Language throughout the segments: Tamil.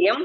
வைத்தியம்,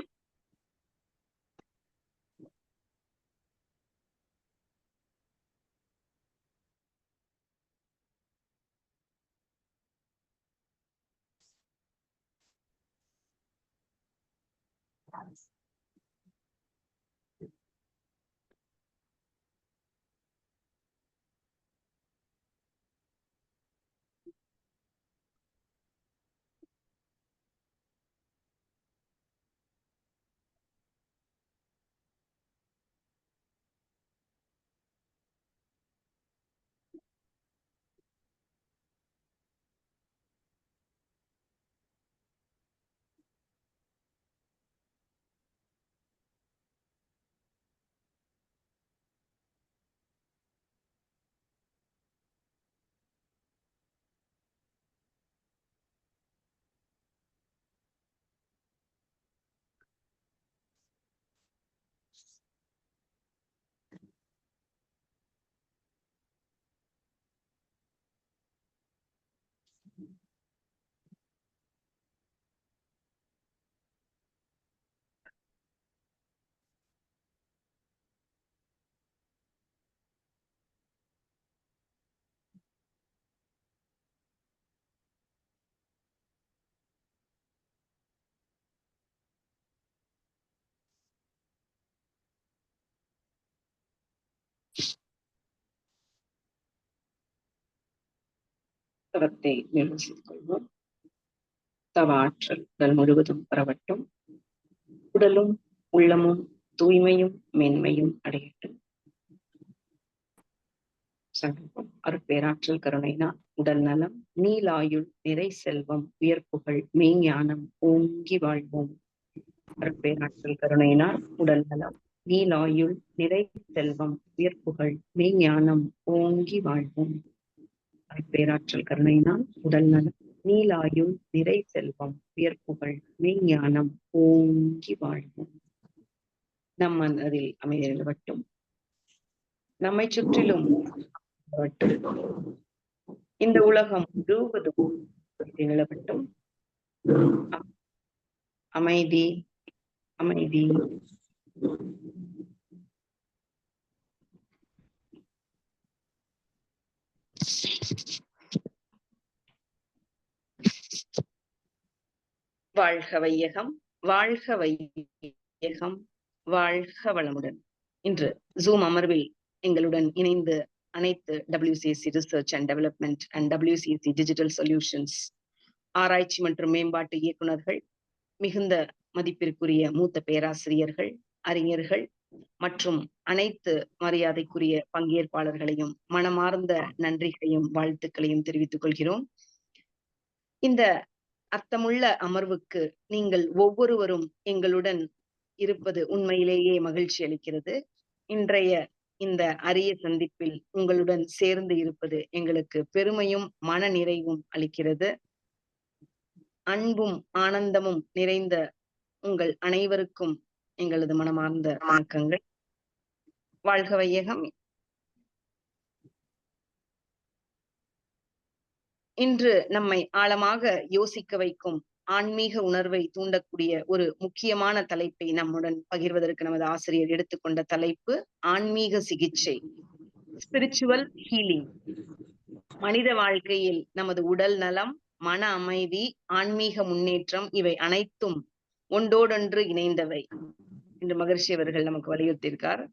தவத்தை நிறைவு செய்து கொள்வோம். தவ ஆற்றல் உடல் முழுவதும் பரவட்டும். உடலும் உள்ளமும் தூய்மையும் மேன்மையும் அடையட்டும். சங்கல்பம். அருட்பேராற்றல் கருணைனா உடல் நலம், நீலாயுள், நிறை செல்வம், உயர்ப்புகள், மெய்ஞானம் ஓங்கி வாழ்வோம். அருட்பேராற்றல் கருணைனா உடல் நலம், நீலாயுள், நிறை செல்வம், உயர்ப்புகள், மெய்ஞானம் ஓங்கி வாழ்வோம். அருட்பேராற்றல் கருணையினால் உடல் நலம், நீலாயுள், நிறை செல்வம், உயர்ப்புகள், மெய்ஞானம் ஓங்கி வாழ்வோம். நம் அதில் அமைதி நிலவட்டும். நம்மை சுற்றிலும் இந்த உலகம் முழுவதும் நிலவட்டும். அமைதி அமைதி. வாழ்க வையகம், வாழ்க வையகம், வாழ்க வளமுடன். இன்று ஜூம் அமர்வில் எங்களுடன் இணைந்து அனைத்து WCSC research and development and WCSC digital solutions ஆராய்ச்சி மற்றும் மேம்பாட்டு இயக்குநர்கள், மிகுந்த மதிப்பிற்குரிய மூத்த பேராசிரியர்கள், அறிஞர்கள் மற்றும் அனைத்து மரியாதைக்குரிய பங்கேற்பாளர்களையும் மனமார்ந்த நன்றிகளையும் வாழ்த்துக்களையும் தெரிவித்துக் கொள்கிறோம். இந்த அர்த்தமுள்ள அமர்வுக்கு நீங்கள் ஒவ்வொருவரும் எங்களுடன் இருப்பது உண்மையிலேயே மகிழ்ச்சி அளிக்கிறது. இன்றைய இந்த அரிய சந்திப்பில் உங்களுடன் சேர்ந்து இருப்பது எங்களுக்கு பெருமையும் மன நிறைவும் அளிக்கிறது. அன்பும் ஆனந்தமும் நிறைந்த உங்கள் அனைவருக்கும் எங்களது மனமார்ந்த வணக்கங்கள். வாழ்க வையகம். இன்று நம்மை ஆழமாக யோசிக்க வைக்கும், ஆன்மீக உணர்வை தூண்டக்கூடிய ஒரு முக்கியமான தலைப்பை நம்முடன் பகிர்வதற்கு நமது ஆசிரியர் எடுத்துக்கொண்ட தலைப்பு ஆன்மீக சிகிச்சை, ஸ்பிரிச்சுவல் ஹீலிங். மனித வாழ்க்கையில் நமது உடல் நலம், மன அமைதி, ஆன்மீக முன்னேற்றம் இவை அனைத்தும் ஒன்றோடொன்று இணைந்தவை என்று மகரிஷி அவர்கள் நமக்கு வலியுறுத்தியிருக்கார்.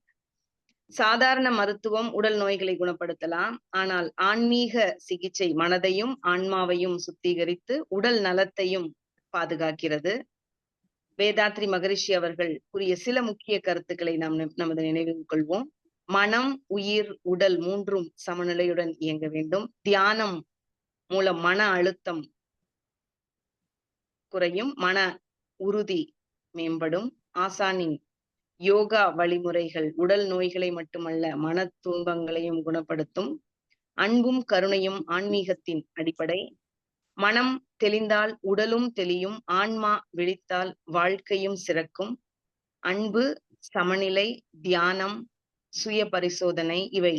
சாதாரண மருத்துவம் உடல் நோய்களை குணப்படுத்தலாம், ஆனால் ஆன்மீக சிகிச்சை மனதையும் ஆன்மாவையும் சுத்திகரித்து உடல் நலத்தையும் பாதுகாக்கிறது. வேதாத்ரி மகரிஷி அவர்கள் கூறிய சில முக்கிய கருத்துக்களை நாம் நமது நினைவில் கொள்வோம். மனம், உயிர், உடல் மூன்றும் சமநிலையுடன் இயங்க வேண்டும். தியானம் மூலம் மன அழுத்தம் குறையும், மன உறுதி மேம்படும். ஆசானின் யோகா வழிமுறைகள் உடல் நோய்களை மட்டுமல்ல மன துன்பங்களையும் குணப்படுத்தும். அன்பும் கருணையும் ஆன்மீகத்தின் அடிப்படை. மனம் தெளிந்தால் உடலும் தெளியும், ஆன்மா விழித்தால் வாழ்க்கையும் சிறக்கும். அன்பு, சமநிலை, தியானம், சுய பரிசோதனை இவை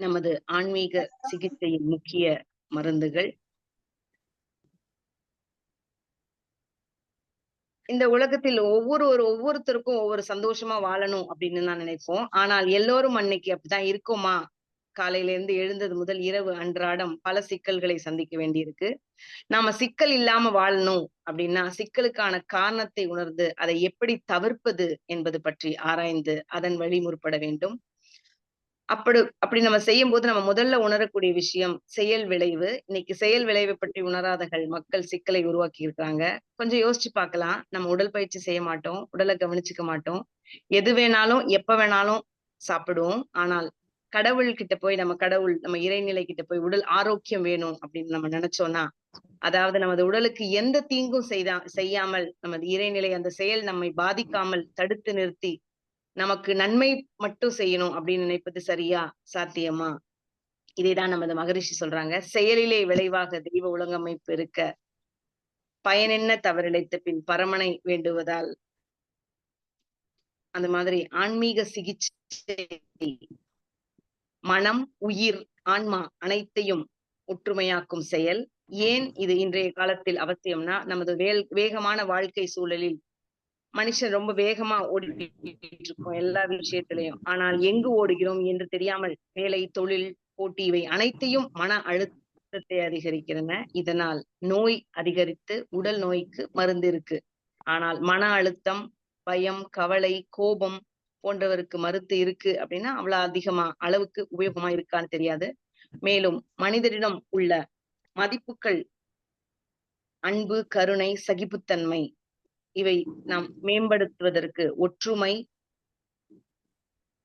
நமது ஆன்மீக சிகிச்சையின் முக்கிய மருந்துகள். இந்த உலகத்தில் ஒவ்வொருத்தருக்கும் ஒவ்வொரு சந்தோஷமா வாழணும் அப்படின்னு நான் நினைப்போம். ஆனால் எல்லோரும் அன்னைக்கு அப்படித்தான் இருக்கோமா? காலையில இருந்து எழுந்தது முதல் இரவு அன்றாடம் பல சிக்கல்களை சந்திக்க வேண்டியிருக்கு. நாம சிக்கல் இல்லாம வாழணும் அப்படின்னா, சிக்கலுக்கான காரணத்தை உணர்ந்து, அதை எப்படி தவிர்ப்பது என்பது பற்றி ஆராய்ந்து, அதன் வழி முற்பட வேண்டும். அப்படி நம்ம செய்யும்போது நம்ம முதல்ல உணரக்கூடிய விஷயம் செயல் விளைவு. இன்னைக்கு செயல் விளைவை பற்றி உணராதகள் மக்கள் சிக்கலை உருவாக்கி இருக்காங்க. கொஞ்சம் யோசிச்சு பார்க்கலாம். நம்ம உடற்பயிற்சி செய்ய மாட்டோம். உடலை கவனிச்சுக்க மாட்டோம். எது வேணாலும், எப்ப வேணாலும் சாப்பிடுவோம். ஆனால் நம்ம இறைநிலை கிட்ட போய் உடல் ஆரோக்கியம் வேணும் அப்படின்னு நம்ம நினைச்சோம்னா, அதாவது நமது உடலுக்கு எந்த தீங்கும் செய்யாமல் நமது இறைநிலை அந்த செயல் நம்மை பாதிக்காமல் தடுத்து நிறுத்தி நமக்கு நன்மை மட்டும் செய்யணும் அப்படின்னு நினைப்பது சரியா? சாத்தியமா? இதைதான் நமது மகரிஷி சொல்றாங்க. செயலிலே விளைவாக தெய்வ ஒழுங்கமைப்பு இருக்க, பயனென்ன தவறிழைத்த பின் பரமனை வேண்டுவதால். அந்த மாதிரி ஆன்மீக சிகிச்சை மனம், உயிர், ஆன்மா அனைத்தையும் ஒற்றுமையாக்கும் செயல். ஏன் இது இன்றைய காலத்தில் அவசியம்னா, நமது வேகமான வாழ்க்கை சூழலில் மனுஷன் ரொம்ப வேகமா ஓடிட்டு இருக்கோம் எல்லா விஷயத்திலையும். ஆனால் எங்கு ஓடுகிறோம் என்று தெரியாமல் வேலை, தொழில், போட்டி இவை அனைத்தையும் மன அழுத்தத்தை அதிகரிக்கிறன. இதனால் நோய் அதிகரித்து உடல் நோய்க்கு மருந்து இருக்கு. ஆனால் மன அழுத்தம், பயம், கவலை, கோபம் போன்றவருக்கு மருந்து இருக்கு அப்படின்னா அவ்வளவு அதிகமா அளவுக்கு உபயோகமா இருக்கான்னு தெரியாது. மேலும் மனிதரிடம் உள்ள மதிப்புகள் அன்பு, கருணை, சகிப்புத்தன்மை இவை நாம் மேம்படுத்துவதற்கு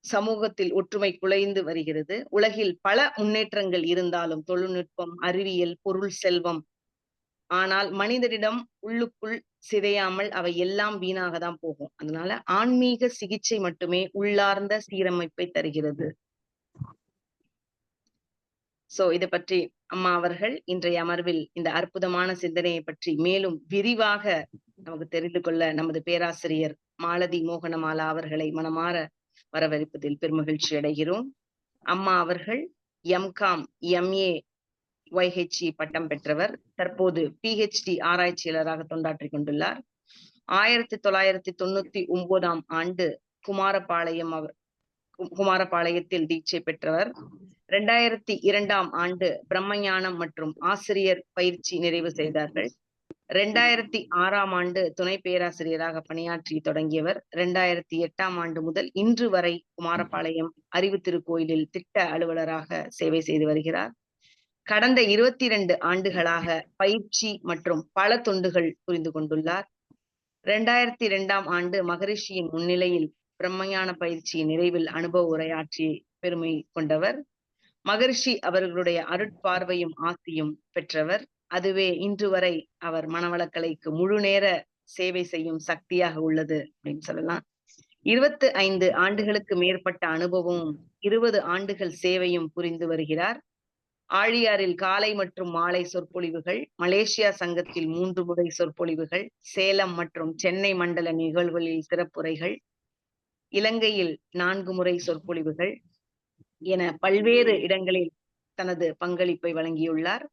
சமூகத்தில் ஒற்றுமை குலைந்து வருகிறது. உலகில் பல முன்னேற்றங்கள் இருந்தாலும் தொழில்நுட்பம், அறிவியல், பொருள், செல்வம், ஆனால் மனிதரிடம் உள்ளுக்குள் சிதையாமல் அவை எல்லாம் வீணாக தான் போகும். அதனால ஆன்மீக சிகிச்சை மட்டுமே உள்ளார்ந்த சீரமைப்பை தருகிறது. இத பற்றி அம்மா அவர்கள் இன்றைய அமர்வில் இந்த அற்புதமான சிந்தனையை பற்றி மேலும் விரிவாக நமக்கு தெரிந்து கொள்ள நமது பேராசிரியர் மாலதி மோகனமாலா அவர்களை மனமாற வரவேற்பதில் பெருமகிழ்ச்சி அடைகிறோம். அம்மா அவர்கள் எம்காம், எம்ஏ, YHE பட்டம் பெற்றவர். தற்போது PhD ஆராய்ச்சியாளராக தொண்டாற்றிக் கொண்டுள்ளார். 1999ஆம் ஆண்டு குமாரபாளையத்தில் தீட்சை பெற்றவர். 2002ஆம் ஆண்டு பிரம்மஞானம் மற்றும் ஆசிரியர் பயிற்சி நிறைவு செய்தார்கள். 2006ஆம் ஆண்டு துணை பேராசிரியராக பணியாற்றி தொடங்கியவர். 2008ஆம் ஆண்டு முதல் இன்று வரை குமாரபாளையம் அறிவு திருக்கோயிலில் திட்ட அலுவலராக சேவை செய்து வருகிறார். கடந்த 22 ஆண்டுகளாக பயிற்சி மற்றும் பல தொண்டுகள் புரிந்து கொண்டுள்ளார். 2002ஆம் ஆண்டு மகரிஷியின் முன்னிலையில் பிரம்மஞான பயிற்சி நிறைவில் அனுபவ உரையாற்றி பெருமை கொண்டவர். மகரிஷி அவர்களுடைய அருட்பார்வையும் ஆசியும் பெற்றவர். அதுவே இன்று வரை அவர் மனவளக்கலைக்கு முழு நேர சேவை செய்யும் சக்தியாக உள்ளது அப்படின்னு சொல்லலாம். 25 ஆண்டுகளுக்கு மேற்பட்ட அனுபவமும் 20 ஆண்டுகள் சேவையும் புரிந்து வருகிறார். ஆழியாரில் காலை மற்றும் மாலை சொற்பொழிவுகள், மலேசியா சங்கத்தில் 3 முறை சொற்பொழிவுகள், சேலம் மற்றும் சென்னை மண்டல நிகழ்வுகளில் சிறப்புரைகள், இலங்கையில் 4 முறை சொற்பொழிவுகள் என பல்வேறு இடங்களில் தனது பங்களிப்பை வழங்கியுள்ளார்.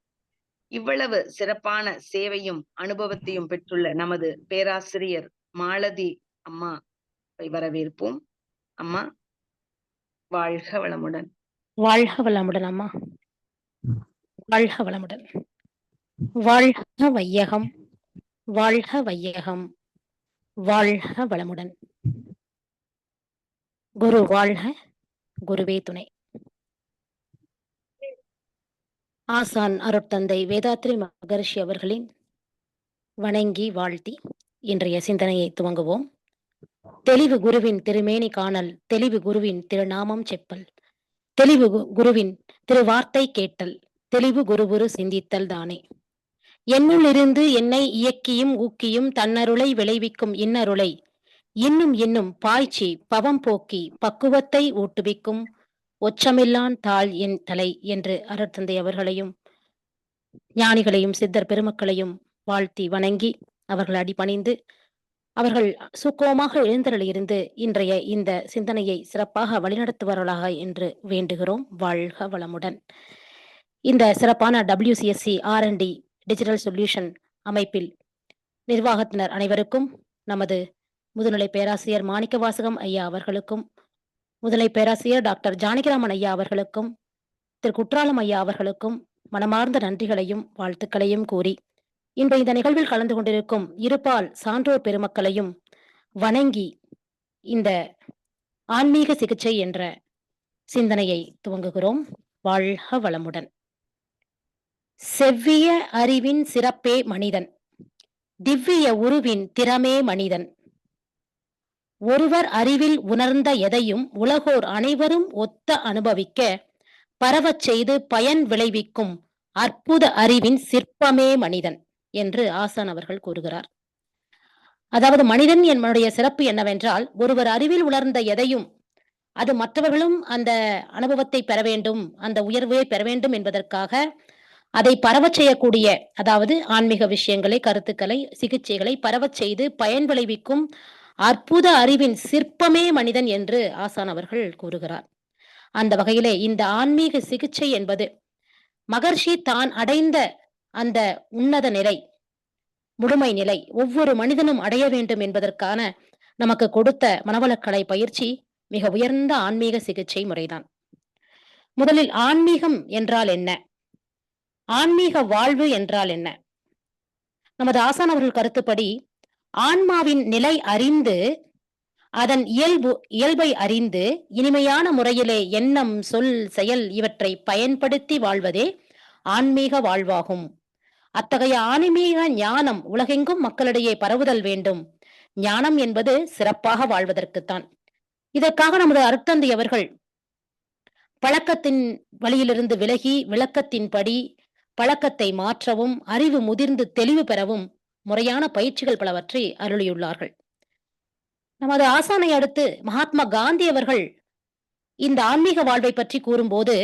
இவ்வளவு சிறப்பான சேவையும் அனுபவத்தையும் பெற்றுள்ள நமது பேராசிரியர் மாலதி அம்மா வரவேற்போம். அம்மா வாழ்க வளமுடன். வாழ்க வளமுடன் அம்மா. வாழ்க வளமுடன். வாழ்க வையகம், வாழ்க வையகம், வாழ்க வளமுடன். குரு வாழ்க, குருவே துணை. ஆசான் அருட்தந்தை வேதாத்ரி மகரிஷி அவர்களின் வணங்கி வாழ்த்தி இன்றைய சிந்தனையை துவங்குவோம். தெளிவு குருவின் திருமேனி காணல், தெளிவு குருவின் திருநாமம் செப்பல், தெளிவு குருவின் திருவார்த்தை கேட்டல், தெளிவு குருகுரு சிந்தித்தல் தானே. என்னுள் இருந்து என்னை இயக்கியும் ஊக்கியும் தன்னருளை விளைவிக்கும் இன்னருளை இன்னும் பாய்ச்சி பவம் போக்கி பக்குவத்தை ஊட்டுவிக்கும் ஒச்சமில்லான் தாள் என் தலை என்று அருட்தந்தை அவர்களையும் ஞானிகளையும் சித்தர் பெருமக்களையும் வாழ்த்தி வணங்கி அவர்கள் அடிபணிந்து அவர்கள் சுக்கோமாக எழுந்தருளியிருந்து இன்றைய இந்த சிந்தனையை சிறப்பாக வழிநடத்துவார்களாக என்று வேண்டுகிறோம். வாழ்க வளமுடன். இந்த சிறப்பான WCSC R&D டிஜிட்டல் சொல்யூஷன் அமைப்பில் நிர்வாகத்தினர் அனைவருக்கும் நமது முதுநிலை பேராசிரியர் மாணிக்கவாசகம் ஐயா அவர்களுக்கும், முதுநிலை பேராசிரியர் டாக்டர் ஜானகிராமன் ஐயா அவர்களுக்கும், திரு குற்றாலம் ஐயா அவர்களுக்கும் மனமார்ந்த நன்றிகளையும் வாழ்த்துக்களையும் கூறி, இன்று இந்த நிகழ்வில் கலந்து கொண்டிருக்கும் இருபால் சான்றோர் பெருமக்களையும் வணங்கி இந்த ஆன்மீக சிகிச்சை என்ற சிந்தனையை துவங்குகிறோம். வாழ்க வளமுடன். செவ்விய அறிவின் சிறப்பே மனிதன், திவ்விய உருவின் திறமே மனிதன். ஒருவர் அறிவில் உணர்ந்த எதையும் உலகோர் அனைவரும் ஒத்த அனுபவிக்க பரவச் செய்து பயன் விளைவிக்கும் அற்புத அறிவின் சிற்பமே மனிதன் என்று ஆசான் அவர்கள் கூறுகிறார். அதாவது மனிதன் என்னுடைய சிறப்பு என்னவென்றால், ஒருவர் அறிவில் உணர்ந்த எதையும் அது மற்றவர்களும் அந்த அனுபவத்தை பெற வேண்டும், அந்த உயர்வை பெற வேண்டும் என்பதற்காக அதை பரவச் செய்யக்கூடிய, அதாவது ஆன்மீக விஷயங்களை, கருத்துக்களை, சிகிச்சைகளை பரவச் செய்து பயன் விளைவிக்கும் அற்புத அறிவின் சிற்பமே மனிதன் என்று ஆசான் அவர்கள் கூறுகிறார். அந்த வகையிலே இந்த ஆன்மீக சிகிச்சை என்பது மகர்ஷி தான் அடைந்த அந்த உன்னத நிலை, முழுமை நிலை ஒவ்வொரு மனிதனும் அடைய வேண்டும் என்பதற்கான நமக்கு கொடுத்த மனவளக்கலை பயிற்சி மிக உயர்ந்த ஆன்மீக சிகிச்சை முறைதான். முதலில் ஆன்மீகம் என்றால் என்ன, ஆன்மீக வாழ்வு என்றால் என்ன? நமது ஆசான் அவர்கள் கருத்துப்படி, ஆன்மாவின் நிலை அறிந்து அதன் இயல்பை அறிந்து இனிமையான முறையிலே எண்ணம், சொல், செயல் இவற்றை பயன்படுத்தி வாழ்வதே ஆன்மீக வாழ்வாகும். அத்தகைய ஆன்மீக ஞானம் உலகெங்கும் மக்களிடையே பரவுதல் வேண்டும். ஞானம் என்பது சிறப்பாக வாழ்வதற்குத்தான். இதற்காக நமது அருட்தந்தை அவர்கள் பழக்கத்தின் வழியிலிருந்து விலகி விளக்கத்தின்படி பழக்கத்தை மாற்றவும், அறிவு முதிர்ந்து தெளிவு பெறவும் முறையான பயிற்சிகள் பலவற்றை அருளியுள்ளார்கள். நமது ஆசானை அடுத்து மகாத்மா காந்தி அவர்கள் இந்த ஆன்மீக வாழ்வை பற்றி கூறும்போது,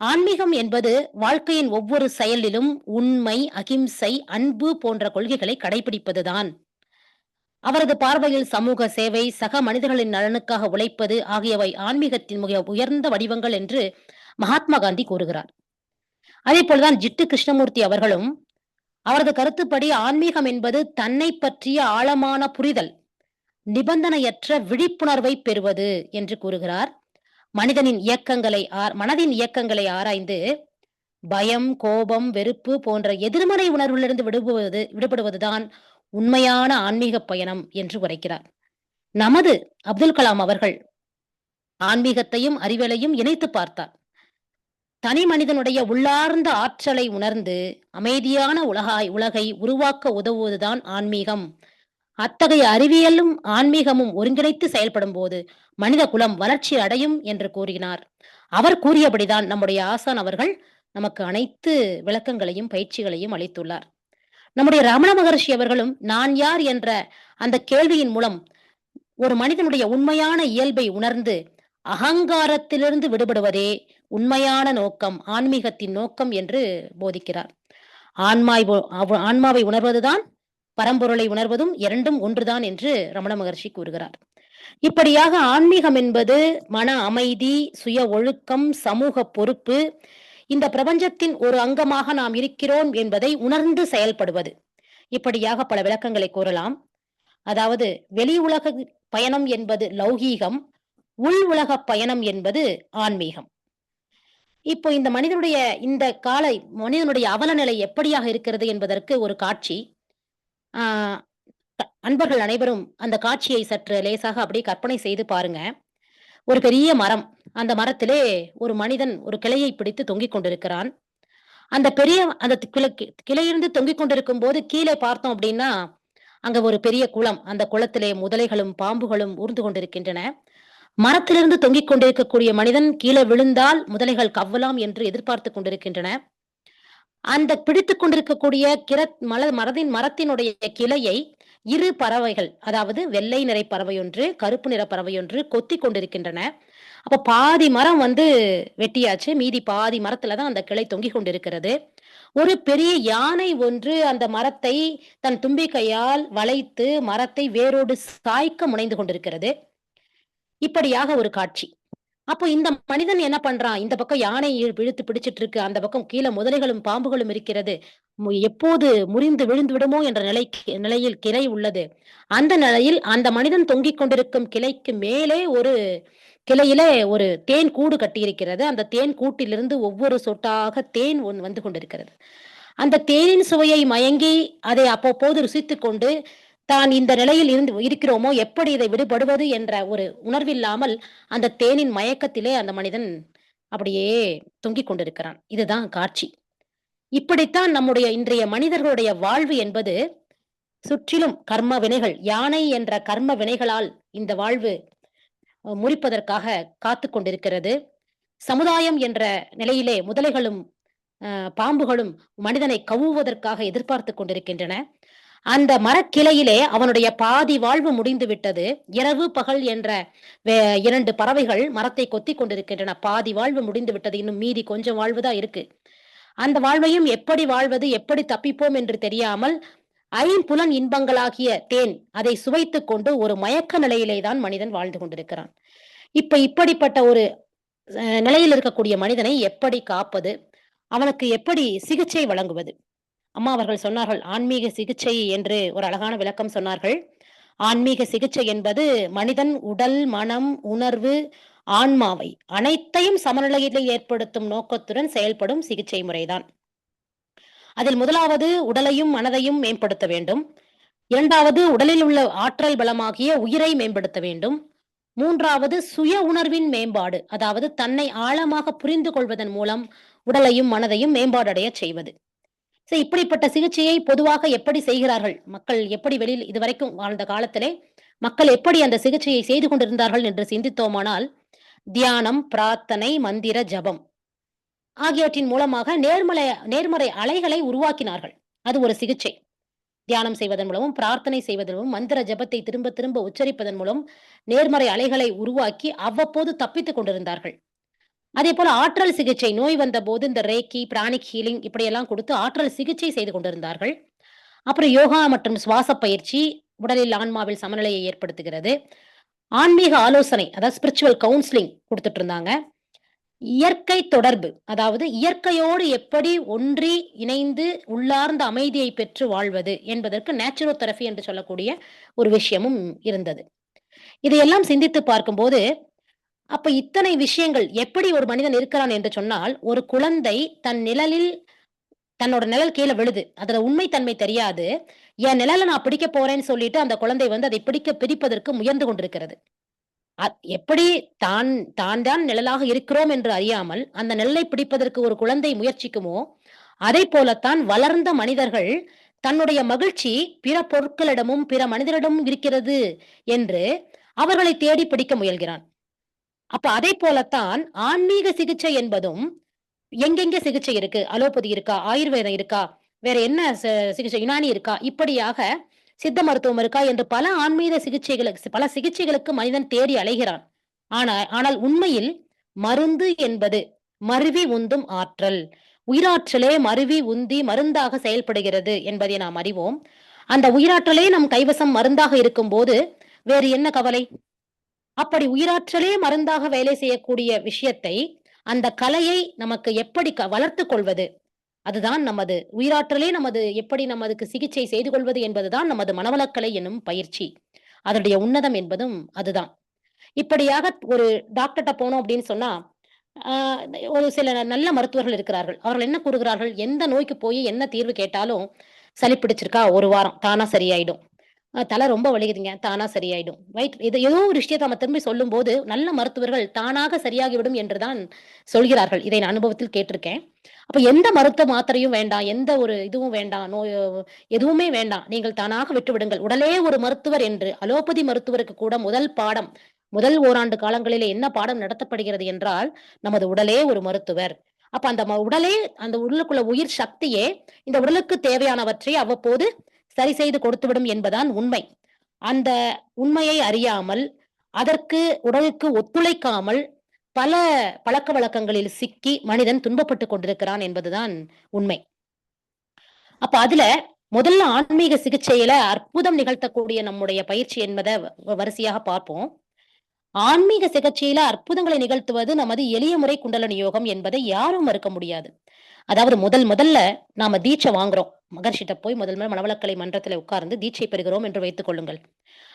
ஆன்மீகம் என்பது வாழ்க்கையின் ஒவ்வொரு செயலிலும் உண்மை, அகிம்சை, அன்பு போன்ற கொள்கைகளை கடைபிடிப்பதுதான். அவரது பார்வையில் சமூக சேவை, சக மனிதர்களின் நலனுக்காக உழைப்பது ஆகியவை ஆன்மீகத்தின் மிக உயர்ந்த வடிவங்கள் என்று மகாத்மா காந்தி கூறுகிறார். அதே போலதான் ஜிட்டு கிருஷ்ணமூர்த்தி அவர்களும் அவரது கருத்துப்படி ஆன்மீகம் என்பது தன்னை பற்றிய ஆழமான புரிதல், நிபந்தனையற்ற விழிப்புணர்வை பெறுவது என்று கூறுகிறார். மனதின் இயக்கங்களை ஆராய்ந்து பயம், கோபம், வெறுப்பு போன்ற எதிர்மறை உணர்விலிருந்து விடுபடுவதுதான் உண்மையான ஆன்மீக பயணம் என்று உரைக்கிறார். நமது அப்துல் கலாம் அவர்கள் ஆன்மீகத்தையும் அறிவியலையும் இணைத்து பார்த்தார். தனி மனிதனுடைய உள்ளார்ந்த ஆற்றலை உணர்ந்து அமைதியான உலகை உருவாக்க உதவுவதுதான் ஆன்மீகம். அத்தகைய அறிவியலும் ஆன்மீகமும் ஒருங்கிணைத்து செயல்படும் போது மனித குலம் வளர்ச்சி அடையும் என்று கூறினார். அவர் கூறியபடிதான் நம்முடைய ஆசான் அவர்கள் நமக்கு அனைத்து விளக்கங்களையும் பயிற்சிகளையும் அளித்துள்ளார். நம்முடைய ரமண மகர்ஷி அவர்களும் நான் யார் என்ற அந்த கேள்வியின் மூலம் ஒரு மனிதனுடைய உண்மையான இயல்பை உணர்ந்து அகங்காரத்திலிருந்து விடுபடுவதே உண்மையான நோக்கம், ஆன்மீகத்தின் நோக்கம் என்று போதிக்கிறார். ஆன்மாவை உணர்வதுதான் பரம்பொருளை உணர்வதும் இரண்டும் ஒன்றுதான் என்று ரமண மகர்ஷி கூறுகிறார். இப்படியாக ஆன்மீகம் என்பது மன அமைதி, சுய ஒழுக்கம், சமூக பொறுப்பு, இந்த பிரபஞ்சத்தின் ஒரு அங்கமாக நாம் இருக்கிறோம் என்பதை உணர்ந்து செயல்படுவது. இப்படியாக பல விளக்கங்களை கூறலாம். அதாவது வெளி உலக பயணம் என்பது லௌகீகம், உள் உலக பயணம் என்பது ஆன்மீகம். இப்போ இந்த மனிதனுடைய அவலநிலை எப்படியாக இருக்கிறது என்பதற்கு ஒரு காட்சி. அன்பர்கள் அனைவரும் அந்த காட்சியை சற்று லேசாக அப்படியே கற்பனை செய்து பாருங்க. ஒரு பெரிய மரம், அந்த மரத்திலே ஒரு மனிதன் ஒரு கிளையை பிடித்து தொங்கிக் கொண்டிருக்கிறான். அந்த கிளையிலிருந்து தொங்கிக் கொண்டிருக்கும் போது கீழே பார்த்தோம் அப்படின்னா அங்க ஒரு பெரிய குளம். அந்த குளத்திலே முதலைகளும் பாம்புகளும் ஊர்ந்து கொண்டிருக்கின்றன. மரத்திலிருந்து தொங்கிக் கொண்டிருக்கக்கூடிய மனிதன் கீழே விழுந்தால் முதலைகள் கவ்வலாம் என்று எதிர்பார்த்து கொண்டிருக்கின்றன. அந்த பிடித்துக் கொண்டிருக்கக்கூடிய மரத்தினுடைய கிளையை இரு பறவைகள், அதாவது வெள்ளை நிற பறவை ஒன்று, கருப்பு நிற பறவை ஒன்று கொத்தி கொண்டிருக்கின்றன. அப்ப பாதி மரம் வெட்டியாச்சு, மீதி பாதி மரத்துலதான் அந்த கிளை தொங்கிக் கொண்டிருக்கிறது. ஒரு பெரிய யானை ஒன்று அந்த மரத்தை தன் தும்பிக்கையால் வளைத்து மரத்தை வேரோடு சாய்க்க முனைந்து கொண்டிருக்கிறது. இப்படியாக ஒரு காட்சி. அப்போ இந்த மனிதன் என்ன பண்றான்? இந்த பக்கம் யானை இழுத்து பிடிச்சிட்டு இருக்கு. அந்த பக்கம் கீழ முதலைகளும், பாம்புகளும் இருக்கிறது. எப்போது முறிந்து விழுந்து விடுமோ என்ற நிலையில் கிளை உள்ளது. அந்த நிலையில் அந்த மனிதன் தொங்கிக் கொண்டிருக்கும் கிளைக்கு மேலே ஒரு கிளையிலே ஒரு தேன் கூடு கட்டியிருக்கிறது. அந்த தேன் கூட்டிலிருந்து ஒவ்வொரு சொட்டாக தேன் வந்து கொண்டிருக்கிறது. அந்த தேனின் சுவையை மயங்கி அதை அவ்வப்போது ருசித்துக் கொண்டு, தான் இந்த நிலையில் இருக்கிறோமோ, எப்படி இதை விடுபடுவது என்ற ஒரு உணர்வில்லாமல், அந்த தேனின் மயக்கத்திலே அந்த மனிதன் அப்படியே தொங்கிக் கொண்டிருக்கிறான். இதுதான் காட்சி. இப்படித்தான் நம்முடைய இன்றைய மனிதர்களுடைய வாழ்வு என்பது சுற்றிலும் கர்ம வினைகள். யானை என்ற கர்ம வினைகளால் இந்த வாழ்வு முறிப்பதற்காக காத்துக் கொண்டிருக்கிறது. சமுதாயம் என்ற நிலையிலே முதலைகளும், பாம்புகளும் மனிதனை கவ்வுவதற்காக எதிர்பார்த்துக் கொண்டிருக்கின்றன. அந்த மரக்கிளையிலே அவனுடைய பாதி வாழ்வு முடிந்து விட்டது. இரவு, பகல் என்ற 2 பறவைகள் மரத்தை கொத்திக் கொண்டிருக்கின்றன. பாதி வாழ்வு முடிந்து விட்டது. இன்னும் மீதி கொஞ்சம் வாழ்வு தான் இருக்கு. அந்த வாழ்வையும் எப்படி வாழ்வது, எப்படி தப்பிப்போம் என்று தெரியாமல், ஐம்புலன் இன்பங்களாகிய தேன், அதை சுவைத்துக் கொண்டு ஒரு மயக்க நிலையிலே தான் மனிதன் வாழ்ந்து கொண்டிருக்கிறான். இப்படிப்பட்ட ஒரு நிலையில் இருக்கக்கூடிய மனிதனை எப்படி காப்பது? அவனுக்கு எப்படி சிகிச்சை வழங்குவது? அம்மா அவர்கள் சொன்னார்கள், ஆன்மீக சிகிச்சை என்று ஒரு அழகான விளக்கம் சொன்னார்கள். ஆன்மீக சிகிச்சை என்பது மனிதன் உடல், மனம், உணர்வு, ஆன்மாவை அனைத்தையும் சமநிலையிலே ஏற்படுத்தும் நோக்கத்துடன் செயல்படும் சிகிச்சை முறைதான். அதில் முதலாவது உடலையும் மனதையும் மேம்படுத்த வேண்டும். 2வது உடலில் உள்ள ஆற்றல் பலமாகிய உயிரை மேம்படுத்த வேண்டும். 3வது சுய உணர்வின் மேம்பாடு. அதாவது தன்னை ஆழமாக புரிந்து கொள்வதன் மூலம் உடலையும் மனதையும் மேம்பாடடைய செய்வது. இப்படிப்பட்ட சிகிச்சையை பொதுவாக எப்படி செய்கிறார்கள்? மக்கள் எப்படி வெளியில் இதுவரைக்கும் வாழ்ந்த காலத்திலே மக்கள் எப்படி அந்த சிகிச்சையை செய்து கொண்டிருந்தார்கள் என்று சிந்தித்தோமானால், தியானம், பிரார்த்தனை, மந்திர ஜபம் ஆகியவற்றின் மூலமாக நேர்மறை அலைகளை உருவாக்கினார்கள். அது ஒரு சிகிச்சை. தியானம் செய்வதன் மூலமும், பிரார்த்தனை செய்வதன் மூலமும், மந்திர ஜபத்தை திரும்ப திரும்ப உச்சரிப்பதன் மூலம் நேர்மறை அலைகளை உருவாக்கி அவ்வப்போது தப்பித்துக் கொண்டிருந்தார்கள். அதே போல ஆற்றல் சிகிச்சை, நோய் வந்தபோது இந்த ரேக்கி, பிராணிக் ஹீலிங் இப்படியெல்லாம் கொடுத்து ஆற்றல் சிகிச்சை செய்து கொண்டிருந்தார்கள். அப்புறம் யோகா மற்றும் சுவாச பயிற்சி உடலில், ஆன்மாவில் சமநிலையை ஏற்படுத்துகிறது. ஆன்மீக ஆலோசனை, அதாவது ஸ்பிரிச்சுவல் கவுன்சிலிங் கொடுத்துட்டு இருந்தாங்க. இயற்கை தொடர்பு, அதாவது இயற்கையோடு எப்படி ஒன்றி இணைந்து உள்ளார்ந்த அமைதியை பெற்று வாழ்வது என்பதற்கு நேச்சுரோதெரபி என்று சொல்லக்கூடிய ஒரு விஷயமும் இருந்தது. இதையெல்லாம் சிந்தித்து பார்க்கும்போது, அப்ப இத்தனை விஷயங்கள் எப்படி ஒரு மனிதன் இருக்கிறான் என்று சொன்னால், ஒரு குழந்தை தன்னோட நிழல் கீழ விழுது. அதுல உண்மை தன்மை தெரியாது. என் நிழல நான் பிடிக்க போறேன்னு சொல்லிட்டு அந்த குழந்தை வந்து அதை பிடிப்பதற்கு முயன்று கொண்டிருக்கிறது. எப்படி தான் நிழலாக இருக்கிறோம் என்று அறியாமல் அந்த நிழலை பிடிப்பதற்கு ஒரு குழந்தை முயற்சிக்குமோ, அதை போலத்தான் வளர்ந்த மனிதர்கள் தன்னுடைய மகிழ்ச்சி பிற பொருட்களிடமும் பிற மனிதரிடமும் இருக்கிறது என்று அவர்களை தேடி பிடிக்க முயல்கிறான். அப்ப அதை போலத்தான் ஆன்மீக சிகிச்சை என்பதும், எங்கெங்க சிகிச்சை இருக்கு? அலோபதி இருக்கா? ஆயுர்வேதம் இருக்கா? வேற என்ன சிகிச்சை? யுனானி இருக்கா? இப்படியாக சித்த மருத்துவம் இருக்கா? என்று பல சிகிச்சைகளுக்கு மனிதன் தேடி அலைகிறான். ஆனால் உண்மையில் மருந்து என்பது மருவி உந்தும் ஆற்றல். உயிராற்றலே மருவி உந்தி மருந்தாக செயல்படுகிறது என்பதை நாம் அறிவோம். அந்த உயிராற்றலே நம் கைவசம் மருந்தாக இருக்கும்போது வேறு என்ன கவலை? அப்படி உயிராற்றலே மருந்தாக வேலை செய்யக்கூடிய விஷயத்தை, அந்த கலையை நமக்கு எப்படி வளர்த்துக் கொள்வது? அதுதான் நமது உயிராற்றலே எப்படி நமதுக்கு சிகிச்சை செய்து கொள்வது என்பதுதான் நமது மனவளக்கலை எனும் பயிற்சி. அதனுடைய உன்னதம் என்பதும் அதுதான். இப்படியாக ஒரு டாக்டர்ட்ட போனோம் அப்படின்னு சொன்னா, ஆ ஒரு சில நல்ல மருத்துவர்கள் இருக்கிறார்கள். அவர்கள் என்ன கூறுகிறார்கள்? எந்த நோய்க்கு போய் என்ன தீர்வு கேட்டாலும், சளி பிடிச்சிருக்கா 1 வாரம் தானா சரியாயிடும். தலை ரொம்ப வலிக்குதுங்க, தானா சரியாயிடும். இது ஏதோ ஒரு விஷயத்த நம்ம திரும்பி சொல்லும்போது, நல்ல மருத்துவர்கள் தானாக சரியாகிவிடும் என்றுதான் சொல்கிறார்கள். இதை நான் அனுபவத்தில் கேட்டிருக்கேன். அப்ப எந்த மருத்துவ மாத்திரையும் வேண்டாம், எந்த ஒரு இதுவும் வேண்டாம், எதுவுமே வேண்டாம். நீங்கள் தானாக விட்டுவிடுங்கள். உடலே ஒரு மருத்துவர் என்று அலோபதி மருத்துவருக்கு கூட முதல் ஓராண்டு காலங்களிலே என்ன பாடம் நடத்தப்படுகிறது என்றால், நமது உடலே ஒரு மருத்துவர். அப்ப அந்த உடலே, அந்த உள்ளுக்குள்ள உயிர் சக்தியே இந்த உடலுக்கு தேவையானவற்றை அவ்வப்போது சரி செய்து கொடுத்துவிடும் என்பதான் உண்மை. அந்த உண்மையை அறியாமல், அதற்கு உடலுக்கு ஒத்துழைக்காமல் பல பழக்கவழக்கங்களில் சிக்கி மனிதன் துன்பப்பட்டுக் கொண்டிருக்கிறான் என்பதுதான் உண்மை. அப்ப அதுல முதல்ல ஆன்மீக சிகிச்சையில அற்புதம் நிகழ்த்தக்கூடிய நம்முடைய பயிற்சி என்பதை வரிசையாக பார்ப்போம். ஆன்மீக சிகிச்சையில அற்புதங்களை நிகழ்த்துவது நமது எளிய முறை குண்டலினி யோகம் என்பதை யாரும் மறுக்க முடியாது. அதாவது முதல்ல நாம தீட்சை வாங்குறோம். மகர்ஷிட்ட போய் முதல் மனவளக்கலை மன்றத்தில உட்கார்ந்து தீட்சை பெறுகிறோம் என்று வைத்துக் கொள்ளுங்கள்.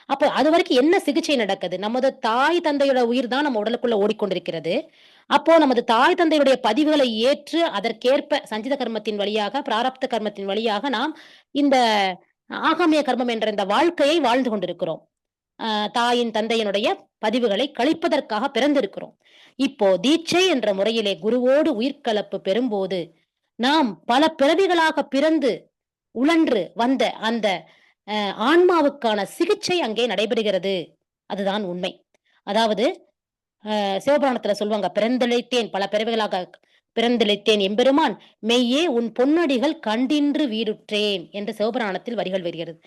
அப்ப அதுவரைக்கும் என்ன சிகிச்சை நடக்குது? நமது தாய் தந்தையோட உயிர் தான் நம்ம உடலுக்குள்ள ஓடிக்கொண்டிருக்கிறது. அப்போ நமது தாய் தந்தையுடைய பதிவுகளை ஏற்று அதற்கேற்ப சஞ்சித கர்மத்தின் வழியாக, பிராரப்த கர்மத்தின் வழியாக நாம் இந்த ஆகாமிய கர்மம் என்ற இந்த வாழ்க்கையை வாழ்ந்து கொண்டிருக்கிறோம். அ தாயின், தந்தையினுடைய பதிவுகளை கழிப்பதற்காக பிறந்திருக்கிறோம். இப்போ தீட்சை என்ற முறையிலே குருவோடு உயிர்க்கலப்பு பெறும்போது, நாம் பல பிறவிகளாக பிறந்து உழன்று வந்த அந்த அ ஆன்மாவுக்கான சிகிச்சை அங்கே நடைபெறுகிறது. அதுதான் உண்மை. அதாவது சிவபுராணத்துல சொல்லுவாங்க, "பிறந்திழைத்தேன் பல பிறவிகளாக பிறந்திழைத்தேன் எம்பெருமான், மெய்யே உன் பொன்னடிகள் கண்டின்று வீடுற்றேன்" என்று சிவபுராணத்தில் வரிகள் வருகிறது.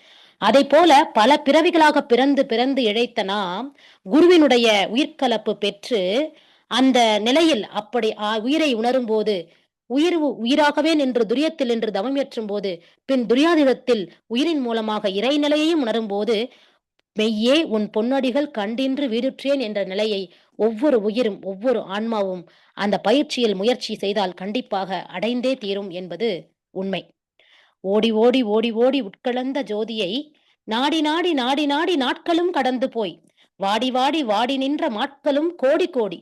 அதைப்போல பல பிறவிகளாக பிறந்து பிறந்து இழைத்த நாம், குருவினுடைய உயிர்க்கலப்பு பெற்று, அந்த நிலையில் அப்படி உயிரை உணரும்போது, உயிராகவே நின்று துரியத்தில் நின்று தவம் இயற்றும்போது, பின் துரியாதீதத்தில் உயிரின் மூலமாக இறைநிலையையும் உணரும்போது, மெய்யே உன் பொன்னடிகள் கண்டின்று வீடுற்றேன் என்ற நிலையை ஒவ்வொரு உயிரும், ஒவ்வொரு ஆன்மாவும் அந்த பயிற்சியில் முயற்சி செய்தால் கண்டிப்பாக அடைந்தே தீரும் என்பது உண்மை. ஓடி ஓடி ஓடி ஓடி உட்கலந்த ஜோதியை நாடி நாடி நாடி நாடி நாட்களும் கடந்து போய் வாடி வாடி வாடி நின்ற மாட்களும் கோடி கோடி.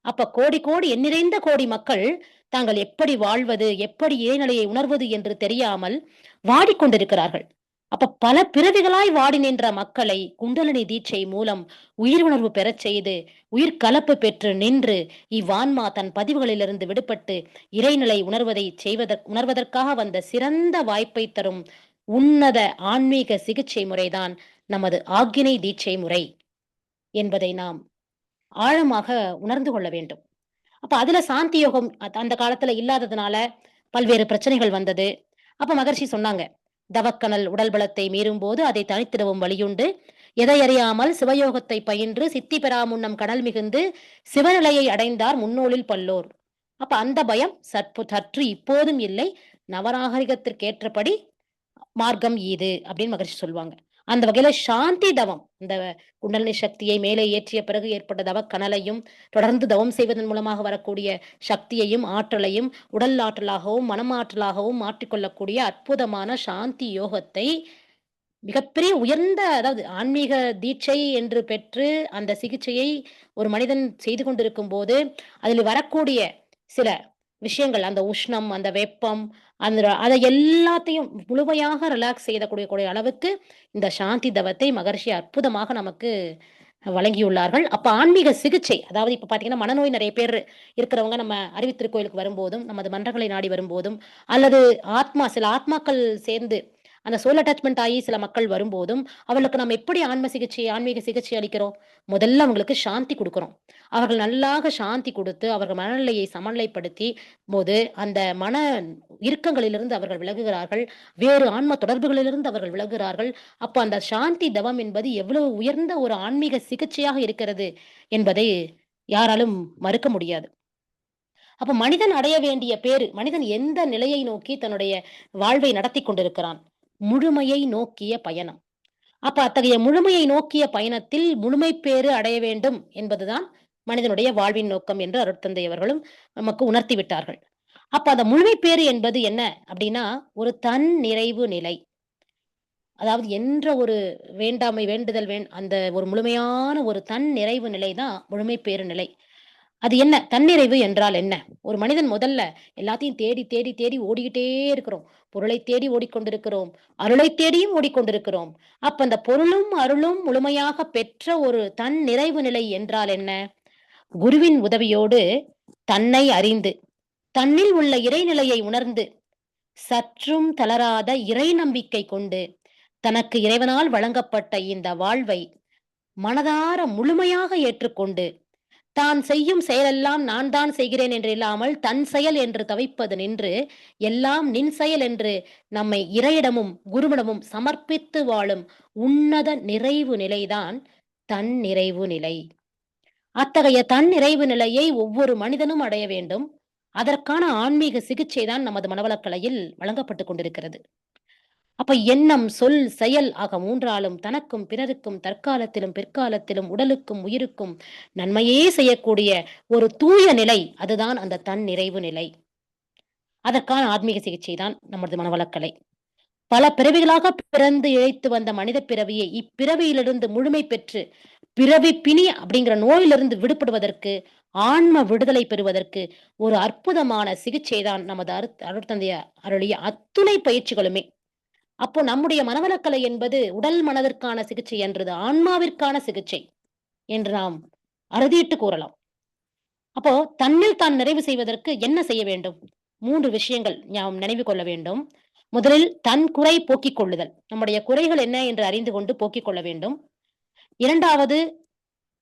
அப்ப கோடி கோடி எண்ணிறைந்த கோடி மக்கள் தாங்கள் எப்படி வாழ்வது, எப்படி இறைநிலையை உணர்வது என்று தெரியாமல் வாடிக்கொண்டிருக்கிறார்கள். அப்ப பல பிறவிகளாய் வாடி நின்ற மக்களை குண்டலினி தீட்சை மூலம் உயிர் உணர்வு பெறச் செய்து, உயிர் கலப்பு பெற்று நின்று, இவ்வான்மா தன் பதிவுகளிலிருந்து விடுபட்டு இறைநிலை உணர்வதற்காக வந்த சிறந்த வாய்ப்பை தரும் உன்னத ஆன்மீக சிகிச்சை முறைதான் நமது ஆக்கினை தீட்சை முறை என்பதை நாம் ஆழமாக உணர்ந்து கொள்ள வேண்டும். அப்ப அதுல சாந்தி யோகம் அந்த காலத்துல இல்லாததுனால பல்வேறு பிரச்சனைகள் வந்தது. அப்ப மகர்ஷி சொன்னாங்க, "தவக்கனல் உடல் பலத்தை மீறும்போது அதை தனித்திடவும் வழியுண்டு. எதை அறியாமல் சிவயோகத்தை பயின்று சித்தி பெறா முன்னம் கடல் மிகுந்து சிவநிலையை அடைந்தார் முன்னோளில் பல்லோர்." அப்ப அந்த பயம் சற்று இப்போதும் இல்லை. நவநாகரிகத்திற்கேற்றபடி மார்க்கம் ஈது அப்படின்னு மகரிஷி சொல்லுவாங்க. அந்த வகையில சாந்தி தவம், இந்த குண்டலினி சக்தியை மேலே ஏற்றிய பிறகு ஏற்பட்ட தவக்கனலையும், தொடர்ந்து தவம் செய்வதன் மூலமாக வரக்கூடிய சக்தியையும், ஆற்றலையும் உடல் ஆற்றலாகவும், மனமாற்றலாகவும் மாற்றிக்கொள்ளக்கூடிய அற்புதமான சாந்தி யோகத்தை மிகப்பெரிய உயர்ந்த, அதாவது ஆன்மீக தீட்சை என்று பெற்று அந்த சிகிச்சையை ஒரு மனிதன் செய்து கொண்டிருக்கும்போது, அதில் வரக்கூடிய சில விஷயங்கள், அந்த உஷ்ணம், அந்த வெப்பம், அதை எல்லாத்தையும் முழுமையாக ரிலாக்ஸ் செய்யக்கூடிய அளவுக்கு இந்த சாந்தி தவத்தை மகர்ஷி அற்புதமாக நமக்கு வழங்கியுள்ளார்கள். அப்ப ஆன்மீக சிகிச்சை, அதாவது இப்ப பார்த்தீங்கன்னா, மனநோய் நெறைய பேர் இருக்கிறவங்க நம்ம அறிவித்திருக்கோயிலுக்கு வரும்போதும், நமது மன்றங்களை நாடி வரும்போதும், அல்லது சில ஆத்மாக்கள் சேர்ந்து அந்த சோல் அட்டாச்மெண்ட் ஆகி சில மக்கள் வரும்போதும், அவளுக்கு நம்ம எப்படி ஆன்மீக சிகிச்சை அளிக்கிறோம்? முதல்ல அவங்களுக்கு சாந்தி குடுக்குறோம். அவர்கள் நல்லாக சாந்தி குடுத்து, அவர்கள் மனநிலையை சமநிலைப்படுத்தி போது, அந்த மன இறுக்கங்களிலிருந்து அவர்கள் விலகுகிறார்கள். வேறு ஆன்ம தொடர்புகளிலிருந்து அவர்கள் விலகுகிறார்கள். அப்ப அந்த சாந்தி தவம் என்பது எவ்வளவு உயர்ந்த ஒரு ஆன்மீக சிகிச்சையாக இருக்கிறது என்பதை யாராலும் மறுக்க முடியாது. அப்ப மனிதன் அடைய வேண்டிய பேறு, மனிதன் எந்த நிலையை நோக்கி தன்னுடைய வாழ்வை நடத்திக் கொண்டிருக்கிறான்? முழுமையை நோக்கிய பயணம். அப்ப அத்தகைய முழுமையை நோக்கிய பயணத்தில் முழுமை பேறு அடைய வேண்டும் என்பதுதான் மனிதனுடைய வாழ்வின் நோக்கம் என்று அருட்தந்தை அவர்களும் நமக்கு உணர்த்தி விட்டார்கள். அப்ப அந்த முழுமை பேறு என்பது என்ன அப்படின்னா, ஒரு தன் நிறைவு நிலை. அதாவது என்ற ஒரு வேண்டாமை வேண்டுதல் அந்த ஒரு முழுமையான ஒரு தன் நிறைவு நிலை தான் முழுமை பேறு நிலை. அது என்ன? தன்னிறைவு என்றால் என்ன? ஒரு மனிதன் முதல்ல எல்லாத்தையும் தேடி, தேடி, தேடி ஓடிக்கிட்டே இருக்கிறோம். பொருளை தேடி ஓடிக்கொண்டிருக்கிறோம். அருளை தேடியும் ஓடிக்கொண்டிருக்கிறோம். அப்ப அந்த பொருளும், அருளும் முழுமையாக பெற்ற ஒரு தன் நிறைவு நிலை என்றால் என்ன? குருவின் உதவியோடு தன்னை அறிந்து, தன்னில் உள்ள இறைநிலையை உணர்ந்து, சற்றும் தளராத இறை நம்பிக்கை கொண்டு, தனக்கு இறைவனால் வழங்கப்பட்ட இந்த வாழ்வை மனதார முழுமையாக ஏற்றுக்கொண்டு, தான் செய்யும் செயலெல்லாம் நான் தான் செய்கிறேன் என்று இல்லாமல், தன் செயல் என்று தவிப்பது நின்று, எல்லாம் நின் செயல் என்று நம்மை இறையிடமும், குருவிடமும் சமர்ப்பித்து வாழும் உன்னத நிறைவு நிலைதான் தன் நிறைவு நிலை. அத்தகைய தன் நிறைவு நிலையை ஒவ்வொரு மனிதனும் அடைய வேண்டும். அதற்கான ஆன்மீக சிகிச்சை தான் நமது மனவளக்கலையில் வழங்கப்பட்டுக் கொண்டிருக்கிறது. அப்ப எண்ணம், சொல், செயல் ஆக 3ஆலும் தனக்கும், பிறருக்கும், தற்காலத்திலும், பிற்காலத்திலும், உடலுக்கும், உயிருக்கும் நன்மையே செய்யக்கூடிய ஒரு தூய நிலை, அதுதான் அந்த தன்னிறைவு நிலை. அதற்கான ஆத்மீக சிகிச்சை தான் நமது மனவளக்கலை. பல பிறவிகளாக பிறந்து இழைத்து வந்த மனித பிறவியை இப்பிறவியிலிருந்து முழுமை பெற்று பிறவி பிணி அப்படிங்கிற நோயிலிருந்து விடுபடுவதற்கு, ஆன்ம விடுதலை பெறுவதற்கு ஒரு அற்புதமான சிகிச்சை தான் நமது அருட்தந்தை அருளிய அத்துணை பயிற்சிகளுமே. அப்போ நம்முடைய மனவளக்கலை என்பது உடல் மனதிற்கான சிகிச்சை என்றது ஆன்மாவிற்கான சிகிச்சை என்று நாம் அறுதியிட்டு கூறலாம். அப்போ தன்னில் தான் நிறைவு செய்வதற்கு என்ன செய்ய வேண்டும்? 3 விஷயங்கள் நாம் நினைவு கொள்ள வேண்டும். முதலில் தன் குறை போக்கிக் கொள்ளுதல். நம்முடைய குறைகள் என்ன என்று அறிந்து கொண்டு போக்கிக் கொள்ள வேண்டும். 2வது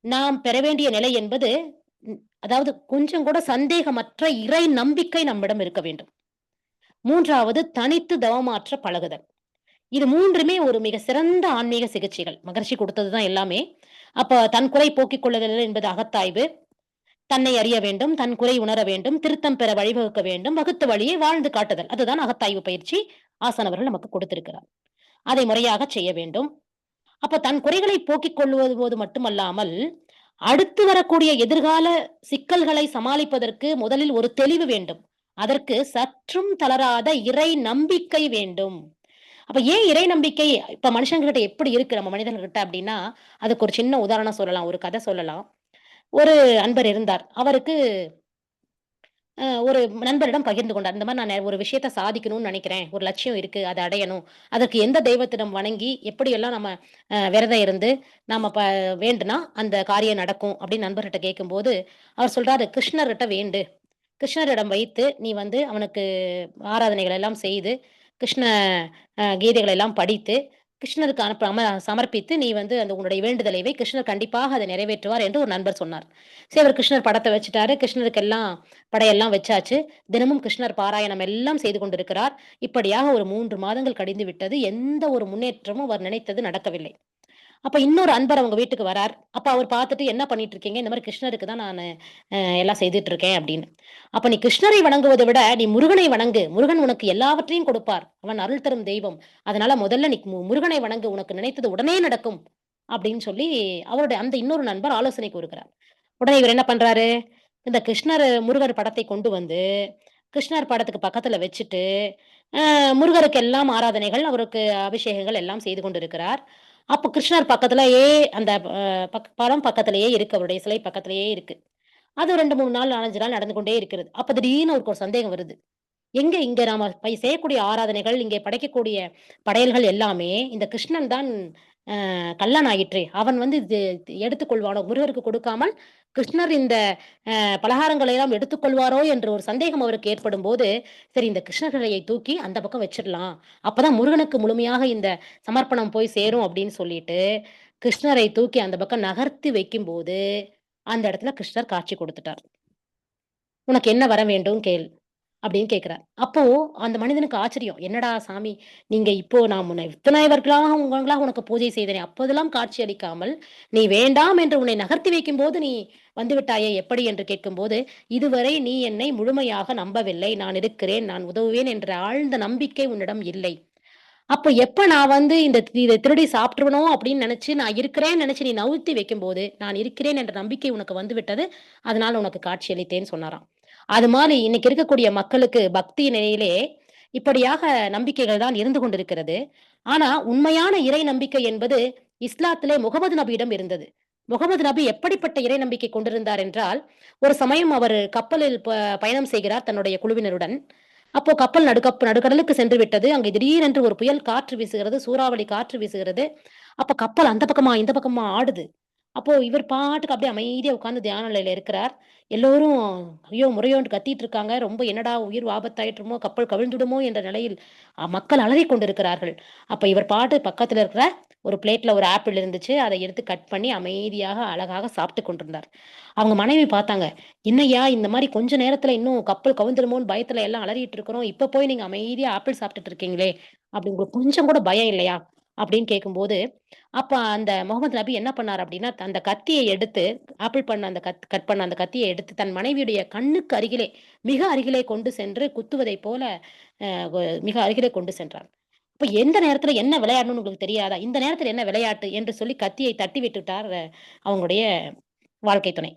நாம் பெற வேண்டிய நிலை என்பது அதாவது கொஞ்சம் கூட சந்தேகமற்ற இறை நம்பிக்கை நம்மிடம் இருக்க வேண்டும். 3வது தனித்து தவமாற்ற பழகுதல். இது 3மே ஒரு மிக சிறந்த ஆன்மீக சிகிச்சைகள். மகரிஷி குடுத்தது தான் எல்லாமே. அப்ப தன் குறை போக்கிக் கொள்ளுதல் என்பது அகத்தாய்வு. தன்னை அறிய வேண்டும், தன் குறை உணர வேண்டும், திருத்தம் பெற வழிவகுக்க வேண்டும், வகுத்த வழியை வாழ்ந்து காட்டுதல். அதுதான் அகத்தாய்வு பயிற்சி ஆசான் அவர்கள் நமக்கு கொடுத்திருக்கிறார். அதை முறையாகச் செய்ய வேண்டும். அப்ப தன் குறைகளை போக்கிக் கொள்வது போது மட்டுமல்லாமல், அடுத்து வரக்கூடிய எதிர்கால சிக்கல்களை சமாளிப்பதற்கு முதலில் ஒரு தெளிவு வேண்டும். அதற்கு சற்றும் தளராத இறை நம்பிக்கை வேண்டும். அப்ப ஏன் இறை நம்பிக்கை இப்ப மனுஷங்ககிட்ட எப்படி இருக்கு நம்ம மனிதர்கள்கிட்ட அப்படின்னா, அதுக்கு ஒரு சின்ன உதாரணம் சொல்லலாம். ஒரு கதை சொல்லலாம். ஒரு அன்பர் இருந்தார். அவருக்கு ஒரு நண்பரிடம் பகிர்ந்து கொண்டார். இந்த மாரி நான் ஒரு விஷயத்த சாதிக்கணும்னு நெனைக்கிறேன். ஒரு லட்சியம் இருக்கு. அத அடையணும். அதற்கு எந்த தெய்வத்திடம் வணங்கி எப்படியெல்லாம் நம்ம விரதம் இருந்து நாம வேண்டுனா அந்த காரியம் நடக்கும் அப்படின்னு நண்பர்கிட்ட கேட்கும்போது, அவர் சொல்றாரு, "கிருஷ்ணர்ட்ட வேண்டு. கிருஷ்ணரிடம் வைத்து நீ வந்து அவனுக்கு ஆராதனைகள் எல்லாம் செய்து, கிருஷ்ண கீதைகளை எல்லாம் படித்து, கிருஷ்ணருக்கு சமர்ப்பித்து நீ வந்து அந்த உன்னுடைய வேண்டுதலை வை. கிருஷ்ணர் கண்டிப்பாக அதை நிறைவேற்றுவார்" என்று ஒரு நண்பர் சொன்னார். சரி அவர் கிருஷ்ணர் படத்த வச்சுட்டாரு. கிருஷ்ணருக்கு எல்லாம் படையெல்லாம் வச்சாச்சு. தினமும் கிருஷ்ணர் பாராயணம் எல்லாம் செய்து கொண்டிருக்கிறார். இப்படியாக ஒரு 3 மாதங்கள் கழிந்து விட்டது. எந்த ஒரு முன்னேற்றமும் அவர் நினைத்தது நடக்கவில்லை. அப்ப இன்னொரு அன்பர் அவங்க வீட்டுக்கு வரார். அப்ப அவர் பார்த்துட்டு, "என்ன பண்ணிட்டு இருக்கீங்க?" இந்த மாரி கிருஷ்ணருக்கு தான் நானு எல்லாம் செய்துட்டு இருக்கேன் அப்படின்னு. அப்ப "நீ கிருஷ்ணரை வணங்குவதை விட நீ முருகனை வணங்கு. முருகன் உனக்கு எல்லாவற்றையும் கொடுப்பார். அவன் அருள் தரும் தெய்வம். அதனால முதல்ல நீ முருகனை வணங்கு. உனக்கு நினைத்தது உடனே நடக்கும்." அப்படின்னு சொல்லி அவருடைய அந்த இன்னொரு நண்பர் ஆலோசனை கூறுகிறார். உடனே இவர் என்ன பண்றாரு, இந்த கிருஷ்ணர் முருகர் படத்தை கொண்டு வந்து, கிருஷ்ணர் படத்துக்கு பக்கத்துல வச்சுட்டு, அ முருகருக்கு எல்லாம் ஆராதனைகள், அவருக்கு அபிஷேகங்கள் எல்லாம் செய்து கொண்டிருக்கிறார். அப்ப கிருஷ்ணர் பக்கத்திலேயே அந்த படம் பக்கத்திலேயே இருக்கு. அவருடைய சிலை பக்கத்திலேயே இருக்கு. அது 2, 3 நாள், 4, 5 நாள் நடந்து கொண்டே இருக்கிறது. அப்ப திடீர்னு அவருக்கு ஒரு சந்தேகம் வருது. எங்க இங்க நாம செய்யக்கூடிய ஆராதனைகள், இங்கே படைக்கக்கூடிய படையல்கள் எல்லாமே இந்த கிருஷ்ணன் தான் கல்லான் ஆயிற்றே! அவன் வந்து இது எடுத்துக்கொள்வானோ? முருகருக்கு கொடுக்காமல் கிருஷ்ணர் இந்த பலகாரங்களை எல்லாம் எடுத்துக்கொள்வாரோ? என்ற ஒரு சந்தேகம் அவருக்கு ஏற்படும்போது, சரி இந்த கிருஷ்ணர் சிலையை தூக்கி அந்த பக்கம் வச்சிடலாம். அப்பதான் முருகனுக்கு முழுமையாக இந்த சமர்ப்பணம் போய் சேரும் அப்படின்னு சொல்லிட்டு, கிருஷ்ணரை தூக்கி அந்த பக்கம் நகர்த்தி வைக்கும்போது, அந்த இடத்துல கிருஷ்ணர் காட்சி கொடுத்துட்டார். "உனக்கு என்ன வரம் வேண்டும் கேள்." அப்படின்னு கேட்கிறார். அப்போ அந்த மனிதனுக்கு ஆச்சரியம். "என்னடா சாமி, நீங்க இப்போ நான் முன்ன இத்தனை வருடங்களாக உங்களாக உனக்கு பூஜை செய்தேனே, அப்போதெல்லாம் காட்சி அளிக்காமல், நீ வேண்டாம் என்று உன்னை நகர்த்தி வைக்கும்போது நீ வந்துவிட்டாயே எப்படி?" என்று கேட்கும்போது, "இதுவரை நீ என்னை முழுமையாக நம்பவில்லை. நான் இருக்கிறேன், நான் உதவுவேன் என்ற ஆழ்ந்த நம்பிக்கை உன்னிடம் இல்லை. அப்ப எப்ப நான் வந்து இத திருடி சாப்பிட்டுருவனோ அப்படின்னு நினைச்சு, நான் இருக்கிறேன்னு நினைச்சு நீ நவுத்தி வைக்கும்போது, நான் இருக்கிறேன் என்ற நம்பிக்கை உனக்கு வந்துவிட்டது. அதனால உனக்கு காட்சியளித்தேன்னு" சொன்னாராம். அது மாரி இன்னைக்கு இருக்கக்கூடிய மக்களுக்கு பக்தி நிலையிலே இப்படியாக நம்பிக்கைகள் தான் இருந்து கொண்டிருக்கிறது. ஆனா, உண்மையான இறை நம்பிக்கை என்பது இஸ்லாத்திலே முகமது நபியிடம் இருந்தது. முகமது நபி எப்படிப்பட்ட இறை நம்பிக்கை கொண்டிருந்தார் என்றால், ஒரு சமயம் அவர் கப்பலில் பயணம் செய்கிறார் தன்னுடைய குழுவினருடன். அப்போ கப்பல் நடுக்கடலுக்கு சென்று விட்டது. அங்கே திடீரென்று ஒரு புயல் காற்று வீசுகிறது. சூறாவளி காற்று வீசுகிறது. அப்ப கப்பல் அந்த பக்கமா, இந்த பக்கமா ஆடுது. அப்போ இவர் பாட்டுக்கு அப்படியே அமைதியா உட்கார்ந்து தியான நிலையில இருக்கிறார். எல்லோரும் ஐயோ! முறையோன்னு கத்திட்டு இருக்காங்க. ரொம்ப என்னடா உயிர் ஆபத்தாயிற்றுமோ! கப்பல் கவிழ்ந்துடுமோ என்ற நிலையில் மக்கள் அலறிக் கொண்டிருக்கிறார்கள். அப்ப இவர் பாட்டு பக்கத்துல இருக்கிற ஒரு பிளேட்ல ஒரு ஆப்பிள் இருந்துச்சு. அதை எடுத்து கட் பண்ணி அமைதியாக, அழகாக சாப்பிட்டுக் கொண்டிருந்தார். அவங்க மனைவி பார்த்தாங்க. "என்னய்யா இந்த மாரி கொஞ்ச நேரத்துல இன்னும் கப்பல் கவிழ்ந்துருமோன்னு பயத்துல எல்லாம் அலறிட்டு இருக்கிறோம். இப்ப போய் நீங்க அமைதியா ஆப்பிள் சாப்பிட்டுட்டு இருக்கீங்களே! அப்படி உங்களுக்கு கொஞ்சம் கூட பயம் இல்லையா?" அப்படின்னு கேட்கும்போது, அப்ப அந்த முகமது நபி என்ன பண்ணாரு அப்படின்னா, அந்த கத்திய எடுத்து ஆப்பிள் பண்ண அந்த கட் பண்ண அந்த கத்திய எடுத்து தன் மனைவியுடைய கண்ணுக்கு அருகிலே, மிக அருகிலே கொண்டு சென்று குத்துவதைப் போல அ வ மிக அருகிலே கொண்டு சென்றார். அப்ப எந்த நேரத்துல என்ன விளையாடணும்னு உங்களுக்கு தெரியாதா? இந்த நேரத்துல என்ன விளையாட்டு என்று சொல்லி கத்தியை தட்டி விட்டுட்டார் அவங்களுடைய வாழ்க்கை துணை.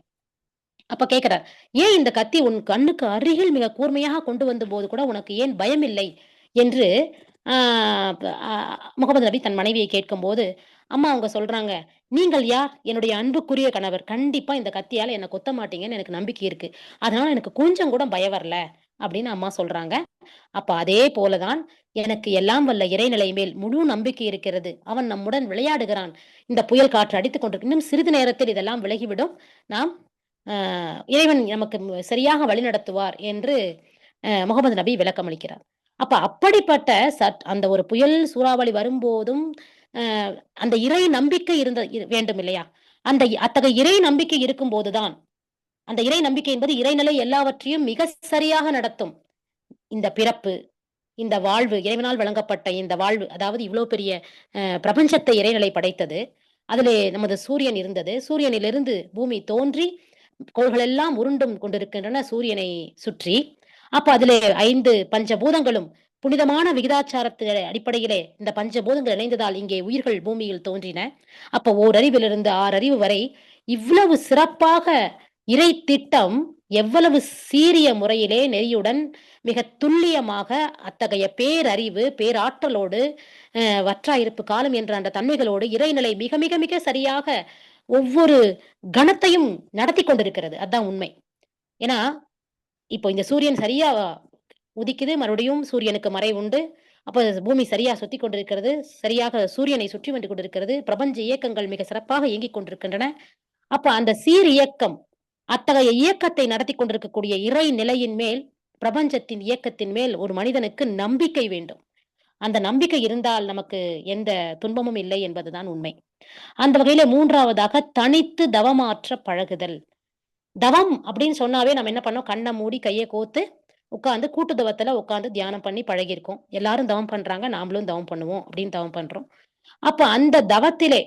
அப்ப கேட்கிறார், "ஏன் இந்த கத்தி உன் கண்ணுக்கு அருகில் மிக கூர்மையாக கொண்டு வந்தபோது கூட உனக்கு ஏன் பயமில்லை?" என்று ஆ ப அ முகமது நபி தன் மனைவியை கேட்கும்போது, அம்மா அவங்க சொல்றாங்க, "நீங்கள் யார்? என்னுடைய அன்புக்குரிய கணவர். கண்டிப்பா இந்த கத்தியால என்ன கொத்த மாட்டீங்கன்னு எனக்கு நம்பிக்கை இருக்கு. அதனால எனக்கு கொஞ்சம் கூட பயம் வரல." அப்படின்னு அம்மா சொல்றாங்க. அப்ப அதே போல தான் எனக்கு எல்லாம் வல்ல இறைநிலை மேல் முழு நம்பிக்கை இருக்கிறது. அவன் நம்முடன் விளையாடுகிறான். இந்த புயல் காற்று அடித்துக் கொண்டிருக்கு. இன்னும் சிறிது நேரத்தில் இதெல்லாம் விலகிவிடும். நாம் அ இறைவன் நமக்கு சரியாக வழிநடத்துவார் என்று முகமது நபி விளக்கம் அளிக்கிறார். அப்ப அப்படிப்பட்ட அந்த ஒரு புயல் சூறாவளி வரும்போதும், அ அந்த இறை நம்பிக்கை வேண்டும் இல்லையா? அத்தகைய இறை நம்பிக்கை இருக்கும்போது தான், அந்த இறை நம்பிக்கை என்பது இறைநிலை எல்லாவற்றையும் மிக சரியாக நடத்தும். இந்த பிறப்பு, இந்த வாழ்வு, இறைவனால் வழங்கப்பட்ட இந்த வாழ்வு, அதாவது இவ்ளோ பெரிய பிரபஞ்சத்தை இறைநிலை படைத்தது. அதிலே நமது சூரியன் இருந்தது. சூரியனிலிருந்து பூமி தோன்றி, கோள்கள் எல்லாம் உருண்டும் கொண்டிருக்கின்றன சூரியனை சுற்றி. அப்ப அதிலே 5 பஞ்சபூதங்களும் புனிதமான விகிதாச்சாரத்து அடிப்படையிலே இந்த பஞ்சபூதங்கள் இணைந்ததால் இங்கே உயிர்கள் பூமியில் தோன்றின. அப்ப ஓரறிவிலிருந்து 6 அறிவு வரை இவ்வளவு சிறப்பாக இறை திட்டம் எவ்வளவு சீரிய முறையிலே நெறியுடன் மிக துல்லியமாக அத்தகைய பேரறிவு, பேராற்றலோடு வற்றாயிருப்பு காலம் என்ற அந்த தன்மைகளோடு இறைநிலை மிக மிக மிக சரியாக ஒவ்வொரு கணத்தையும் நடத்திக் கொண்டிருக்கிறது. அதான் உண்மை. ஏன்னா, இப்போ இந்த சூரியன் சரியா உதிக்குது, மறுபடியும் சூரியனுக்கு மறைவு உண்டு. அப்ப பூமி சரியா சுத்திக் கொண்டிருக்கிறது. சரியாக சூரியனை சுற்றி வந்து கொண்டிருக்கிறது. பிரபஞ்ச இயக்கங்கள் மிக சிறப்பாக இயங்கிக் கொண்டிருக்கின்றன. அப்ப அந்த சீர் இயக்கம், அத்தகைய இயக்கத்தை நடத்திக் கொண்டிருக்கக்கூடிய இறை நிலையின் மேல், பிரபஞ்சத்தின் இயக்கத்தின் மேல் ஒரு மனிதனுக்கு நம்பிக்கை வேண்டும். அந்த நம்பிக்கை இருந்தால் நமக்கு எந்த துன்பமும் இல்லை என்பதுதான் உண்மை. அந்த வகையில 3வதாக தனித்து தவமாற்ற பழகுதல். தவம் அப்படின்னு சொன்னாவே நம்ம என்ன பண்ணோம்? கண்ண மூடி கைய கோத்து உட்கார்ந்து கூட்டு தவத்துல உட்கார்ந்து தியானம் பண்ணி பழகியிருக்கோம். எல்லாரும் தவம் பண்றாங்க, நாமளும் தவம் பண்ணுவோம் அப்படின்னு தவம் பண்றோம். அப்ப அந்த தவத்திலே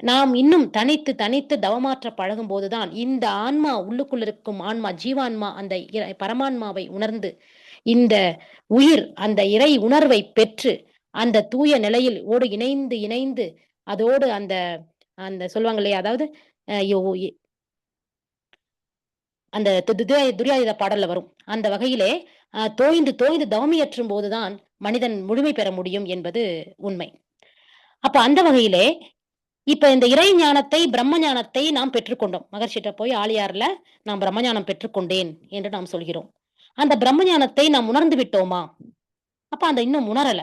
நாம் இன்னும் தனித்து தனித்து தவமாற்ற பழகும்போது தான் இந்த ஆன்மா உள்ளுக்குள் இருக்கும் ஆன்மா, ஜீவான்மா அந்த பரமான்மாவை உணர்ந்து, இந்த உயிர் அந்த இறை உணர்வை பெற்று, அந்த தூய நிலையில் ஓடு இணைந்து இணைந்து அதோடு அந்த அந்த சொல்லுவாங்க இல்லையா? அதாவது அ யோ அந்த துரியாயுத பாடல்ல வரும். அந்த வகையிலே தோய்ந்து தோய்ந்து தவமியற்றும் போதுதான் மனிதன் முழுமை பெற முடியும் என்பது உண்மை. அப்ப அந்த வகையிலே இப்ப இந்த இறை ஞானத்தை, பிரம்ம ஞானத்தை நாம் பெற்றுக்கொண்டோம். மகர்ஷிட்ட போய் ஆழியார்ல நான் பிரம்ம ஞானம் பெற்றுக்கொண்டேன் என்று நாம் சொல்கிறோம். அந்த பிரம்ம ஞானத்தை நாம் உணர்ந்து விட்டோமா? அப்ப அந்த இன்னும் உணரல.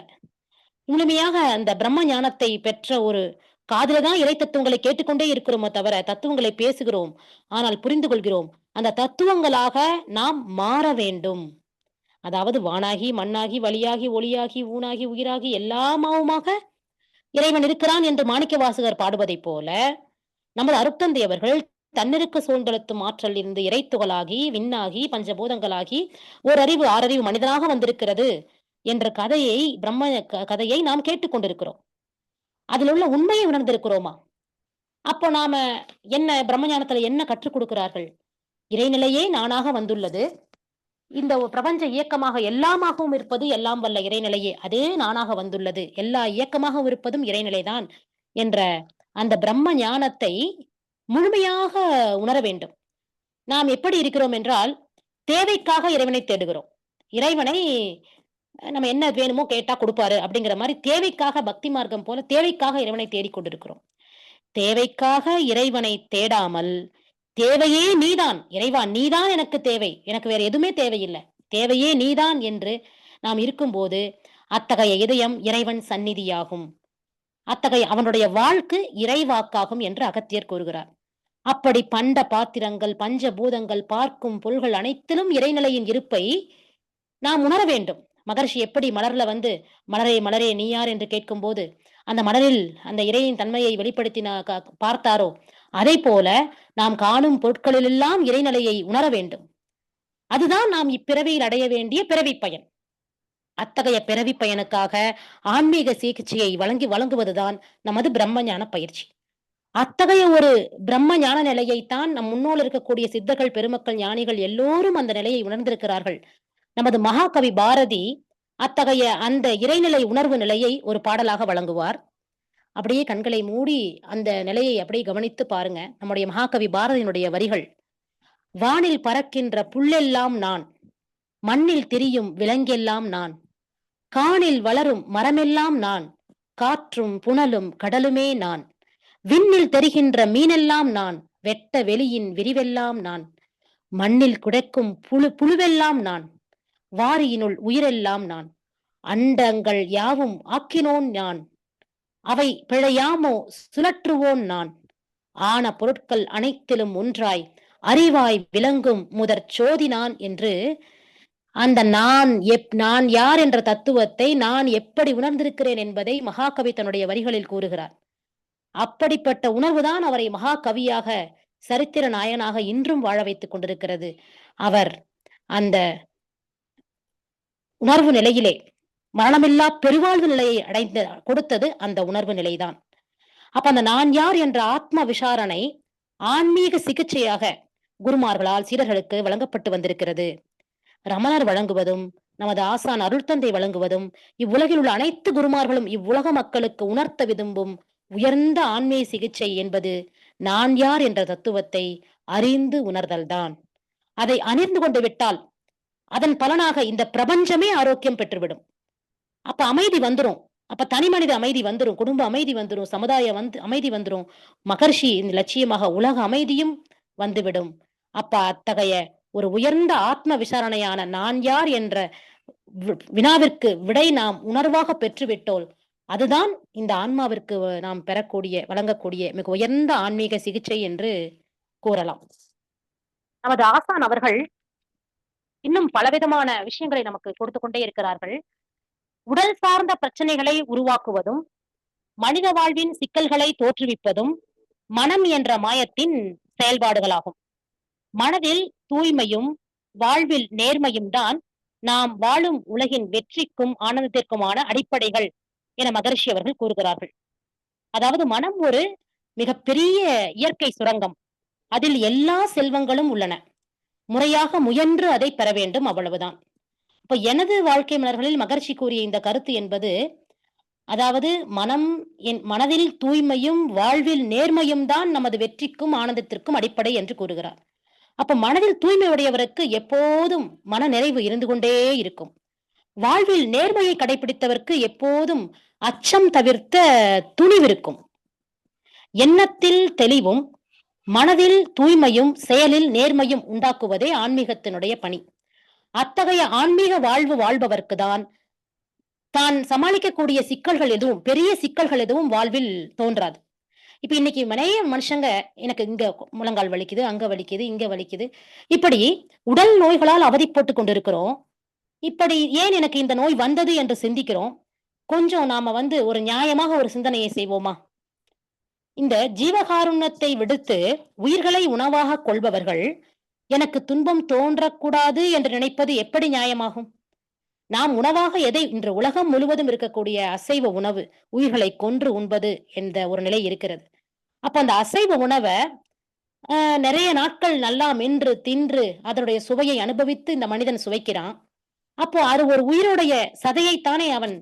முழுமையாக அந்த பிரம்ம ஞானத்தை பெற்ற ஒரு காதுல தான் இறை தத்துவங்களை கேட்டுக்கொண்டே இருக்கிறோமே தவிர, தத்துவங்களை பேசுகிறோம். ஆனால் புரிந்து கொள்கிறோம். அந்த தத்துவங்களாக நாம் மாற வேண்டும். அதாவது வானாகி, மண்ணாகி, வளியாகி, ஒளியாகி, ஊனாகி, உயிராகி எல்லாமாவுமாக இறைவன் இருக்கிறான் என்று மாணிக்கவாசகர் பாடுவதைப் போல, நமது அருட்தந்தை அவர்கள் தன்னிருக்க சூழ்ந்தெழுத்தும் ஆற்றல் இருந்து இறைத்துகளாகி, விண்ணாகி, பஞ்சபூதங்களாகி, ஓரறிவு, ஆறறிவு மனிதனாக வந்திருக்கிறது என்ற கதையை கதையை நாம் கேட்டுக்கொண்டிருக்கிறோம். அதில் உள்ள உண்மையை உணர்ந்திருக்கிறோமா? அப்போ நாம என்ன பிரம்ம ஞானத்துல என்ன கற்றுக் கொடுக்கிறார்கள்? இறைநிலையே நானாக வந்துள்ளது. இந்த பிரபஞ்ச இயக்கமாக எல்லாமாகவும் இருப்பது எல்லாம் வல்ல இறைநிலையே. அதே நானாக வந்துள்ளது. எல்லா இயக்கமாகவும் இருப்பதும் இறைநிலைதான் என்ற அந்த பிரம்ம ஞானத்தை முழுமையாக உணர வேண்டும். நாம் எப்படி இருக்கிறோம் என்றால், தேவைக்காக இறைவனை தேடுகிறோம். இறைவனை நம்ம என்ன வேணுமோ கேட்டா குடுப்பாரு அப்படிங்கிற மாரி தேவைக்காக பக்தி மார்க்கம் போல தேவைக்காக இறைவனை தேடிக் கொண்டிருக்கிறோம். தேவைக்காக இறைவனை தேடாமல், தேவையே நீதான். இறைவா நீதான் எனக்கு தேவை. எனக்கு வேற எதுவுமே தேவையில்ல. தேவையே நீதான் என்று நாம் இருக்கும்போது, அத்தகைய இதயம் இறைவன் சந்நிதியாகும். அத்தகைய அவனுடைய வாழ்க்கு இறைவாக்காகும் என்று அகத்தியர் கூறுகிறார். அப்படி பண்ட பாத்திரங்கள், பஞ்சபூதங்கள், பார்க்கும் பொருள்கள் அனைத்திலும் இறைநிலையின் இருப்பை நாம் உணர வேண்டும். மகரிஷி எப்படி மலர்ல வந்து, "மலரே மலரே நீ யார்?" என்று கேட்கும்போது, அந்த மலரில் அந்த இறையின் தன்மையை வெளிப்படுத்தின பார்த்தாரோ, அதைப்போல நாம் காணும் பொருட்களிலெல்லாம் இறைநிலையை உணர வேண்டும். அதுதான் நாம் இப்பிறவியில் அடைய வேண்டிய பிறவிப் பயன். அத்தகைய பிறவிப் பயனுக்காக ஆன்மீக சிகிச்சையை வழங்குவதுதான் நமது பிரம்ம ஞான பயிற்சி. அத்தகைய ஒரு பிரம்ம ஞான நிலையைத்தான் நம் முன்னோல் இருக்கக்கூடிய சித்தர்கள், பெருமக்கள், ஞானிகள் எல்லோரும் அந்த நிலையை உணர்ந்திருக்கிறார்கள். நமது மகாகவி பாரதி அத்தகைய அந்த இறைநிலை உணர்வு நிலையை ஒரு பாடலாக வழங்குவார். அப்படியே கண்களை மூடி அந்த நிலையை அப்படியே கவனித்து பாருங்க. நம்முடைய மகாகவி பாரதியினுடைய வரிகள். "வானில் பறக்கின்ற புல்லெல்லாம் நான், மண்ணில் திரியும் விலங்கெல்லாம் நான், கானில் வளரும் மரமெல்லாம் நான், காற்றும் புனலும் கடலுமே நான், விண்ணில் தெரிகின்ற மீனெல்லாம் நான், வெட்ட வெளியின் விரிவெல்லாம் நான், மண்ணில் கிடக்கும் புழுவெல்லாம் நான், வாரியினுள் உயிரெல்லாம் நான், அண்டங்கள் யாவும் ஆக்கினோன் நான், அவை பிழையாமோ சுழற்றுவோன் நான், ஆன பொருட்கள் அனைத்திலும் ஒன்றாய் அறிவாய் விளங்கும் முதற் சோதி நான்" என்று அந்த நான் யார் என்ற தத்துவத்தை நான் எப்படி உணர்ந்திருக்கிறேன் என்பதை மகாகவி தன்னுடைய வரிகளில் கூறுகிறார். அப்படிப்பட்ட உணர்வுதான் அவரை மகாகவியாக, சரித்திர நாயகனாக இன்றும் வாழ வைத்துக் கொண்டிருக்கிறது. அவர் அந்த உணர்வு நிலையிலே மரணமில்லா பெருவாழ்வு நிலையை கொடுத்தது அந்த உணர்வு நிலைதான். அப்ப அந்த நான் யார் என்ற ஆத்ம விசாரணை ஆன்மீக சிகிச்சையாக குருமார்களால் சீடர்களுக்கு வழங்கப்பட்டு வந்திருக்கிறது. ரமணர் வழங்குவதும், நமது ஆசான் அருள்தந்தை வழங்குவதும், இவ்வுலகில் உள்ள அனைத்து குருமார்களும் இவ்வுலக மக்களுக்கு உணர்த்த விரும்பும் உயர்ந்த ஆன்மீக சிகிச்சை என்பது நான் யார் என்ற தத்துவத்தை அறிந்து உணர்தல்தான். அதை அறிந்து கொண்டு விட்டால் அதன் பலனாக இந்த பிரபஞ்சமே ஆரோக்கியம் பெற்றுவிடும். அப்ப அமைதி வந்துரும். அப்ப தனி மனித அமைதி வந்துரும், குடும்ப அமைதி வந்துரும், சமுதாய அமைதி வந்துரும், மகர்ஷி லட்சியமாக உலக அமைதியும் வந்துவிடும். அப்ப அத்தகைய ஒரு உயர்ந்த ஆத்ம விசாரணையான நான் யார் என்ற வினாவிற்கு விடை நாம் உணர்வாக பெற்றுவிட்டோல், அதுதான் இந்த ஆன்மாவிற்கு நாம் வழங்கக்கூடிய மிக உயர்ந்த ஆன்மீக சிகிச்சை என்று கூறலாம். நமது ஆசான் அவர்கள் இன்னும் பலவிதமான விஷயங்களை நமக்கு கொடுத்து கொண்டே இருக்கிறார்கள். உடல் சார்ந்த பிரச்சனைகளை உருவாக்குவதும், மனித வாழ்வின் சிக்கல்களை தோற்றுவிப்பதும் மனம் என்ற மாயத்தின் செயல்பாடுகளாகும். மனதில் தூய்மையும் வாழ்வில் நேர்மையும் தான் நாம் வாழும் உலகின் வெற்றிக்கும் ஆனந்தத்திற்குமான அடிப்படைகள் என மகரிஷி அவர்கள் கூறுகிறார்கள். அதாவது மனம் ஒரு மிகப்பெரிய இயற்கை சுரங்கம். அதில் எல்லா செல்வங்களும் உள்ளன. முறையாக முயன்று அதை பெற வேண்டும், அவ்வளவுதான். இப்ப எனது வாழ்க்கை மலர்களில் மகரிஷி கூறிய இந்த கருத்து என்பது, அதாவது மனதில் தூய்மையும் வாழ்வில் நேர்மையும் தான் நமது வெற்றிக்கும் ஆனந்தத்திற்கும் அடிப்படை என்று கூறுகிறார். அப்ப மனதில் தூய்மை உடையவருக்கு எப்போதும் மன நிறைவு இருந்து கொண்டே இருக்கும். வாழ்வில் நேர்மையை கடைபிடித்தவருக்கு எப்போதும் அச்சம் தவிர்த்த துணிவிருக்கும். எண்ணத்தில் தெளிவும் மனதில் தூய்மையும் செயலில் நேர்மையும் உண்டாக்குவதே ஆன்மீகத்தினுடைய பணி. அத்தகைய ஆன்மீக வாழ்வு வாழ்பவர்க்கு தான் சமாளிக்கக்கூடிய சிக்கல்கள் எதுவும், பெரிய சிக்கல்கள் எதுவும் வாழ்வில் தோன்றாது. இப்ப இன்னைக்கு நிறைய மனுஷங்க, எனக்கு இங்க முழங்கால் வலிக்குது, அங்க வலிக்குது, இங்க வலிக்குது, இப்படி உடல் நோய்களால் அவதிப்பட்டு கொண்டிருக்கிறோம். இப்படி ஏன் எனக்கு இந்த நோய் வந்தது என்று சிந்திக்கிறோம். கொஞ்சம் நாம ஒரு நியாயமாக ஒரு சிந்தனையை செய்வோமா? இந்த ஜீவகாருண்யத்தை விடுத்து உயிர்களை உணவாக கொள்பவர்கள் எனக்கு துன்பம் தோன்றக்கூடாது என்று நினைப்பது எப்படி நியாயமாகும்? நாம் உணவாக எதை இன்று உலகம் முழுவதும் இருக்கக்கூடிய அசைவ உணவு, உயிர்களை கொன்று உண்பது என்ற ஒரு நிலை இருக்கிறது. அப்ப அந்த அசைவ உணவை நிறைய நாட்கள் நல்லா மென்று தின்று அதனுடைய சுவையை அனுபவித்து இந்த மனிதன் சுவைக்கிறான். அப்போ அது ஒரு உயிருடைய சதையைத்தானே அவன்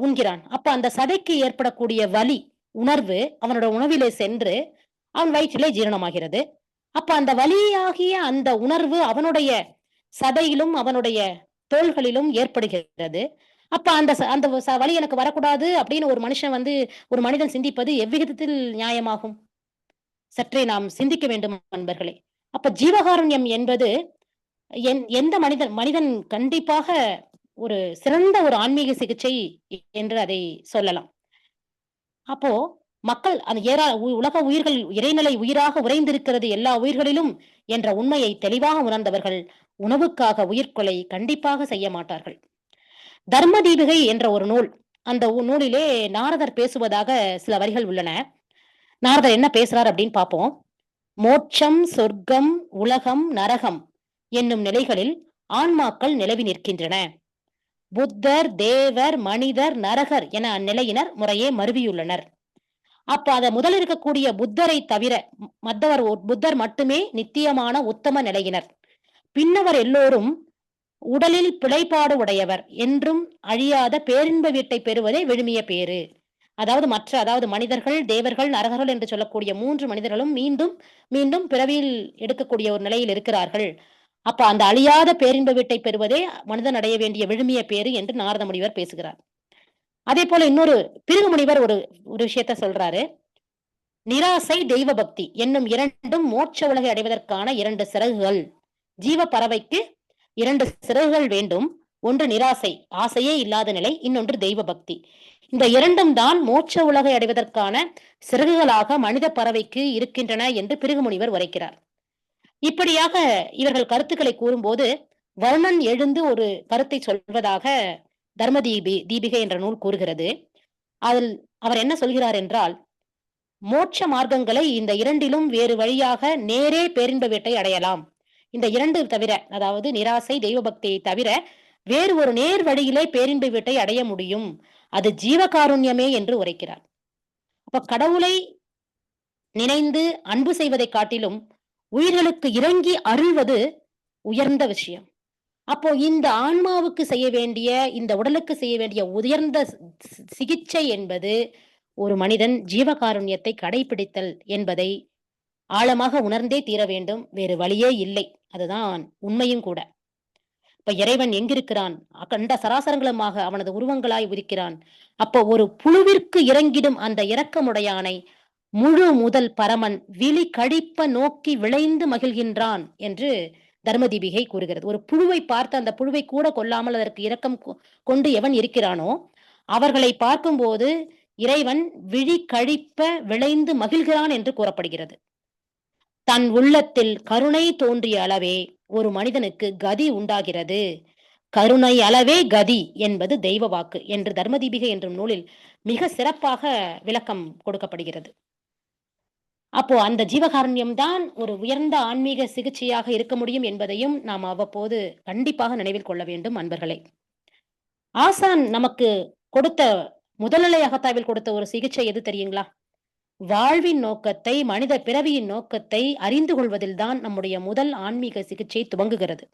உண்கிறான். அப்ப அந்த சதைக்கு ஏற்படக்கூடிய வலி உணர்வு அவனோட உணவிலே சென்று அவன் வயிற்றிலே ஜீரணமாகிறது. அப்ப அந்த வலியாகிய அந்த உணர்வு அவனுடைய சதையிலும் அவனுடைய தோள்களிலும் ஏற்படுகிறது. அப்ப அந்த வலி எனக்கு வரக்கூடாது அப்படின்னு ஒரு மனிதன் சிந்திப்பது எவ்விதத்தில் நியாயமாகும்? சற்றே நாம் சிந்திக்க வேண்டும் நண்பர்களே. அப்ப ஜீவகாருண்யம் என்பது எந்த மனிதன் கண்டிப்பாக ஒரு சிறந்த ஒரு ஆன்மீக சிகிச்சை என்று அதை சொல்லலாம். அப்போ மக்கள் அந்த உலக உயிர்கள் இறைநிலை உயிராக உறைந்திருக்கிறது எல்லா உயிர்களிலும் என்ற உண்மையை தெளிவாக உணர்ந்தவர்கள் உணவுக்காக உயிர்கொலை கண்டிப்பாக செய்ய மாட்டார்கள். தர்ம தீபிகை என்ற ஒரு நூல், அந்த நூலிலே நாரதர் பேசுவதாக சில வரிகள் உள்ளன. நாரதர் என்ன பேசுறார் அப்படின்னு பார்ப்போம். மோட்சம், சொர்க்கம், உலகம், நரகம் என்னும் நிலைகளில் ஆன்மாக்கள் நிலவி நிற்கின்றன. புத்தர், தேவர், மனிதர், நரகர் என அந்நிலையினர் முறையே மருவியுள்ளனர். அப்ப அத முதல் இருக்கக்கூடிய புத்தரை தவிர புத்தர் மட்டுமே நித்தியமான உத்தம நிலையினர். பின்னவர் எல்லோரும் உடலில் பிழைப்பாடு உடையவர் என்றும் அழியாத பேரின்ப வீட்டை பெறுவதே விழுமிய பேறு. அதாவது மனிதர்கள், தேவர்கள், நரகர்கள் என்று சொல்லக்கூடிய 3 மனிதர்களும் மீண்டும், மீண்டும் பிறவியில் எடுக்கக்கூடிய ஒரு நிலையில் இருக்கிறார்கள். அப்ப அந்த அழியாத பேரின்ப வீட்டை பெறுவதே மனிதன் அடைய வேண்டிய விழுமிய பேறு என்று நாரத முனிவர் பேசுகிறார். அதேபோல இன்னொரு பிருகு முனிவர் ஒரு ஒரு விஷயத்த சொல்றாரு. நிராசை, தெய்வ பக்தி என்னும் 2ம் மோட்ச உலகை அடைவதற்கான 2 சிறகுகள். ஜீவ பறவைக்கு 2 சிறகுகள் வேண்டும். ஒன்று நிராசை, ஆசையே இல்லாத நிலை. இன்னொன்று தெய்வ பக்தி. இந்த 2ம் தான் மோட்ச உலகை அடைவதற்கான சிறகுகளாக மனித பறவைக்கு இருக்கின்றன என்று பிருகு முனிவர் உரைக்கிறார். இப்படியாக இவர்கள் கருத்துக்களை கூறும்போது வருணன் எழுந்து ஒரு கருத்தை சொல்வதாக தீபிகை என்ற நூல் கூறுகிறது. அதில் அவர் என்ன சொல்கிறார் என்றால், மோட்ச மார்க்கங்களை இந்த 2லும் வேறு வழியாக நேரே பேரின்ப வீட்டை அடையலாம். இந்த 2 தவிர, அதாவது நிராசை, தெய்வ பக்தியை தவிர வேறு ஒரு நேர் வழியிலே பேரின்ப வீட்டை அடைய முடியும். அது ஜீவகாருண்யமே என்று உரைக்கிறார். அப்ப கடவுளை நினைந்து அன்பு செய்வதை காட்டிலும் உயிர்களுக்கு இறங்கி அருள்வது உயர்ந்த விஷயம். அப்போ இந்த ஆன்மாவுக்கு செய்ய வேண்டிய, இந்த உடலுக்கு செய்ய வேண்டிய உயர்ந்த சிகிச்சை என்பது ஒரு மனிதன் ஜீவகாருண்யத்தை கடைபிடித்தல் என்பதை ஆழமாக உணர்ந்தே தீர வேண்டும். வேறு வழியே இல்லை. அதுதான் உண்மையும் கூட. இப்ப இறைவன் எங்கிருக்கிறான்? அகண்ட சராசரங்களுமாக அவனது உருவங்களாய் உதிக்கிறான். அப்போ ஒரு புழுவிற்கு இறங்கிடும் அந்த இரக்கமுடையானை முழு முதல் பரமன் விழி கழிப்ப நோக்கி விளைந்து மகிழ்கின்றான் என்று தர்மதீபிகை கூறுகிறது. ஒரு புழுவை பார்த்து அந்த புழுவை கூட கொல்லாமல் அதற்கு இரக்கம் கொண்டு எவன் இருக்கிறானோ அவர்களை பார்க்கும்போது இறைவன் விழி கழிப்ப விளைந்து மகிழ்கிறான் என்று கூறப்படுகிறது. தன் உள்ளத்தில் கருணை தோன்றிய அளவே ஒரு மனிதனுக்கு கதி உண்டாகிறது. கருணை அளவே கதி என்பது தெய்வ வாக்கு என்று தர்மதீபிகை என்ற நூலில் மிக சிறப்பாக விளக்கம் கொடுக்கப்படுகிறது. அப்போ அந்த ஜீவகாருண்யம் தான் ஒரு உயர்ந்த ஆன்மீக சிகிச்சையாக இருக்க முடியும் என்பதையும் நாம் அவ்வப்போது கண்டிப்பாக நினைவில் கொள்ள வேண்டும் அன்பர்களே. ஆசான் நமக்கு கொடுத்த முதல்நிலை அகத்தாய்வில் கொடுத்த ஒரு சிகிச்சை எது தெரியுங்களா? வாழ்வின் நோக்கத்தை, மனித பிறவியின் நோக்கத்தை அறிந்து கொள்வதில் தான் நம்முடைய முதல் ஆன்மீக சிகிச்சை துவங்குகிறது.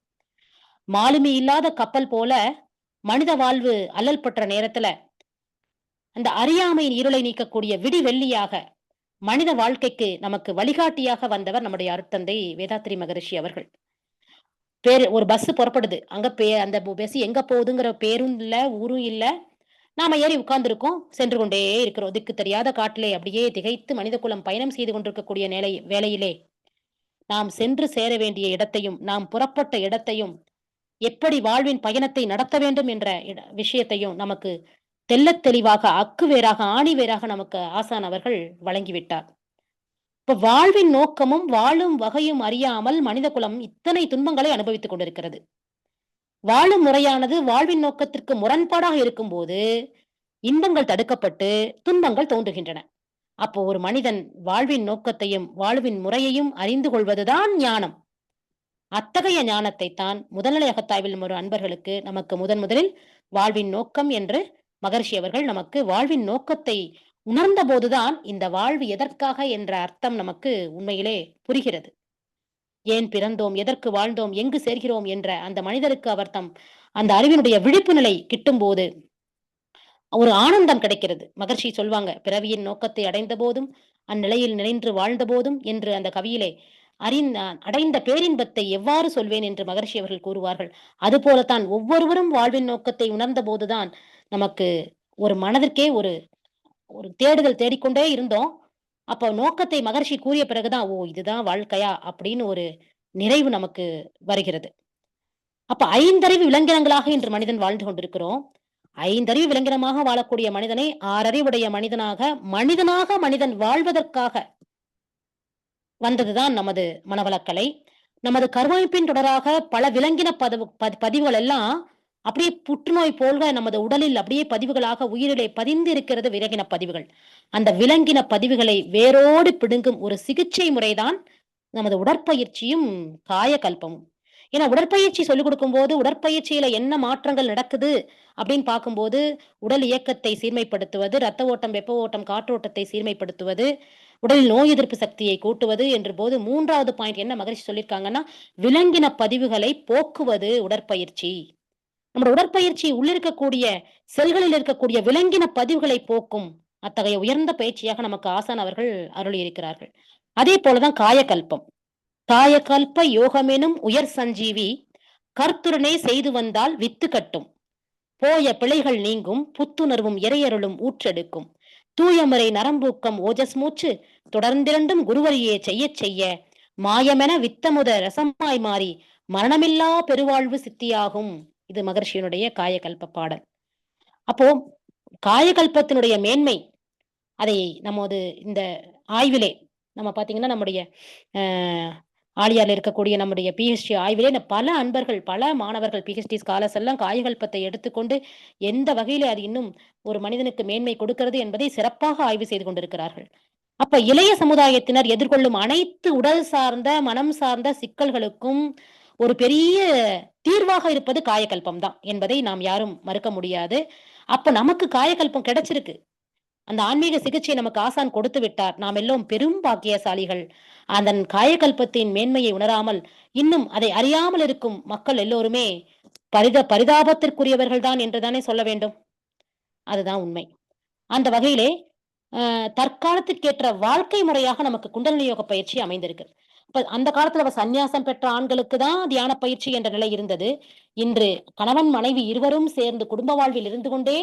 மாலுமி இல்லாத கப்பல் போல மனித வாழ்வு அல்லல் பற்ற நேரத்துல அந்த அறியாமையின் இருளை நீக்கக்கூடிய விடிவெள்ளியாக மனித வாழ்க்கைக்கு நமக்கு வழிகாட்டியாக வந்தவர் நம்முடைய அருட்தந்தை வேதாத்ரி மகரிஷி அவர்கள். ஒரு பஸ் புறப்படுது. அங்க அந்த பஸ் எங்க போகுதுங்கிற பேரும் இல்ல, ஊரும் இல்ல. நாம ஏறி உட்கார்ந்திருக்கோம், சென்று கொண்டே இருக்கிறோம். திக்கு தெரியாத காட்டிலே அப்படியே திகைத்து மனித குலம் பயணம் செய்து கொண்டிருக்கக்கூடிய வேளையிலே நாம் சென்று சேர வேண்டிய இடத்தையும், நாம் புறப்பட்ட இடத்தையும், எப்படி வாழ்வின் பயணத்தை நடத்த வேண்டும் என்ற விஷயத்தையும் நமக்கு தெள்ளத் தெளிவாக, அக்கு வேறாக, ஆணி வேறாக நமக்கு ஆசான் அவர்கள் வழங்கிவிட்டார். இப்ப வாழ்வின் நோக்கமும் வாழும் வகையும் அறியாமல் மனித குலம் இத்தனை துன்பங்களை அனுபவித்துக் கொண்டிருக்கிறது. வாழும் முறையானது வாழ்வின் நோக்கத்திற்கு முரண்பாடாக இருக்கும்போது இன்பங்கள் தடுக்கப்பட்டு துன்பங்கள் தோன்றுகின்றன. அப்போ ஒரு மனிதன் வாழ்வின் நோக்கத்தையும் வாழ்வின் முறையையும் அறிந்து கொள்வதுதான் ஞானம். அத்தகைய ஞானத்தை தான் முதல்நிலை அகத்தாய்வில் ஒரு அன்பர்களுக்கு நமக்கு முதலில் வாழ்வின் நோக்கம் என்று மகர்ஷி அவர்கள் நமக்கு வாழ்வின் நோக்கத்தை உணர்ந்த போதுதான் இந்த வாழ்வு எதற்காக என்ற அர்த்தம் நமக்கு உண்மையிலே புரிகிறது. ஏன் பிறந்தோம், எதற்கு வாழ்ந்தோம், எங்கு சேர்கிறோம் என்ற அந்த மனிதருக்கு அவர் அந்த அறிவினுடைய விழிப்பு நிலை கிட்டும் போது ஒரு ஆனந்தம் கிடைக்கிறது. மகர்ஷி சொல்வாங்க, பிறவியின் நோக்கத்தை அடைந்த போதும் அந்நிலையில் நினைன்று வாழ்ந்த போதும் என்று அந்த கவியிலே அடைந்த பேரின்பத்தை எவ்வாறு சொல்வேன் என்று மகர்ஷி அவர்கள் கூறுவார்கள். அது போலத்தான் ஒவ்வொருவரும் வாழ்வின் நோக்கத்தை உணர்ந்த போதுதான் நமக்கு ஒரு மனதிற்கே ஒரு தேடுதல் தேடிக்கொண்டே இருந்தோம். அப்ப நோக்கத்தை மகர்ஷி கூறிய பிறகுதான், ஓ இதுதான் வாழ்க்கையா அப்படின்னு ஒரு நிறைவு நமக்கு வருகிறது. அப்ப 5 அறிவு விலங்கினங்களாக இன்று மனிதன் வாழ்ந்து கொண்டிருக்கிறோம். 5 அறிவு விலங்கினமாக வாழக்கூடிய மனிதனை 6 அறிவுடைய மனிதனாக மனிதன் வாழ்வதற்காக வந்ததுதான் நமது மனவளக்கலை. நமது கருவமைப்பின் தொடராக பல விலங்கின பதிவுகள் எல்லாம் அப்படியே புற்றுநோய் போல நமது உடலில் அப்படியே பதிவுகளாக உயிரிலே பதிந்து இருக்கிறது விலங்கின பதிவுகள். அந்த விலங்கின பதிவுகளை வேரோடு பிடுங்கும் ஒரு சிகிச்சை முறைதான் நமது உடற்பயிற்சியும் காயகல்பமும். ஏன்னா உடற்பயிற்சி சொல்லிக் கொடுக்கும் போது உடற்பயிற்சியில என்ன மாற்றங்கள் நடக்குது அப்படின்னு பார்க்கும்போது உடல் இயக்கத்தை சீர்மைப்படுத்துவது, ரத்த ஓட்டம், வெப்ப ஓட்டம், காற்றோட்டத்தை சீர்மைப்படுத்துவது, உடலில் நோய் எதிர்ப்பு சக்தியை கூட்டுவது என்ற போது 3வது பாயிண்ட் என்ன மகரிஷி சொல்லியிருக்காங்கன்னா, விலங்கின பதிவுகளை போக்குவது உடற்பயிற்சி. நம்முடைய உடற்பயிற்சி உள்ளிருக்கக்கூடிய செல்களில் இருக்கக்கூடிய விலங்கின பதிவுகளை போக்கும் அத்தகைய உயர்ந்த பயிற்சியாக நமக்கு ஆசான் அவர்கள் அருளியிருக்கிறார்கள். அதே போலதான் காயகல்பம். காயகல்ப யோகமெனும் உயர் சஞ்சீவி கர்த்துடனே செய்து வந்தால் வித்து கட்டும். போய பிழைகள் நீங்கும் புத்துணர்வும் இறையருளும் ஊற்றெடுக்கும். தூயமுறை நரம்பூக்கம் ஓஜஸ் மூச்சு தொடர்ந்திரண்டும் குருவரியே செய்யச் செய்ய மாயமென வித்தமுத ரசமாய் மாறி மரணமில்லா பெருவாழ்வு சித்தியாகும். இது மகர்ஷியினுடைய காயகல்ப பாடல். அப்போ காயகல்பத்தினுடைய மேன்மை அதை நமது இந்த ஆய்விலே நம்ம பாத்தீங்கன்னா நம்முடைய ஆழியார்ல இருக்கக்கூடிய நம்முடைய பிஹெச்டி ஆய்விலே பல அன்பர்கள் பல மாணவர்கள் பிஹெச்டி ஸ்காலர்ஸ் எல்லாம் காயகல்பத்தை எடுத்துக்கொண்டு எந்த வகையில அது இன்னும் ஒரு மனிதனுக்கு மேன்மை கொடுக்கிறது என்பதை சிறப்பாக ஆய்வு செய்து கொண்டிருக்கிறார்கள். அப்ப இளைய சமுதாயத்தினர் எதிர்கொள்ளும் அனைத்து உடல் சார்ந்த மனம் சார்ந்த சிக்கல்களுக்கும் ஒரு பெரிய தீர்வாக இருப்பது காயகல்பம் தான் என்பதை நாம் யாரும் மறுக்க முடியாது. அப்ப நமக்கு காயகல்பம் கிடைச்சிருக்கு. அந்த ஆன்மீக சிகிச்சை நமக்கு ஆசான் கொடுத்து விட்டார். நாம் எல்லோரும் பெரும் பாக்கியசாலிகள். அதன் காயகல்பத்தின் மேன்மையை உணராமல் இன்னும் அதை அறியாமல் இருக்கும் மக்கள் எல்லோருமே பரிதாபத்திற்குரியவர்கள் தான் என்றுதானே சொல்ல வேண்டும். அதுதான் உண்மை. அந்த வகையிலே தற்காலத்திற்கேற்ற வாழ்க்கை முறையாக நமக்கு குண்டலினி யோக பயிற்சி அமைந்திருக்கு. இப்ப அந்த காலத்துல சந்நியாசம் பெற்ற ஆண்களுக்கு தான் தியான பயிற்சி என்ற நிலை இருந்தது. இன்று கணவன் மனைவி இருவரும் சேர்ந்து குடும்ப வாழ்வில் இருந்து கொண்டே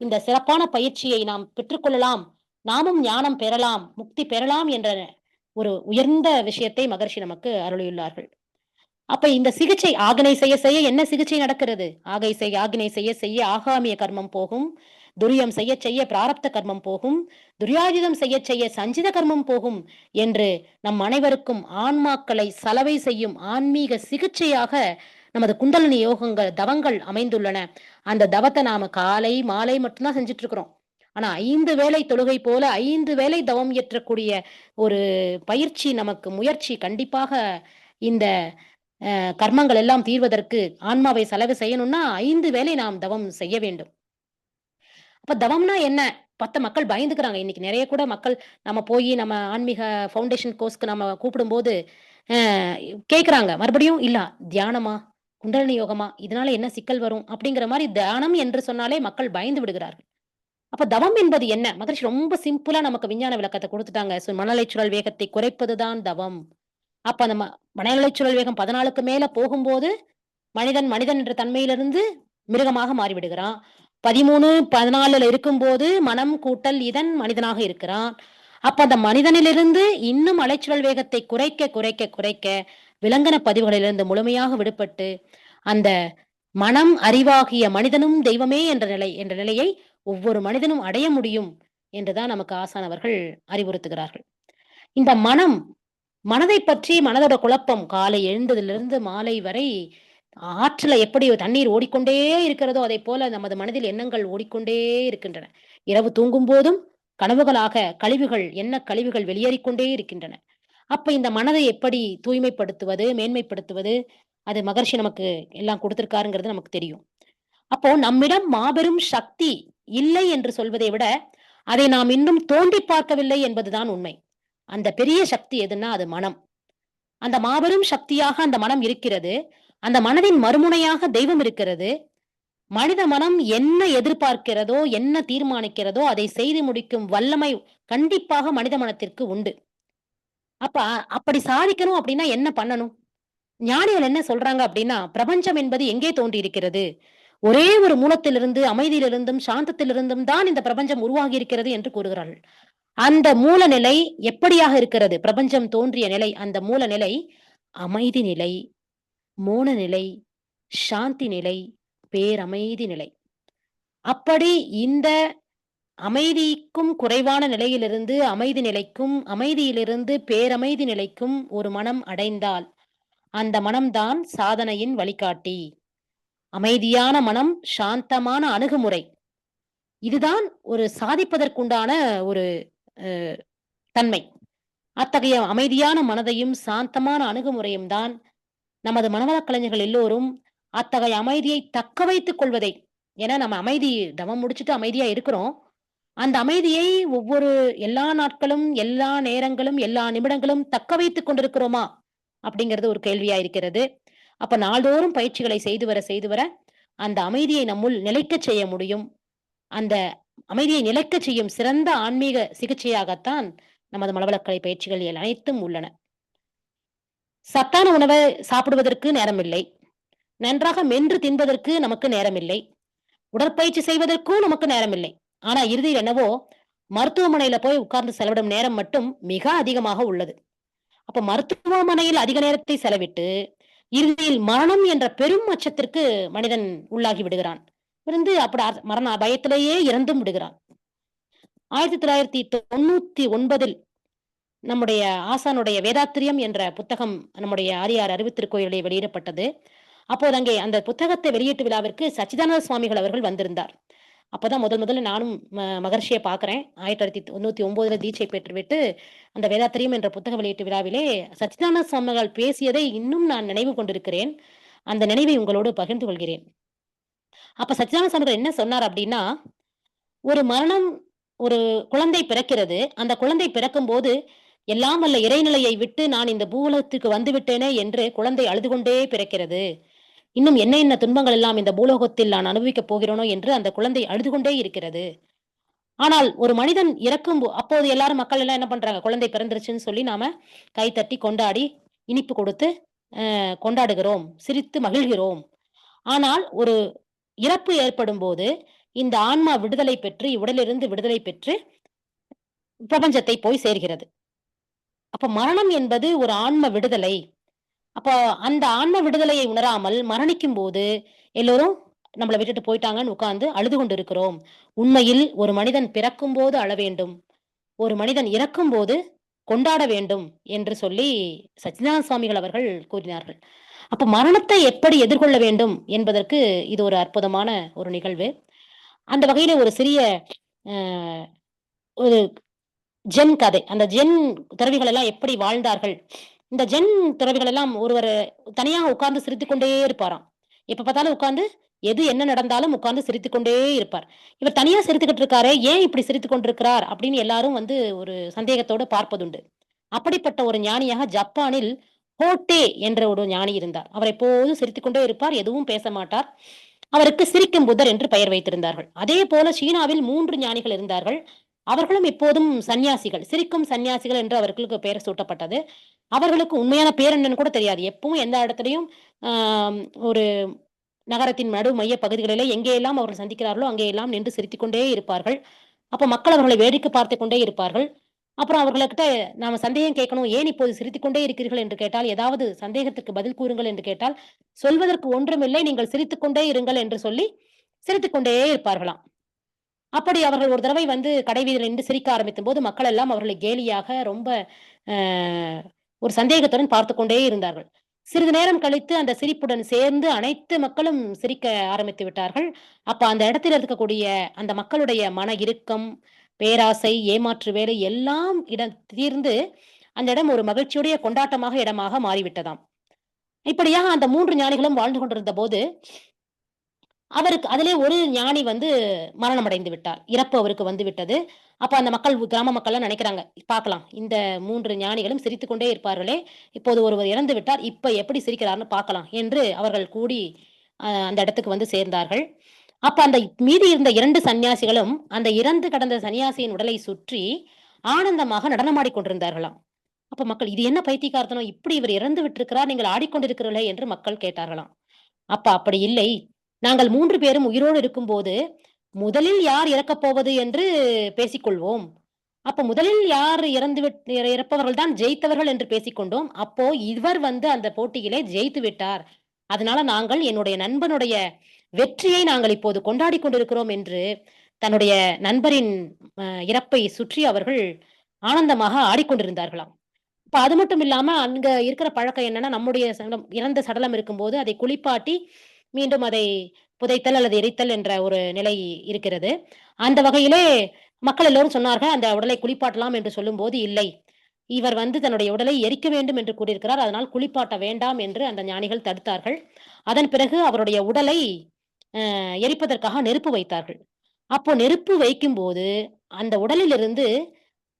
இந்த சிறப்பான பயிற்சியை நாம் பெற்றுக்கொள்ளலாம், நாமும் ஞானம் பெறலாம், முக்தி பெறலாம் என்ற ஒரு உயர்ந்த விஷயத்தை மகர்ஷி நமக்கு அருளியுள்ளார்கள். அப்ப இந்த சிகிச்சை ஆகனை செய்ய செய்ய என்ன சிகிச்சை நடக்கிறது? ஆகினை செய்ய செய்ய ஆகாமிய கர்மம் போகும், துரியம் செய்ய செய்ய பிராரப்த கர்மம் போகும், துரியாயுதம் செய்ய செய்ய சஞ்சித கர்மம் போகும் என்று நம் அனைவருக்கும் ஆன்மாக்களை சலவை செய்யும் ஆன்மீக சிகிச்சையாக நமது குண்டலினி யோகங்கள் தவங்கள் அமைந்துள்ளன. அந்த தவத்தை நாம காலை மாலை மட்டும்தான் செஞ்சுட்டு இருக்கிறோம். ஆனா 5 வேளை தொழுகை போல 5 வேளை தவம் இயற்றக்கூடிய ஒரு பயிற்சி நமக்கு முயற்சி கண்டிப்பாக இந்த கர்மங்கள் எல்லாம் தீர்வதற்கு ஆன்மாவை செலவு செய்யணும்னா 5 வேளை நாம் தவம் செய்ய வேண்டும். அப்ப தவம்னா என்ன? மக்கள் பயந்துக்கிறாங்க. இன்னைக்கு நிறைய கூட மக்கள் நம்ம போய் நம்ம ஆன்மீக ஃபவுண்டேஷன் கோர்ஸ்க்கு நம்ம கூப்பிடும்போது கேட்கிறாங்க. மறுபடியும் இல்ல தியானமா? குண்டலினி யோகமா? இதனால என்ன சிக்கல் வரும்? அப்படிங்கிற மாதிரி தியானம் என்று சொன்னாலே மக்கள் பயந்து விடுகிறார்கள். அப்ப தவம் என்பது என்ன? மகரிஷி ரொம்ப சிம்பிளா நமக்கு விஞ்ஞான விளக்கத்தை கொடுத்துட்டாங்க. மனநிலைச்சுழல் வேகத்தை குறைப்பதுதான் தவம். அப்ப நம்ம மனநிலைச்சுழல் வேகம் 14க்கு மேல போகும்போது மனிதன் என்ற தன்மையிலிருந்து மிருகமாக மாறிவிடுகிறான். 13, 14ல இருக்கும்போது மனம் கூட்டல் இதன் மனிதனாக இருக்கிறான். அப்ப அந்த மனிதனிலிருந்து இன்னும் அலைச்சுழல் வேகத்தை குறைக்க குறைக்க குறைக்க விலங்கன பதிவுகளிலிருந்து முழுமையாக விடுபட்டு அந்த மனம் அறிவாகிய மனிதனும் தெய்வமே என்ற நிலையை ஒவ்வொரு மனிதனும் அடைய முடியும் என்றுதான் நமக்கு ஆசான் அவர்கள் அறிவுறுத்துகிறார்கள். இந்த மனதை பற்றி மனதோட குழப்பம் காலை எழுந்ததிலிருந்து மாலை வரை ஆற்றுல எப்படி தண்ணீர் ஓடிக்கொண்டே இருக்கிறதோ அதை போல நமது மனதில் எண்ணங்கள் ஓடிக்கொண்டே இருக்கின்றன. இரவு தூங்கும் போதும் கனவுகளாக கழிவுகள் வெளியேறிக்கொண்டே இருக்கின்றன. அப்ப இந்த மனதை எப்படி தூய்மைப்படுத்துவது, மேன்மைப்படுத்துவது, அது மகர்ஷி நமக்கு எல்லாம் கொடுத்திருக்காருங்கிறது நமக்கு தெரியும். அப்போ நம்மிடம் மாபெரும் சக்தி இல்லை என்று சொல்வதை விட அதை நாம் இன்னும் தோண்டி பார்க்கவில்லை என்பதுதான் உண்மை. அந்த பெரிய சக்தி எதுன்னா அது மனம். அந்த மாபெரும் சக்தியாக அந்த மனம் இருக்கிறது. அந்த மனதின் மறுமுனையாக தெய்வம் இருக்கிறது. மனித மனம் என்ன எதிர்பார்க்கிறதோ என்ன தீர்மானிக்கிறதோ அதை செய்து முடிக்கும் வல்லமை கண்டிப்பாக மனித மனத்திற்கு உண்டு. அப்படி சாதிக்கணும் அப்படின்னா என்ன பண்ணணும்? ஞானிகள் என்ன சொல்றாங்க அப்படின்னா, பிரபஞ்சம் என்பது எங்கே தோன்றி இருக்கிறது? ஒரே ஒரு மூலத்திலிருந்து அமைதியிலிருந்தும் சாந்தத்திலிருந்தும் தான் இந்த பிரபஞ்சம் உருவாகி இருக்கிறது என்று கூறுகிறார்கள். அந்த மூல நிலை எப்படியாக இருக்கிறது? பிரபஞ்சம் தோன்றிய நிலை, அந்த மூல நிலை அமைதி நிலை, மோன நிலை, சாந்தி நிலை, பேரமைதி நிலை. அப்படி இந்த அமைதிக்கும் குறைவான நிலையிலிருந்து அமைதி நிலைக்கும், அமைதியிலிருந்து பேரமைதி நிலைக்கும் ஒரு மனம் அடைந்தால் அந்த மனம்தான் சாதனையின் வழிகாட்டி. அமைதியான மனம், சாந்தமான அணுகுமுறை, இதுதான் ஒரு சாதிப்பதற்குண்டான ஒரு தன்மை. அத்தகைய அமைதியான மனதையும் சாந்தமான அணுகுமுறையும் தான் நமது மனவளக் கலைஞர்கள் எல்லோரும் அத்தகைய அமைதியை தக்க வைத்துக் கொள்வதை. ஏன்னா நம்ம அமைதி தவம் முடிச்சுட்டு அமைதியா இருக்கிறோம். அந்த அமைதியை ஒவ்வொரு எல்லா நாட்களும், எல்லா நேரங்களும், எல்லா நிமிடங்களும் தக்க வைத்துக் கொண்டிருக்கிறோமா? அப்படிங்கிறது ஒரு கேள்வியா இருக்கிறது. அப்ப நாள்தோறும் பயிற்சிகளை செய்து வர அந்த அமைதியை நம்முள் நிலைக்கச் செய்ய முடியும். அந்த அமைதியை நிலைக்கச் செய்யும் சிறந்த ஆன்மீக சிகிச்சையாகத்தான் நமது மனவளக்கலை பயிற்சிகள் அனைத்தும் உள்ளன. சத்தான உணவ சாப்பிடுவதற்கு நேரமில்லை. நன்றாக மென்று தின்பதற்கு நமக்கு நேரமில்லை. உடற்பயிற்சி செய்வதற்கும் நமக்கு நேரமில்லை. ஆனா இறுதியில் என்னவோ, மருத்துவமனையில போய் உட்கார்ந்து செலவிடும் நேரம் மட்டும் மிக அதிகமாக உள்ளது. அப்ப மருத்துவமனையில் அதிக நேரத்தை செலவிட்டு, இறுதியில் மரணம் என்ற பெரும் அச்சத்திற்கு மனிதன் உள்ளாகி விடுகிறான். இருந்து அப்படி மரண பயத்திலேயே இறந்தும் விடுகிறான். 1999 நம்முடைய ஆசானுடைய வேதாத்திரியம் என்ற புத்தகம் நம்முடைய ஆரியார் அறிவுத்திருக்கோயிலிலே வெளியிடப்பட்டது. அப்போது அங்கே அந்த புத்தகத்தை வெளியீட்டு விழாவிற்கு சச்சிதானந்த சுவாமிகள் அவர்கள் வந்திருந்தார். அப்பதான் முதல்ல நானும் மகர்ஷிய பார்க்கிறேன். 1999 தீட்சை பெற்றுவிட்டு, அந்த வேதாத்திரியம் என்ற புத்தக வெளியீட்டு விழாவிலே சச்சிதானந்த சுவாமிகள் பேசியதை இன்னும் நான் நினைவு கொண்டிருக்கிறேன். அந்த நினைவை உங்களோடு பகிர்ந்து கொள்கிறேன். அப்ப சச்சிதானந்த சுவாமிகள் என்ன சொன்னார் அப்படின்னா, ஒரு மரணம் ஒரு குழந்தை பிறக்கிறது. அந்த குழந்தை பிறக்கும்போது, எல்லாம் வல்ல இறைநிலையை விட்டு நான் இந்த பூவுலகத்துக்கு வந்துவிட்டேனே என்று குழந்தை அழுது கொண்டே பிறக்கிறது. இன்னும் என்ன என்ன துன்பங்கள் எல்லாம் இந்த பூலோகத்தில் நான் அனுபவிக்கப் போகிறேனோ என்று அந்த குழந்தை அழுது கொண்டே இருக்கிறது. ஆனால் ஒரு மனிதன் அப்போது எல்லாரும் மக்கள் எல்லாம் என்ன பண்றாங்க? குழந்தை பிறந்துருச்சுன்னு சொல்லி நாம கைத்தட்டி கொண்டாடி, இனிப்பு கொடுத்து கொண்டாடுகிறோம். சிரித்து மகிழ்கிறோம். ஆனால் ஒரு இறப்பு ஏற்படும்போது, இந்த ஆன்மா விடுதலை பெற்று, இவ்வுடலிலிருந்து விடுதலை பெற்று பிரபஞ்சத்தை போய் சேர்கிறது. அப்ப மரணம் என்பது ஒரு ஆன்ம விடுதலை. அப்ப அந்த ஆன்ம விடுதலையை உணராமல் மரணிக்கும்போது, எல்லோரும் நம்மள விட்டுட்டு போயிட்டாங்கன்னு உட்கார்ந்து அழுது கொண்டிருக்கிறோம். உண்மையில் ஒரு மனிதன் பிறக்கும்போது அழ வேண்டும். ஒரு மனிதன் இறக்கும்போது கொண்டாட வேண்டும் என்று சொல்லி சச்சிதானந்த சுவாமிகள் அவர்கள் கூறினார்கள். அப்ப மரணத்தை எப்படி எதிர்கொள்ள வேண்டும் என்பதற்கு இது ஒரு அற்புதமான ஒரு நிகழ்வு. அந்த வகையில ஒரு சிறிய அ ஒரு ஜென் கதை. அந்த ஜென் துறவிகள் எல்லாம் எப்படி வாழ்ந்தார்கள்? இந்த ஜென் துறவிகள் எல்லாம் ஒருவர் தனியா உட்கார்ந்து சிரித்துக் கொண்டே இருப்பாராம். எப்ப பார்த்தாலும் உட்கார்ந்து எது என்ன நடந்தாலும் உட்கார்ந்து சிரித்துக் கொண்டே இருப்பார். இவர் தனியா சிரித்துக்கிட்டு இருக்காரே, ஏன் இப்படி சிரித்துக் கொண்டிருக்கிறார்? அப்படின்னு எல்லாரும் வந்து ஒரு சந்தேகத்தோட பார்ப்பதுண்டு. அப்படிப்பட்ட ஒரு ஞானியாக ஜப்பானில் ஹோட்டே என்ற ஒரு ஞானி இருந்தார். அவர் எப்போதும் சிரித்துக் கொண்டே இருப்பார். எதுவும் பேச மாட்டார். அவருக்கு சிரிக்கும் புத்தர் என்று பெயர் வைத்திருந்தார்கள். அதே போல சீனாவில் 3 ஞானிகள் இருந்தார்கள். அவர்களும் எப்போதும் சன்னியாசிகள். சிரிக்கும் சன்னியாசிகள் என்று அவர்களுக்கு பெயர் சூட்டப்பட்டது. அவர்களுக்கு உண்மையான பேர் என்னன்னு கூட தெரியாது. எப்பவும் எந்த இடத்துலயும் ஆ ஒரு நகரத்தின் மைய பகுதிகளிலே எங்கேயெல்லாம் அவர்கள் சந்திக்கிறார்களோ, அங்கேயெல்லாம் நின்று சிரித்துக் கொண்டே இருப்பார்கள். அப்ப மக்கள் அவர்களை வேடிக்கை பார்த்துக் கொண்டே இருப்பார்கள். அப்புறம் அவர்கள்கிட்ட நாம சந்தேகம் கேட்கணும். "ஏன் இப்போது சிரித்துக் கொண்டே இருக்கிறீர்கள்?" என்று கேட்டால், ஏதாவது சந்தேகத்துக்கு பதில் கூறுங்கள் என்று கேட்டால், "சொல்வதற்கு ஒன்றுமில்லை. நீங்கள் சிரித்துக் கொண்டே இருங்கள்" என்று சொல்லி சிரித்துக் கொண்டே இருப்பார்களாம். அப்படி அவர்கள் ஒரு தடவை வந்து கடைவீதியில நின்று சிரிக்க ஆரம்பித்தபோது, மக்கள் எல்லாம் அவர்களை கேலியாக ரொம்ப அ ஒரு சந்தேகத்துடன் பார்த்துக் கொண்டே இருந்தார்கள். சிறிது நேரம் கழித்து அந்த சிரிப்புடன் சேர்ந்து அனைத்து மக்களும் சிரிக்க ஆரம்பித்து விட்டார்கள். அப்ப அந்த இடத்தில் இருக்கக்கூடிய அந்த மக்களுடைய மன இறுக்கம், பேராசை, ஏமாற்று வேலை எல்லாம் தீர்ந்து அந்த இடம் ஒரு மகிழ்ச்சியுடைய கொண்டாட்டமாக இடமாக மாறிவிட்டதாம். இப்படியாக அந்த 3 ஞானிகளும் வாழ்ந்து கொண்டிருந்தபோது, அவருக்கு அதிலே ஒரு ஞானி வந்து மரணம் அடைந்து விட்டார். இறப்பு அவருக்கு வந்து விட்டது. அப்ப அந்த கிராம மக்கள்லாம் நினைக்கிறாங்க, பார்க்கலாம். இந்த 3 ஞானிகளும் சிரித்துக் கொண்டே இருப்பார்களே! இப்போது ஒருவர் இறந்து விட்டார். இப்ப எப்படி சிரிக்கிறார்ன்னு பார்க்கலாம் என்று அவர்கள் கூடி அந்த இடத்துக்கு வந்து சேர்ந்தார்கள். அப்ப அந்த மீதி இருந்த 2 சன்னியாசிகளும் அந்த இறந்து கடந்த சன்னியாசியின் உடலை சுற்றி ஆனந்தமாக நடனமாடிக் கொண்டிருந்தார்களாம். அப்ப மக்கள், "இது என்ன பைத்தியக்காரத்தனம்? இப்படி இவர் இறந்து விட்டிருக்கிறார். நீங்கள் ஆடிக்கொண்டிருக்கிறீர்களே!" என்று மக்கள் கேட்டார்களாம். அப்ப அப்படி இல்லை. நாங்கள் 3 பேரும் உயிரோடு இருக்கும்போது, முதலில் யார் இறக்கப் போவது என்று பேசிக்கொள்வோம். அப்ப முதலில் யார் இறப்பவர்கள் தான் ஜெயித்தவர்கள் என்று பேசிக்கொண்டோம். அப்போ இவர் வந்து அந்த போட்டியிலே ஜெயித்து விட்டார். அதனால நாங்கள் என்னுடைய நண்பனுடைய வெற்றியை நாங்கள் இப்போது கொண்டாடிக் கொண்டிருக்கிறோம் என்று தன்னுடைய நண்பரின் இறப்பை சுற்றி அவர்கள் ஆனந்தமாக ஆடிக்கொண்டிருந்தார்களாம். இப்ப அது மட்டும் இல்லாம அங்க இருக்கிற பழக்கம் என்னன்னா, நம்முடைய இறந்த சடலம் இருக்கும்போது அதை குளிப்பாட்டி மீண்டும் அதை புதைத்தல் அல்லது எரித்தல் என்ற ஒரு நிலை இருக்கிறது. அந்த வகையிலே மக்கள் எல்லோரும் சொன்னார்கள், அந்த உடலை குளிப்பாட்டலாம் என்று சொல்லும்போது, இல்லை. இவர் வந்து தன்னுடைய உடலை எரிக்க வேண்டும் என்று கூறியிருக்கிறார். அதனால் குளிப்பாட்ட வேண்டாம் என்று அந்த ஞானிகள் தடுத்தார்கள். அதன் பிறகு அவருடைய உடலை எரிப்பதற்காக நெருப்பு வைத்தார்கள். அப்போ நெருப்பு வைக்கும்போது, அந்த உடலிலிருந்து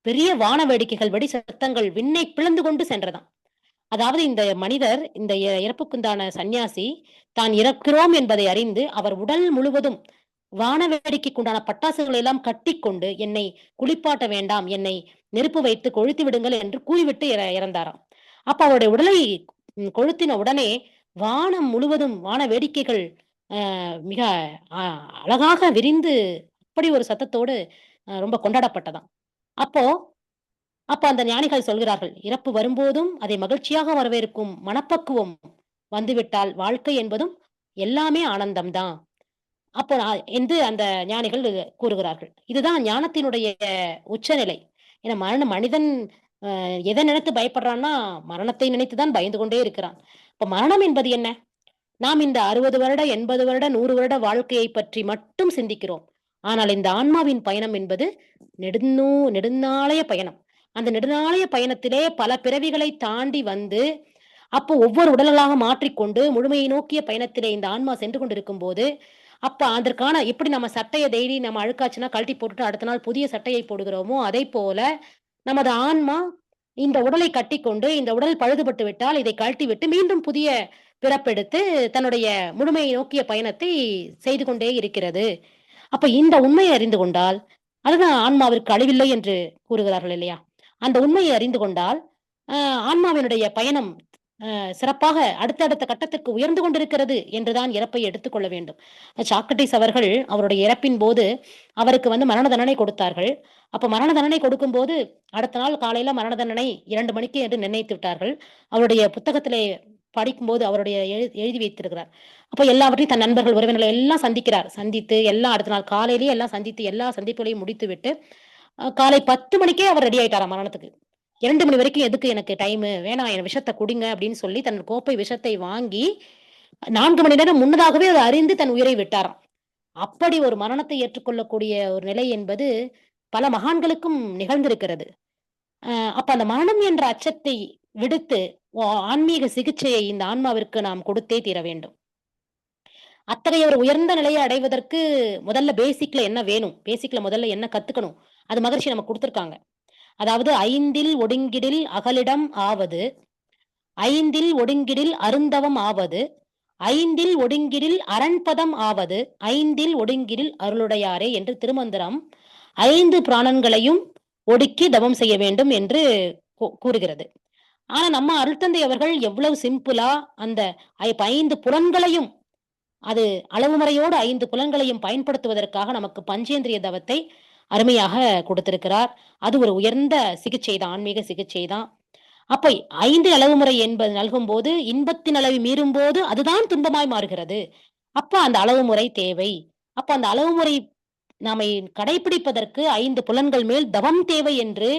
பெரிய வான வேடிக்கைகள், வெடி சத்தங்கள் விண்ணை பிளந்து கொண்டு சென்றதாம். அதாவது இந்த மனிதர், இந்த இறப்புக்குண்டான சந்நியாசி, தான் இறக்கிறோம் என்பதை அறிந்து, அவர் உடல் முழுவதும் வான வேடிக்கைக்கு உண்டான பட்டாசுகளை எல்லாம் கட்டிக்கொண்டு, என்னை குளிப்பாட்ட வேண்டாம், என்னை நெருப்பு வைத்து கொளுத்தி விடுங்கள் என்று கூறிவிட்டு இறந்தாராம். அப்ப அவருடைய உடலை கொளுத்தின உடனே வானம் முழுவதும் வான வேடிக்கைகள் மிக அ அழகாக விரிந்து, அப்படி ஒரு சத்தத்தோடு ரொம்ப கொண்டாடப்பட்டதாம். அப்போ அப்ப அந்த ஞானிகள் சொல்கிறார்கள், இறப்பு வரும்போதும் அதை மகிழ்ச்சியாக வரவேற்கும் மனப்பக்குவம் வந்துவிட்டால், வாழ்க்கை என்பதும் எல்லாமே ஆனந்தம் தான். அப்போ என்று அந்த ஞானிகள் கூறுகிறார்கள். இதுதான் ஞானத்தினுடைய உச்சநிலை. ஏன்னா மனிதன் எதை நினைத்து பயப்படுறான்னா, மரணத்தை நினைத்து தான் பயந்து கொண்டே இருக்கிறான். இப்ப மரணம் என்பது என்ன? நாம் இந்த 60 வருட, 80 வருட, 100 வருட வாழ்க்கையை பற்றி மட்டும் சிந்திக்கிறோம். ஆனால் இந்த ஆன்மாவின் பயணம் என்பது நெடுநாளைய பயணம். அந்த நெடுநாளைய பயணத்திலே பல பிறவிகளை தாண்டி வந்து, அப்போ ஒவ்வொரு உடல்களாக மாற்றிக்கொண்டு முழுமையை நோக்கிய பயணத்திலே இந்த ஆன்மா சென்று கொண்டிருக்கும்போது, அப்ப அதற்கான எப்படி நம்ம சட்டைய டெய்லி நம்ம அழுக்காச்சுன்னா கழட்டி போட்டுட்டு அடுத்த நாள் புதிய சட்டையை போடுகிறோமோ, அதைப்போல நமது ஆன்மா இந்த உடலை கட்டிக்கொண்டு, இந்த உடல் பழுதுபட்டு விட்டால் இதை கழட்டிவிட்டு மீண்டும் புதிய பிறப்பெடுத்து தன்னுடைய முழுமையை நோக்கிய பயணத்தை செய்து கொண்டே இருக்கிறது. அப்ப இந்த உண்மையை அறிந்து கொண்டால், அதுதான் ஆன்மாவிற்கு அழிவில்லை என்று கூறுகிறார்கள் இல்லையா? அந்த உண்மையை அறிந்து கொண்டால், அ ஆன்மாவினுடைய பயணம் சிறப்பாக அடுத்தடுத்த கட்டத்திற்கு உயர்ந்து கொண்டிருக்கிறது என்றுதான் இறப்பை எடுத்துக்கொள்ள வேண்டும். சாக்ரடீஸ் அவர்கள் அவருடைய இறப்பின் போது அவருக்கு மரண தண்டனை கொடுத்தார்கள். அப்ப மரண தண்டனை கொடுக்கும்போது அடுத்த நாள் காலையில மரண தண்டனை 2 மணிக்கு என்று நிர்ணயித்து விட்டார்கள். அவருடைய புத்தகத்திலே படிக்கும்போது அவருடைய எழுதி வைத்திருக்கிறார். அப்ப எல்லாவற்றையும் தன் நண்பர்கள், உறவினர்கள் எல்லாம் சந்திக்கிறார். சந்தித்து எல்லாம் அடுத்த நாள் காலையிலேயே எல்லாம் சந்தித்து எல்லா சந்திப்புகளையும் முடித்துவிட்டு, காலை 10 மணிக்கே அவர் ரெடி ஆயிட்டாராம் மரணத்துக்கு. 2 மணி வரைக்கும் எதுக்கு எனக்கு டைமு? வேணாம் என் விஷத்த குடிங்க அப்படின்னு சொல்லி தன் கோப்பை விஷத்தை வாங்கி 4 மணி நேரம் முன்னதாகவே அதை அறிந்து தன் உயிரை விட்டாராம். அப்படி ஒரு மரணத்தை ஏற்றுக்கொள்ளக்கூடிய ஒரு நிலை என்பது பல மகான்களுக்கும் நிகழ்ந்திருக்கிறது. அப்ப அந்த மரணம் என்ற அச்சத்தை விடுத்து ஆன்மீக சிகிச்சையை இந்த ஆன்மாவிற்கு நாம் கொடுத்தே தீர வேண்டும். அத்தகைய ஒரு உயர்ந்த நிலையை அடைவதற்கு முதல்ல பேசிக்ல என்ன வேணும்? பேசிக்ல முதல்ல என்ன கத்துக்கணும்? அது மகரிஷி நமக்கு குடுத்திருக்காங்க. அதாவது 5ல் ஒடுங்கிடில் அகலிடம் ஆவது, 5ல் ஒடுங்கிடில் அருந்தவம் ஆவது, 5ல் ஒடுங்கிடில் அரண்பதம் ஆவது, 5ல் ஒடுங்கிடில் அருளுடையாரே என்று திருமந்திரம் 5 பிராணன்களையும் ஒடுக்கி தவம் செய்ய வேண்டும் என்று கூறுகிறது. ஆனா நம்ம அருள்தந்தை அவர்கள் எவ்வளவு சிம்பிளா அந்த 5 புலன்களையும் அது அளவுமுறையோடு 5 புலன்களையும் பயன்படுத்துவதற்காக நமக்கு பஞ்சேந்திரிய தவத்தை அருமையாக கொடுத்திருக்கிறார். அது ஒரு உயர்ந்த சிகிச்சை தான், ஆன்மீக சிகிச்சை தான். அப்ப 5 அளவுமுறை என்பது நல்கும்போது இன்பத்தின் அளவை மீறும்போது அதுதான் துன்பமாய் மாறுகிறது. அப்ப அந்த அளவுமுறை தேவை. அப்ப அந்த அளவுமுறை நாமை கடைபிடிப்பதற்கு 5 புலன்கள் மேல் தவம் தேவை என்று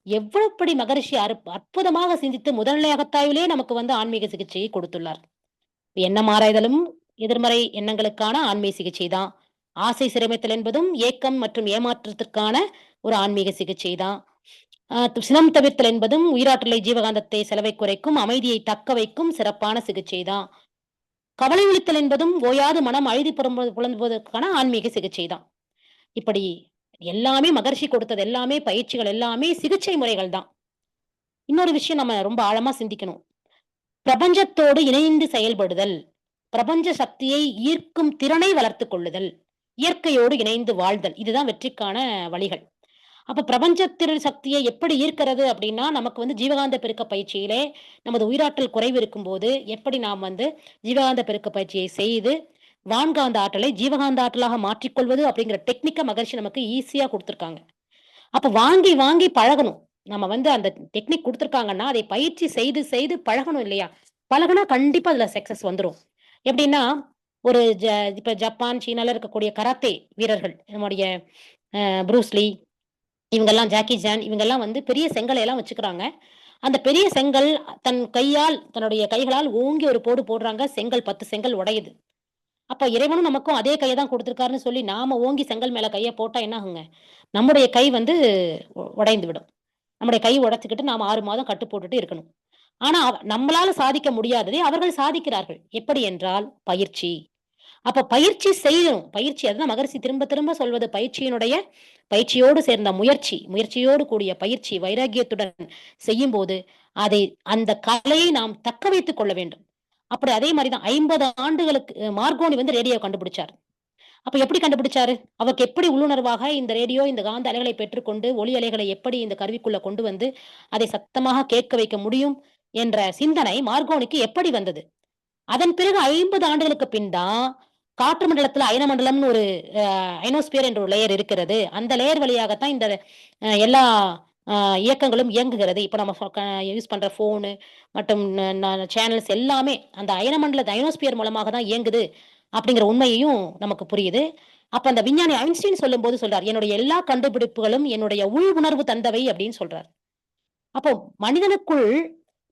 எவ்வளப்படி மகரிஷி அற்புதமாக சிந்தித்து முதல்நிலை அகத்தாய்விலே நமக்கு ஆன்மீக சிகிச்சையை கொடுத்துள்ளார். எண்ணம் ஆராய்தலும் எதிர்மறை எண்ணங்களுக்கான ஆன்மீக சிகிச்சை தான். ஆசை சிரமித்தல் என்பதும் ஏக்கம் மற்றும் ஏமாற்றத்திற்கான ஒரு ஆன்மீக சிகிச்சை தான். சினம் தவிர்த்தல் என்பதும் உயிராற்றலை ஜீவகாந்தத்தை செலவை குறைக்கும், அமைதியை தக்க வைக்கும் சிறப்பான சிகிச்சை தான். கவலை ஒழித்தல் என்பதும் ஓயாது மனம் அழுதி புலம்புவதற்கான ஆன்மீக சிகிச்சை தான். இப்படி எல்லாமே மகரிஷி கொடுத்தது எல்லாமே பயிற்சிகள் எல்லாமே சிகிச்சை முறைகள் தான். இன்னொரு விஷயம் நம்ம ரொம்ப ஆழமா சிந்திக்கணும். பிரபஞ்சத்தோடு இணைந்து செயல்படுதல், பிரபஞ்ச சக்தியை ஈர்க்கும் திறனை வளர்த்துக் கொள்ளுதல், இயற்கையோடு இணைந்து வாழ்தல், இதுதான் வெற்றிக்கான வழிகள். அப்ப பிரபஞ்சத்தின் சக்தியை எப்படி ஈர்க்கிறது அப்படின்னா, நமக்கு ஜீவகாந்த பெருக்க பயிற்சியிலே நமது உயிராற்றல் குறைவு இருக்கும்போது எப்படி நாம் ஜீவகாந்த பெருக்க பயிற்சியை செய்து வான்காந்த ஆற்றலை ஜீவகாந்த ஆற்றலாக மாற்றிக்கொள்வது அப்படிங்கிற டெக்னிக்க மகரிஷி நமக்கு ஈஸியா கொடுத்திருக்காங்க. அப்ப வாங்கி வாங்கி பழகணும். நம்ம அந்த டெக்னிக் கொடுத்திருக்காங்கன்னா அதை பயிற்சி செய்து செய்து பழகணும் இல்லையா? பழகுனா கண்டிப்பா அதுல சக்சஸ் வந்துரும். எப்படின்னா ஒரு இப்ப ஜப்பான், சீனால இருக்கக்கூடிய கராத்தே வீரர்கள், நம்முடைய ப்ரூஸ்லி இவங்கெல்லாம், ஜாக்கி ஜான் இவங்கெல்லாம் பெரிய செங்கலை எல்லாம் வச்சுக்கிறாங்க. அந்த பெரிய செங்கல் தன் கையால் தன்னுடைய கைகளால் ஓங்கி ஒரு போடு போடுறாங்க. செங்கல் 10 செங்கல் உடையுது. அப்ப இறைவனும் நமக்கும் அதே கைய தான் குடுத்திருக்காருன்னு சொல்லி நாம ஓங்கி செங்கல் மேல கைய போட்டா என்ன ஆகுங்க? நம்முடைய கை உடைந்து விடும். நம்முடைய கை உடைச்சுக்கிட்டு நாம 6 மாதம் கட்டு போட்டுட்டு இருக்கணும். ஆனா நம்மளால சாதிக்க முடியாததை அவர்கள் சாதிக்கிறார்கள். எப்படி என்றால் பயிற்சி. அப்ப பயிற்சி செய்யணும். பயிற்சி அதுதான் மகரிஷி திரும்ப திரும்ப சொல்வது பயிற்சியினுடைய பயிற்சியோடு சேர்ந்த முயற்சியோடு கூடிய பயிற்சி வைராக்கியத்துடன் செய்யும்போது அதை அந்த கலையை நாம் தக்க வைத்துக் கொள்ள வேண்டும். அப்படி அதே மாதிரிதான் 50 ஆண்டுகளுக்கு மார்கோனி வந்து ரேடியோ கண்டுபிடிச்சார். அப்ப எப்படி கண்டுபிடிச்சாரு? அவருக்கு எப்படி உள்ளுணர்வாக இந்த ரேடியோ, இந்த காந்த அலைகளை பெற்றுக்கொண்டு, ஒலி அலைகளை எப்படி இந்த கருவிக்குள்ள கொண்டு வந்து, அதை சத்தமாக கேட்க வைக்க முடியும் என்ற சிந்தனை மார்கோனிக்கு எப்படி வந்தது? அதன் பிறகு 50 ஆண்டுகளுக்கு பின் தான், காற்று மண்டலத்துல அயன மண்டலம்னு ஒரு அயனோஸ்பியர் என்ற ஒரு லேயர் இருக்கிறது. அந்த லேயர் வழியாகத்தான் இந்த எல்லா அ இயக்கங்களும் இயங்குகிறது. இப்ப நம்ம யூஸ் பண்ற ஃபோனு மற்றும் சேனல்ஸ் எல்லாமே அந்த அயன மண்டல அயனோஸ்பியர் மூலமாக தான் இயங்குது. அப்படிங்கிற உண்மையையும் நமக்கு புரியுது. அப்ப அந்த விஞ்ஞானி ஐன்ஸ்டீன் சொல்லும்போது சொல்றார், "என்னுடைய எல்லா கண்டுபிடிப்புகளும் என்னுடைய உள் உணர்வு தந்தவை" அப்படின்னு சொல்றார். அப்போ மனிதனுக்குள்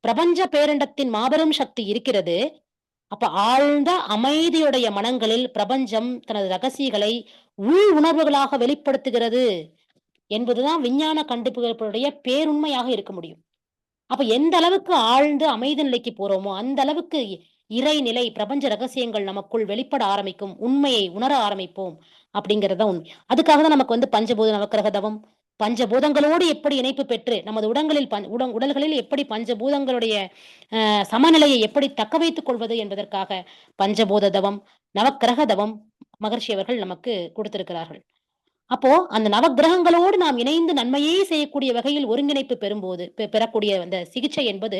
பிரபஞ்ச பேரண்டத்தின் மாபெரும் சக்தி இருக்கிறது. அப்ப ஆழ்ந்த அமைதியுடைய மனங்களில் பிரபஞ்சம் தனது ரகசியங்களை உள் உணர்வுகளாக வெளிப்படுத்துகிறது என்பதுதான் விஞ்ஞான கண்டுபிடிப்புடைய பேருண்மையாக இருக்க முடியும். அப்ப எந்த அளவுக்கு ஆழ்ந்து அமைதி நிலைக்கு போறோமோ, அந்த அளவுக்கு இறைநிலை, பிரபஞ்ச ரகசியங்கள் நமக்குள் வெளிப்பட ஆரம்பிக்கும். உண்மையை உணர ஆரம்பிப்போம். அப்படிங்கிறது தான் உண்மை. அதுக்காக தான் நமக்கு வந்து பஞ்சபூத நவக்கிரக தவம், பஞ்சபூதங்களோடு எப்படி இணைப்பு பெற்று, நமது உடங்களில் உடல்களில் எப்படி பஞ்சபூதங்களுடைய சமநிலையை எப்படி தக்க வைத்துக் கொள்வது என்பதற்காக பஞ்சபூத தவம், நவக்கிரக தவம் மகர்ஷி அவர்கள் நமக்கு கொடுத்திருக்கிறார்கள். அப்போ அந்த நவக்கிரகங்களோடு நாம் இணைந்து நன்மையே செய்யக்கூடிய வகையில் ஒருங்கிணைப்பு பெறும்போது பெறக்கூடிய அந்த சிகிச்சை என்பது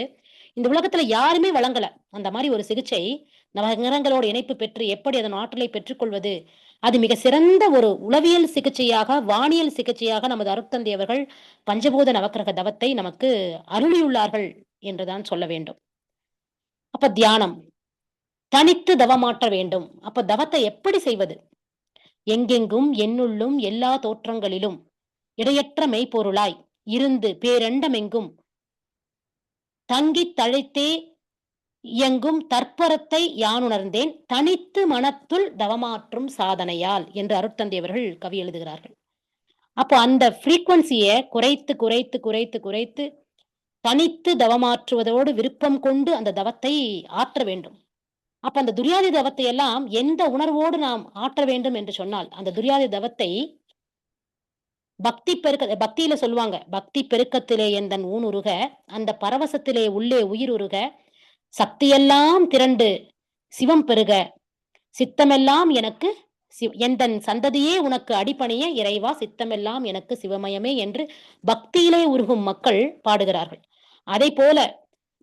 இந்த உலகத்துல யாருமே வழங்கல. அந்த மாரி ஒரு சிகிச்சை நவகிரகங்களோடு இணைப்பு பெற்று எப்படி அதன் ஆற்றலை பெற்றுக்கொள்வது, அது மிக சிறந்த ஒரு உளவியல் சிகிச்சையாக, வானியல் சிகிச்சையாக நமது அருட்தந்தை அவர்கள் பஞ்சபூத நவக்கிரக தவத்தை நமக்கு அருளியுள்ளார்கள் என்றுதான் சொல்ல வேண்டும். அப்ப தியானம். தனித்து தவமாற்ற வேண்டும். அப்ப தவத்தை எப்படி செய்வது? எங்கெங்கும் என்னுள்ளும் எல்லா தோற்றங்களிலும் இடையற்ற மெய்ப்பொருளாய் இருந்து பேரண்டமெங்கும் தங்கித் தழைத்தே இயங்கும் தற்பரத்தை யானுணர்ந்தேன் தனித்து மனத்துள் தவமாற்றும் சாதனையால் என்று அருட்தந்தை அவர்கள் கவி எழுதுகிறார்கள். அப்போ அந்த ஃப்ரீக்வன்சிய குறைத்து குறைத்து குறைத்து குறைத்து தனித்து தவமாற்றுவதோடு விருப்பம் கொண்டு அந்த தவத்தை ஆற்ற வேண்டும். அப்ப அந்த துரியாதி தவத்தை எல்லாம் எந்த உணர்வோடு நாம் ஆற்ற வேண்டும் என்று சொன்னால், அந்த துரியாதி தவத்தை பக்தியில சொல்லுவாங்க. "பக்தி பெருக்கத்திலே எந்தன் ஊனுருக, அந்த பரவசத்திலே உள்ளே உயிருருக, சக்தியெல்லாம் திரண்டு சிவம் பெருக, சித்தமெல்லாம் எனக்கு எந்தன் சந்ததியே உனக்கு அடிபணிய இறைவா சித்தமெல்லாம் எனக்கு சிவமயமே" என்று பக்தியிலே உருகும் மக்கள் பாடுகிறார்கள். அதைப்போல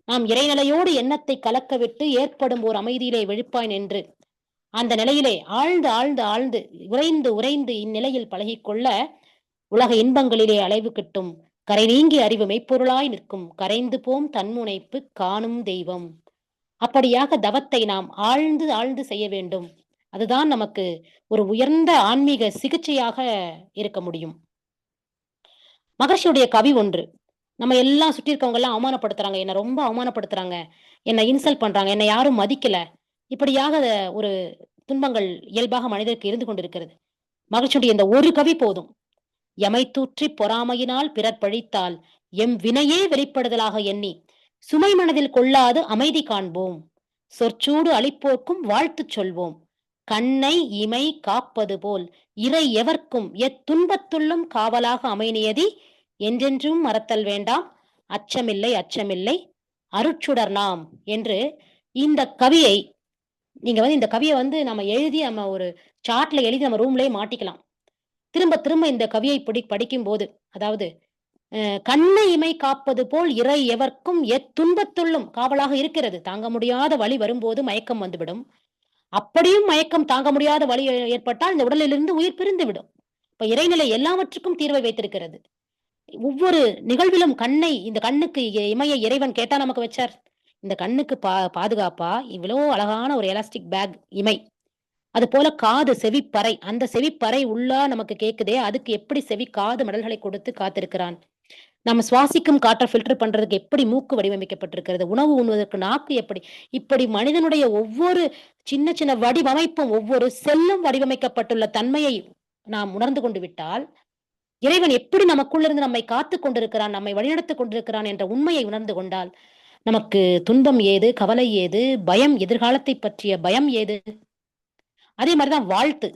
நாம் இறைநிலையோடு எண்ணத்தை கலக்கவிட்டு ஏற்படும் ஓர் அமைதியிலே விழிப்பாய் நின்று, அந்த நிலையிலே ஆழ்ந்து ஆழ்ந்து ஆழ்ந்து உறைந்து உறைந்து இந்நிலையில் பழகிக்கொள்ள உலக இன்பங்களிலே அலைவு கிட்டும். கரை நீங்கி அறிவு மெய்ப்பொருளாய் நிற்கும். கரைந்து போம் தன்முனைப்பு காணும் தெய்வம். அப்படியாக தவத்தை நாம் ஆழ்ந்து ஆழ்ந்து செய்ய வேண்டும். அதுதான் நமக்கு ஒரு உயர்ந்த ஆன்மீக சிகிச்சையாக இருக்க முடியும். மகர்ஷியுடைய கவி ஒன்று. நம்ம எல்லாம் சுற்றி இருக்கவங்க எல்லாம் அவமானப்படுத்துறாங்க. என்ன ரொம்ப அவமானப்படுத்துறாங்க. என்ன இன்சல்ட் பண்றாங்க. என்ன யாரும் மதிக்கல. இப்படியாக ஒரு துன்பங்கள் இயல்பாக மனிதருக்கு இருந்து கொண்டிருக்கிறது. மகிழ்ச்சியுடைய இந்த ஒரு கவி போதும். எமைத் தூற்றிப் பொறாமையினால் பிறர் பழித்தால் எம் வினையே வெளிப்படுதலாக எண்ணி சுமை மனதில் கொள்ளாது அமைதி காண்போம். சொற்சூடு அளிப்போர்க்கும் வாழ்த்துச் சொல்வோம். கண்ணை இமை காப்பது போல் இறை எவர்க்கும் எத்துன்பத்துள்ளும் காவலாக அமைநியதி என்றென்றும் மறத்தல் வேண்டாம். அச்சமில்லை அச்சமில்லை அருட்சுடர் நாம் என்று இந்த கவியை நீங்க வந்து இந்த கவியை வந்து நம்ம எழுதி நம்ம ஒரு சார்ட்ல எழுதி நம்ம ரூம்லயே மாட்டிக்கலாம். திரும்ப திரும்ப இந்த கவியை படிக்கும்போது, அதாவது கண்ணை இமை காப்பது போல் இறை எவர்க்கும் எத்துன்பத்துள்ளும் காவலாக இருக்கிறது. தாங்க முடியாத வலி வரும்போது மயக்கம் வந்துவிடும். அப்படியும் மயக்கம் தாங்க முடியாத வலி ஏற்பட்டால் இந்த உடலிலிருந்து உயிர் பிரிந்து விடும். இப்ப இறைநிலை எல்லாவற்றுக்கும் தீர்வை வைத்திருக்கிறது. ஒவ்வொரு நிகழ்விலும் இந்த கண்ணுக்கு இமையை இறைவன் கேட்டா நமக்கு வச்சார். இந்த கண்ணுக்கு பாதுகாப்பா இவ்வளவு அழகான ஒரு எலாஸ்டிக் பேக் இமை. அது போல காது செவிப்பறை, அந்த செவிப்பறை உள்ளா நமக்கு கேக்குதே, அதுக்கு எப்படி செவி காது மடல்களை கொடுத்து காத்திருக்கிறான். நம்ம சுவாசிக்கும் காற்றை ஃபில்டர் பண்றதுக்கு எப்படி மூக்கு வடிவமைக்கப்பட்டிருக்கிறது, உணவு உண்ணுவதற்கு நாக்கு எப்படி, இப்படி மனிதனுடைய ஒவ்வொரு சின்ன சின்ன வடிவமைப்பும் ஒவ்வொரு செல்லும் வடிவமைக்கப்பட்டுள்ள தன்மையை நாம் உணர்ந்து கொண்டு விட்டால், இறைவன் எப்படி நமக்குள்ள இருந்து நம்மை காத்து கொண்டிருக்கிறான், நம்மை வழிநடத்திக் கொண்டிருக்கிறான் என்ற உண்மையை உணர்ந்து கொண்டால் நமக்கு துன்பம் ஏது, கவலை ஏது, பயம், எதிர்காலத்தை பற்றிய பயம் ஏது? அதே மாதிரிதான் வாழ்த்து.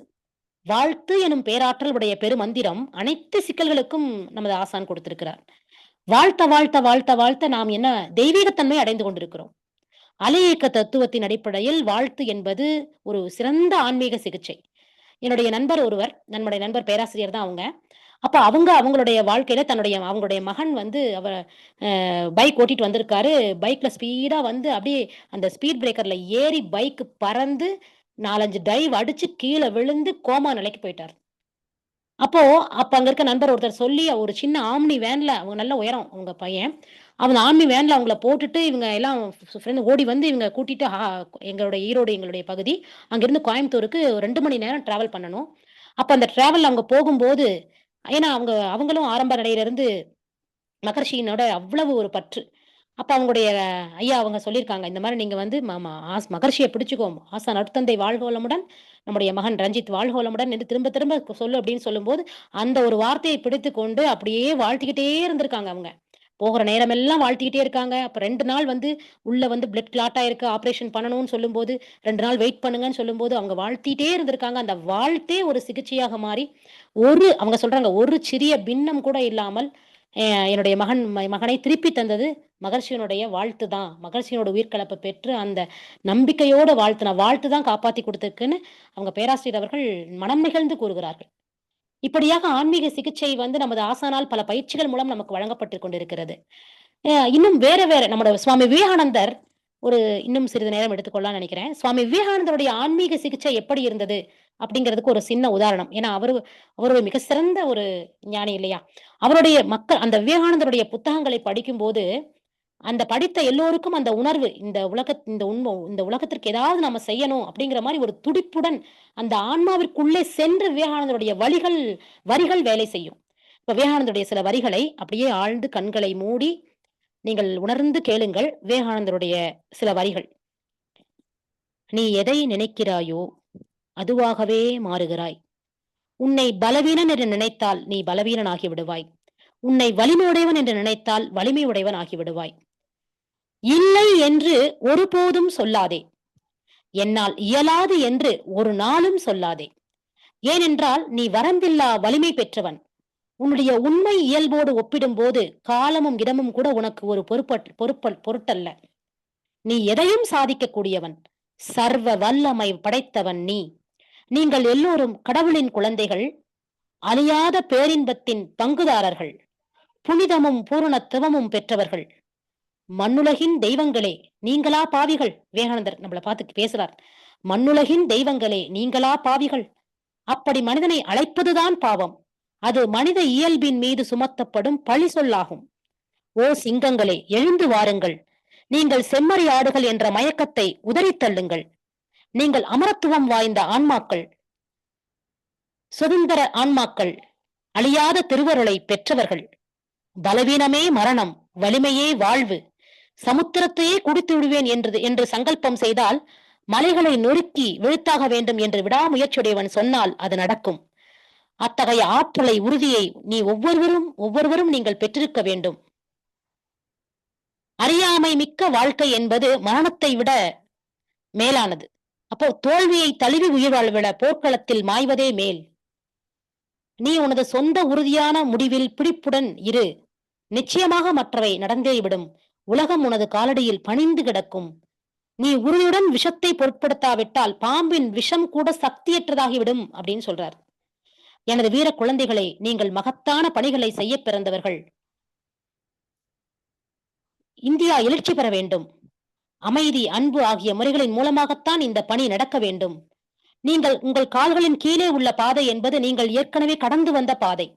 வாழ்த்து எனும் பேராற்றல் உடைய பெருமந்திரம் அனைத்து சிக்கல்களுக்கும் நமது ஆசான் கொடுத்திருக்கிறார். வாழ்த்த வாழ்த்த வாழ்த்த வாழ்த்த நாம் என்ன தெய்வீகத்தன்மை அடைந்து கொண்டிருக்கிறோம். அலையியக்க தத்துவத்தின் அடிப்படையில் வாழ்த்து என்பது ஒரு சிறந்த ஆன்மீக சிகிச்சை. என்னுடைய நண்பர் ஒருவர், நம்முடைய நண்பர் பேராசிரியர் தான் அவங்க. அப்ப அவங்களுடைய வாழ்க்கையில அவங்களுடைய மகன் வந்து பைக் ஓட்டிட்டு வந்திருக்காரு. பைக்ல ஸ்பீடா வந்து அப்படியே அந்த ஸ்பீட் பிரேக்கர்ல ஏறி பைக் பறந்து 4, 5 டைவ் அடிச்சு கீழ விழுந்து கோமா நிலைக்கு போயிட்டாரு. அப்போ அங்க இருக்க நண்பர் ஒருத்தர் சொல்லி ஒரு சின்ன ஆம்னி வேன்ல அவங்க நல்ல உயரம் உங்க பையன். அந்த ஆம்னி வேன்ல அவங்கள போட்டுட்டு இவங்க எல்லாம் ஃப்ரெண்ட் ஓடி வந்து இவங்க கூட்டிட்டு எங்களுடைய பகுதி. அங்கிருந்து கோயம்புத்தூருக்கு 2 மணி நேரம் டிராவல் பண்ணணும். அப்ப அந்த டிராவல்ல அவங்க போகும்போது ஏன்னா அவங்களும் ஆரம்ப நிலையிலிருந்து மகரிஷியினோட அவ்வளவு ஒரு பற்று. அப்ப அவங்களுடைய ஐயா அவங்க சொல்லியிருக்காங்க, இந்த மாரி நீங்க வந்து மகரிஷிய பிடிச்சுக்கோ. ஆசான் அருட்தந்தை வாழ்க வளமுடன், நம்முடைய மகன் ரஞ்சித் வாழ்க வளமுடன் என்று திரும்ப திரும்ப சொல்லு அப்படின்னு சொல்லும்போது, அந்த ஒரு வார்த்தையை பிடித்துக்கொண்டு அப்படியே வாழ்த்திக்கிட்டே இருந்திருக்காங்க அவங்க. போகிற நேரமெல்லாம் வாழ்த்திக்கிட்டே இருக்காங்க. அப்ப 2 நாள் வந்து உள்ள வந்து பிளட் கிளாட் ஆயிருக்கு. ஆப்பரேஷன் பண்ணணும்னு சொல்லும்போது, 2 நாள் வெயிட் பண்ணுங்கன்னு சொல்லும்போது, அவங்க வாழ்த்திட்டே இருந்திருக்காங்க. அந்த வாழ்த்தே ஒரு சிகிச்சையாக மாறி, அவங்க சொல்றாங்க, ஒரு சிறிய பின்னம் கூட இல்லாமல், எ என்னுடைய மகனை திருப்பி தந்தது மகரிஷியினுடைய வாழ்த்து தான். மகரிஷியோட உயிர்க்கலப்ப பெற்று அந்த நம்பிக்கையோட வாழ்த்து தான் காப்பாத்தி குடுத்திருக்குன்னு அவங்க பேராசிரியர் அவர்கள் மனம் நெகிழ்ந்து கூறுகிறார்கள். இப்படியாக ஆன்மீக சிகிச்சை வந்து நமது ஆசானால் பல பயிற்சிகள் மூலம் நமக்கு வழங்கப்பட்டுக் கொண்டிருக்கிறது. இன்னும் வேற வேற நம்மோட சுவாமி விவேகானந்தர் இன்னும் சிறிது நேரம் எடுத்துக்கொள்ளலாம்னு நினைக்கிறேன். சுவாமி விவேகானந்தருடைய ஆன்மீக சிகிச்சை எப்படி இருந்தது? அப்படிங்கிறதுக்கு ஒரு சின்ன உதாரணம். ஏன்னா அவரு ஒரு மிக சிறந்த ஒரு ஞானி இல்லையா? அந்த விவேகானந்தருடைய புத்தகங்களை படிக்கும்போது அந்த படித்த எல்லோருக்கும் அந்த உணர்வு, இந்த உலகத்திற்கு ஏதாவது நாம செய்யணும் அப்படிங்கிற மாரி ஒரு துடிப்புடன் அந்த ஆன்மாவிற்குள்ளே சென்று விவேகானந்தருடைய வரிகள் வேலை செய்யும். இப்ப விவேகானந்தருடைய சில வரிகளை அப்படியே ஆழ்ந்து கண்களை மூடி நீங்கள் உணர்ந்து கேளுங்கள். விவேகானந்தருடைய சில வரிகள். "நீ எதை நினைக்கிறாயோ, அதுவாகவே மாறுகிறாய். உன்னை பலவீனன் என்று நினைத்தால் நீ பலவீனனாகி விடுவாய். உன்னை வலிமை உடையவன் என்று நினைத்தால் வலிமை உடையவன் ஆகி விடுவாய். இல்லை என்று ஒருபோதும் சொல்லாதே. என்னால் இயலாது என்று ஒரு நாளும் சொல்லாதே. ஏனென்றால் நீ வரம்பில்லா வலிமை பெற்றவன். உன்னுடைய உண்மை இயல்போடு ஒப்பிடும்போது காலமும் இடமும் கூட உனக்கு ஒரு பொருட்டல்ல. நீ எதையும் சாதிக்கக்கூடியவன். சர்வ வல்லமை படைத்தவன் நீ. நீங்கள் எல்லோரும் கடவுளின் குழந்தைகள். அழியாத பேரின்பத்தின் பங்குதாரர்கள். புனிதமும் பூரணத்துவமும் பெற்றவர்கள். மண்ணுலகின் தெய்வங்களே, நீங்களா பாவிகள்?" விவேகானந்தர் நம்மள பார்த்து பேசுறார். "மண்ணுலகின் தெய்வங்களே, நீங்களா பாவிகள்? அப்படி மனிதனை அழைப்பதுதான் பாவம். அது மனித இயல்பின் மீது சுமத்தப்படும் பழி சொல்லாகும். ஓ சிங்கங்களே, எழுந்து வாருங்கள். நீங்கள் செம்மறி ஆடுகள் என்ற மயக்கத்தை உதறித் தள்ளுங்கள். நீங்கள் அமரத்துவம் வாய்ந்த ஆன்மாக்கள், சுதந்திர ஆன்மாக்கள், அழியாத திருவருளை பெற்றவர்கள். பலவீனமே மரணம், வலிமையே வாழ்வு. சமுத்திரத்தையே குடித்து விடுவேன் என்று சங்கல்பம் செய்தால் மலைகளை நொறுக்கி வீழ்த்தாக வேண்டும் என்று விடாமுயற்சியுடையவன் சொன்னால் அது நடக்கும். அத்தகைய ஆற்றலை, உறுதியை நீ ஒவ்வொருவரும் நீங்கள் பெற்றிருக்க வேண்டும். அறியாமை மிக்க வாழ்க்கை என்பது மரணத்தை விட மேலானது. அப்போ தோல்வியை தழுவி உயிர் வாழ்விட போர்க்களத்தில் மாய்வதே மேல். நீ உனது சொந்த உறுதியான முடிவில் பிடிப்புடன் இரு. நிச்சயமாக மற்றவை நடந்தேவிடும். உலகம் உனது காலடியில் பணிந்து கிடக்கும். நீ உறுதியுடன் விஷத்தை பொருட்படுத்தாவிட்டால் பாம்பின் விஷம் கூட சக்தியற்றதாகிவிடும் அப்படின்னு சொல்றார். எனது வீர குழந்தைகளை, நீங்கள் மகத்தான பணிகளை செய்ய பிறந்தவர்கள். இந்தியா எழுச்சி பெற வேண்டும். அமைதி, அன்பு ஆகிய முறைகளின் மூலமாகத்தான் இந்த பணி நடக்க வேண்டும். உங்கள் கால்களின் கீழே உள்ள பாதை என்பது நீங்கள் ஏற்கனவே கடந்து வந்த பாதை.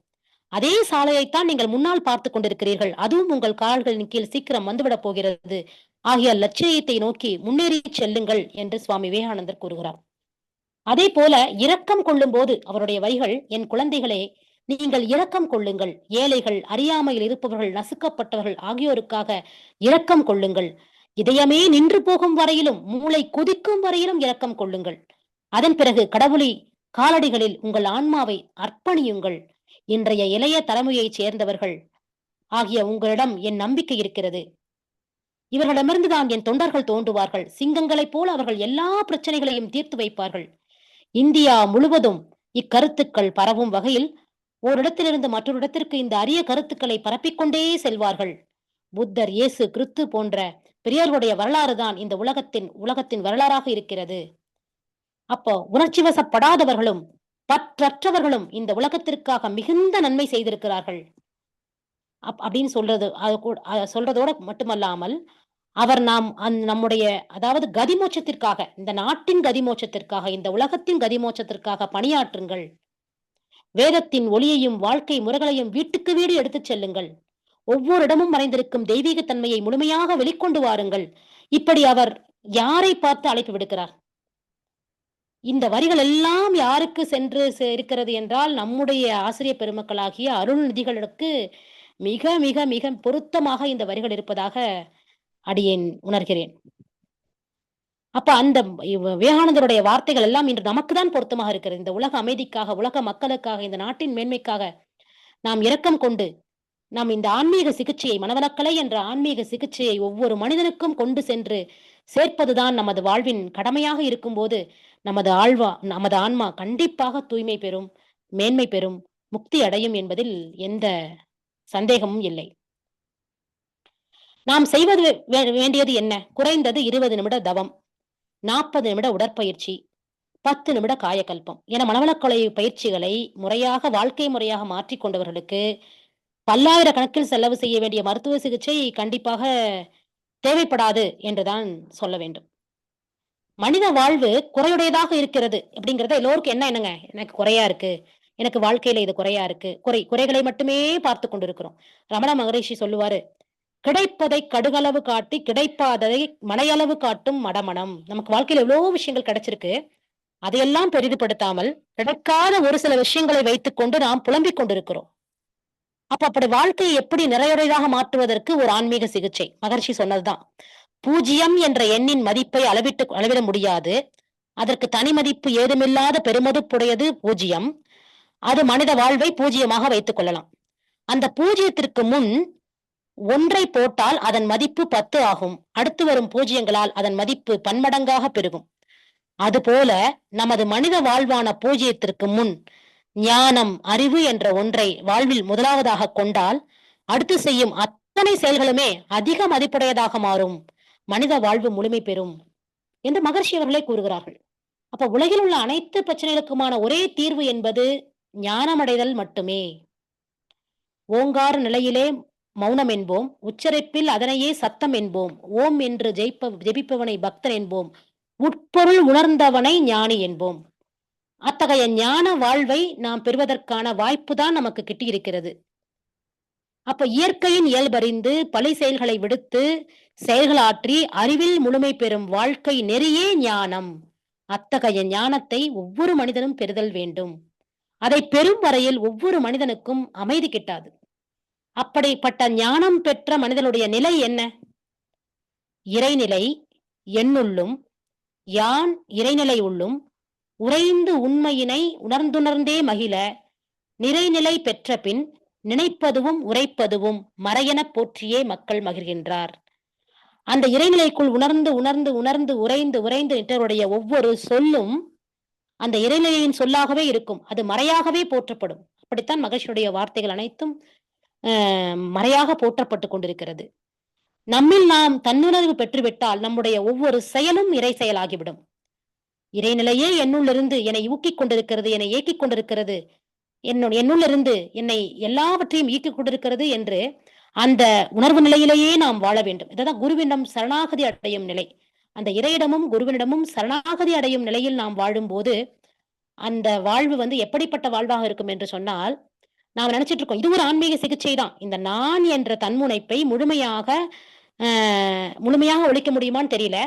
அதே சாலையைத்தான் நீங்கள் முன்னால் பார்த்துக் கொண்டிருக்கிறீர்கள். அதுவும் உங்கள் கால்களின் கீழ் சீக்கிரம் வந்துவிடப் போகிறது. ஆகிய லட்சியத்தை நோக்கி முன்னேறி செல்லுங்கள் என்று சுவாமி விவேகானந்தர் கூறுகிறார். அதே போல இரக்கம் கொள்ளும் போது அவருடைய வரிகள், "என் குழந்தைகளே, நீங்கள் இரக்கம் கொள்ளுங்கள். ஏழைகள், அறியாமையில் இருப்பவர்கள், நசுக்கப்பட்டவர்கள் ஆகியோருக்காக இரக்கம் கொள்ளுங்கள். இதயமே நின்று போகும் வரையிலும், மூளை கொதிக்கும் வரையிலும் இரக்கம் கொள்ளுங்கள். அதன் பிறகு கடவுளை காலடிகளில் உங்கள் ஆன்மாவை அர்ப்பணியுங்கள். இன்றைய இளைய தலைமுறையைச் சேர்ந்தவர்கள் ஆகிய உங்களிடம் என் நம்பிக்கை இருக்கிறது. இவர்களிடமிருந்துதான் என் தொண்டர்கள் தோன்றுவார்கள். சிங்கங்களைப் போல அவர்கள் எல்லா பிரச்சனைகளையும் தீர்த்து வைப்பார்கள். இந்தியா முழுவதும் இக்கருத்துக்கள் பரவும் வகையில் ஓரிடத்திலிருந்து மற்றொரு இடத்திற்கு இந்த அரிய கருத்துக்களை பரப்பிக்கொண்டே செல்வார்கள். புத்தர், இயேசு கிறிஸ்து போன்ற பெரியோர்களுடைய வரலாறு தான் இந்த உலகத்தின் வரலாறாக இருக்கிறது. அப்போ உணர்ச்சி வசப்படாதவர்களும் பற்றற்றவர்களும் இந்த உலகத்திற்காக மிகுந்த நன்மை செய்திருக்கிறார்கள். அப்படின்னு சொல்றது சொல்றதோட மட்டுமல்லாமல், அவர் நம்முடைய அதாவது கதிமோட்சத்திற்காக, இந்த நாட்டின் கதிமோட்சத்திற்காக, இந்த உலகத்தின் கதிமோட்சத்திற்காக பணியாற்றுங்கள். வேதத்தின் ஒளியையும் வாழ்க்கை முறைகளையும் வீட்டுக்கு வீடு எடுத்துச் செல்லுங்கள். ஒவ்வொரு இடமும் மறைந்திருக்கும் தெய்வீக தன்மையை முழுமையாக வெளிக்கொண்டு வாருங்கள். இப்படி அவர் யாரை பார்த்து அழைப்பு விடுக்கிறார்? இந்த வரிகள் எல்லாம் யாருக்கு சென்று இருக்கிறது என்றால், நம்முடைய ஆசிரியர் பெருமக்களாகிய அருள்நிதிகளுக்கு மிக மிக மிக பொருத்தமாக இந்த வரிகள் இருப்பதாக அடியேன் உணர்கிறேன். அப்ப அந்த விவேகானந்தருடைய வார்த்தைகள் எல்லாம் இன்று நமக்கு தான் பொருத்தமாக இருக்கிறது. இந்த உலக அமைதிக்காக, உலக மக்களுக்காக, இந்த நாட்டின் மேன்மைக்காக நாம் இரக்கம் கொண்டு, நாம் இந்த ஆன்மீக சிகிச்சையை, மனவளக்கலை என்ற ஆன்மீக சிகிச்சையை ஒவ்வொரு மனிதனுக்கும் கொண்டு சென்று சேர்ப்பதுதான் நமது வாழ்வின் கடமையாக இருக்கும்போது, நமது ஆன்மா கண்டிப்பாக தூய்மை பெறும், மேன்மை பெறும், முக்தி அடையும் என்பதில் எந்த சந்தேகமும் இல்லை. நாம் செய்வது வேண்டியது என்ன? குறைந்தது 20 நிமிட தவம், 40 நிமிட உடற்பயிற்சி, 10 நிமிட காயகல்பம் என மனவளக்கலை பயிற்சிகளை முறையாக வாழ்க்கை முறையாக மாற்றிக் கொண்டவர்களுக்கு பல்லாயிரக்கணக்கில் செலவு செய்ய வேண்டிய மருத்துவ சிகிச்சை கண்டிப்பாக தேவைப்படாது என்றுதான் சொல்ல வேண்டும். மனித வாழ்வு குறையுடையதாக இருக்கிறது அப்படிங்கறத எல்லோருக்கும் என்னங்க, எனக்கு குறையா இருக்கு, எனக்கு வாழ்க்கையில இது குறையா இருக்கு, குறைகளை மட்டுமே பார்த்து கொண்டிருக்கிறோம். ரமண மகரிஷி சொல்லுவாரு, கிடைப்பதை கடுகளவு காட்டி கிடைப்பாததை மலையளவு காட்டும் மடமனம். நமக்கு வாழ்க்கையில எவ்வளவு விஷயங்கள் கிடைச்சிருக்கு, அதையெல்லாம் பெரிதுபடுத்தாமல் கிடைக்காத ஒரு சில விஷயங்களை வைத்துக் கொண்டு நாம் புலம்பிக் கொண்டிருக்கிறோம். அப்படி வாழ்க்கையை எப்படி நிறையுடையதாக மாற்றுவதற்கு ஒரு ஆன்மீக சிகிச்சை. மகர்ஷி சொன்னதுதான், 0 என்ற எண்ணின் மதிப்பை அளவிட முடியாது. அதற்கு தனி மதிப்பு ஏதுமில்லாத பெருமதிப்புடையது 0. அது மனித வாழ்வை 0மாக வைத்துக் கொள்ளலாம். அந்த 0த்திற்கு முன் 1 போட்டால் அதன் மதிப்பு 10 ஆகும். அடுத்து வரும் 0களால் அதன் மதிப்பு பன்மடங்காக பெருகும். அதுபோல நமது மனித வாழ்வான 0த்திற்கு முன் ஞானம், அறிவு என்ற ஒன்றை வாழ்வில் முதலாவதாக கொண்டால் அடுத்து செய்யும் அத்தனை செயல்களுமே அதிக மதிப்புடையதாக மாறும், மனித வாழ்வு முழுமை பெறும் என்று மகர்ஷி அவர்களே கூறுகிறார்கள். அப்ப உலகில் உள்ள அனைத்து பிரச்சனைகளுக்குமான ஒரே தீர்வு என்பது ஞானமடைதல் மட்டுமே. ஓங்கார நிலையிலே மௌனம் என்போம், உச்சரிப்பில் அதனையே சத்தம் என்போம், ஓம் என்று ஜெபிப்பவனை பக்தன் என்போம், உட்பொருள் உணர்ந்தவனை ஞானி என்போம். அத்தகைய ஞான வாழ்வை நாம் பெறுவதற்கான வாய்ப்பு தான் நமக்கு கிட்டியிருக்கிறது. அப்ப இயற்கையின் இயல்பறிந்து பழி செயல்களை விடுத்து செயல்களாற்றி அறிவில் முழுமை பெறும் வாழ்க்கை நெறியே ஞானம். அத்தகைய ஞானத்தை ஒவ்வொரு மனிதனும் பெறுதல் வேண்டும். அதை பெறும் வரையில் ஒவ்வொரு மனிதனுக்கும் அமைதி கிட்டாது. அப்படிப்பட்ட ஞானம் பெற்ற மனிதனுடைய நிலை என்ன? இறைநிலை என்னுள்ளும் யான் இறைநிலை உள்ளும் உறைந்து உண்மையினை உணர்ந்துணர்ந்தே மகிழ நிறைநிலை பெற்ற பின் நினைப்பதுவும் உரைப்பதுவும் மறையெனப் போற்றியே மக்கள் மகிழ்கின்றார். அந்த இறைநிலைக்குள் உணர்ந்து உணர்ந்து உணர்ந்து உறைந்து நிற்றவருடைய ஒவ்வொரு சொல்லும் அந்த இறைநிலையின் சொல்லாகவே இருக்கும். அது மறையாகவே போற்றப்படும். அப்படித்தான் மகர்ஷியுடைய வார்த்தைகள் அனைத்தும் மறையாக போற்றப்பட்டு கொண்டிருக்கிறது. நம்மில் நாம் தன்னுணர்வு பெற்றுவிட்டால் நம்முடைய ஒவ்வொரு செயலும் இறை செயலாகிவிடும். இறைநிலையே என்னுள்ளிருந்து என்னை ஊக்கிக் கொண்டிருக்கிறது, என்னை இயக்கிக் கொண்டிருக்கிறது, என்னுள்ளிருந்து என்னை எல்லாவற்றையும் ஈக்கிக் கொண்டிருக்கிறது என்று அந்த உணர்வு நிலையிலேயே நாம் வாழ வேண்டும். இதுதான் குருவிடம் சரணாகதி அடையும் நிலை. அந்த இறையிடமும் குருவினிடமும் சரணாகதி அடையும் நிலையில் நாம் வாழும்போது அந்த வாழ்வு எப்படிப்பட்ட வாழ்வாக இருக்கும் என்று சொன்னால், நாம் நினைச்சிட்டு இருக்கோம் இது ஒரு ஆன்மீக சிகிச்சை தான், இந்த நான் என்ற தன்முனைப்பை முழுமையாக ஒழிக்க முடியுமான்னு தெரியல.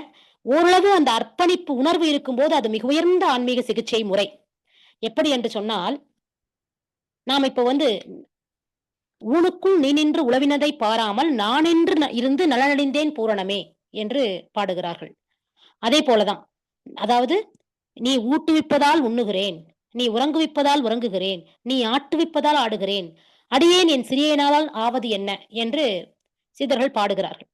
ஓரளவு அந்த அர்ப்பணிப்பு உணர்வு இருக்கும்போது அது மிக உயர்ந்த ஆன்மீக சிகிச்சை முறை. எப்படி என்று சொன்னால், நாம் இப்ப ஊனுக்குள் நீ நின்று உளவினதை பாராமல் நான் என்று இருந்து நலனடைந்தேன் பூரணமே என்று பாடுகிறார்கள். அதே போலதான், அதாவது நீ ஊட்டுவிப்பதால் உண்ணுகிறேன், நீ உறங்குவிப்பதால் உறங்குகிறேன், நீ ஆட்டுவிப்பதால் ஆடுகிறேன், அடியேன் என் சிறியனால் ஆவது என்ன என்று சித்தர்கள் பாடுகிறார்கள்.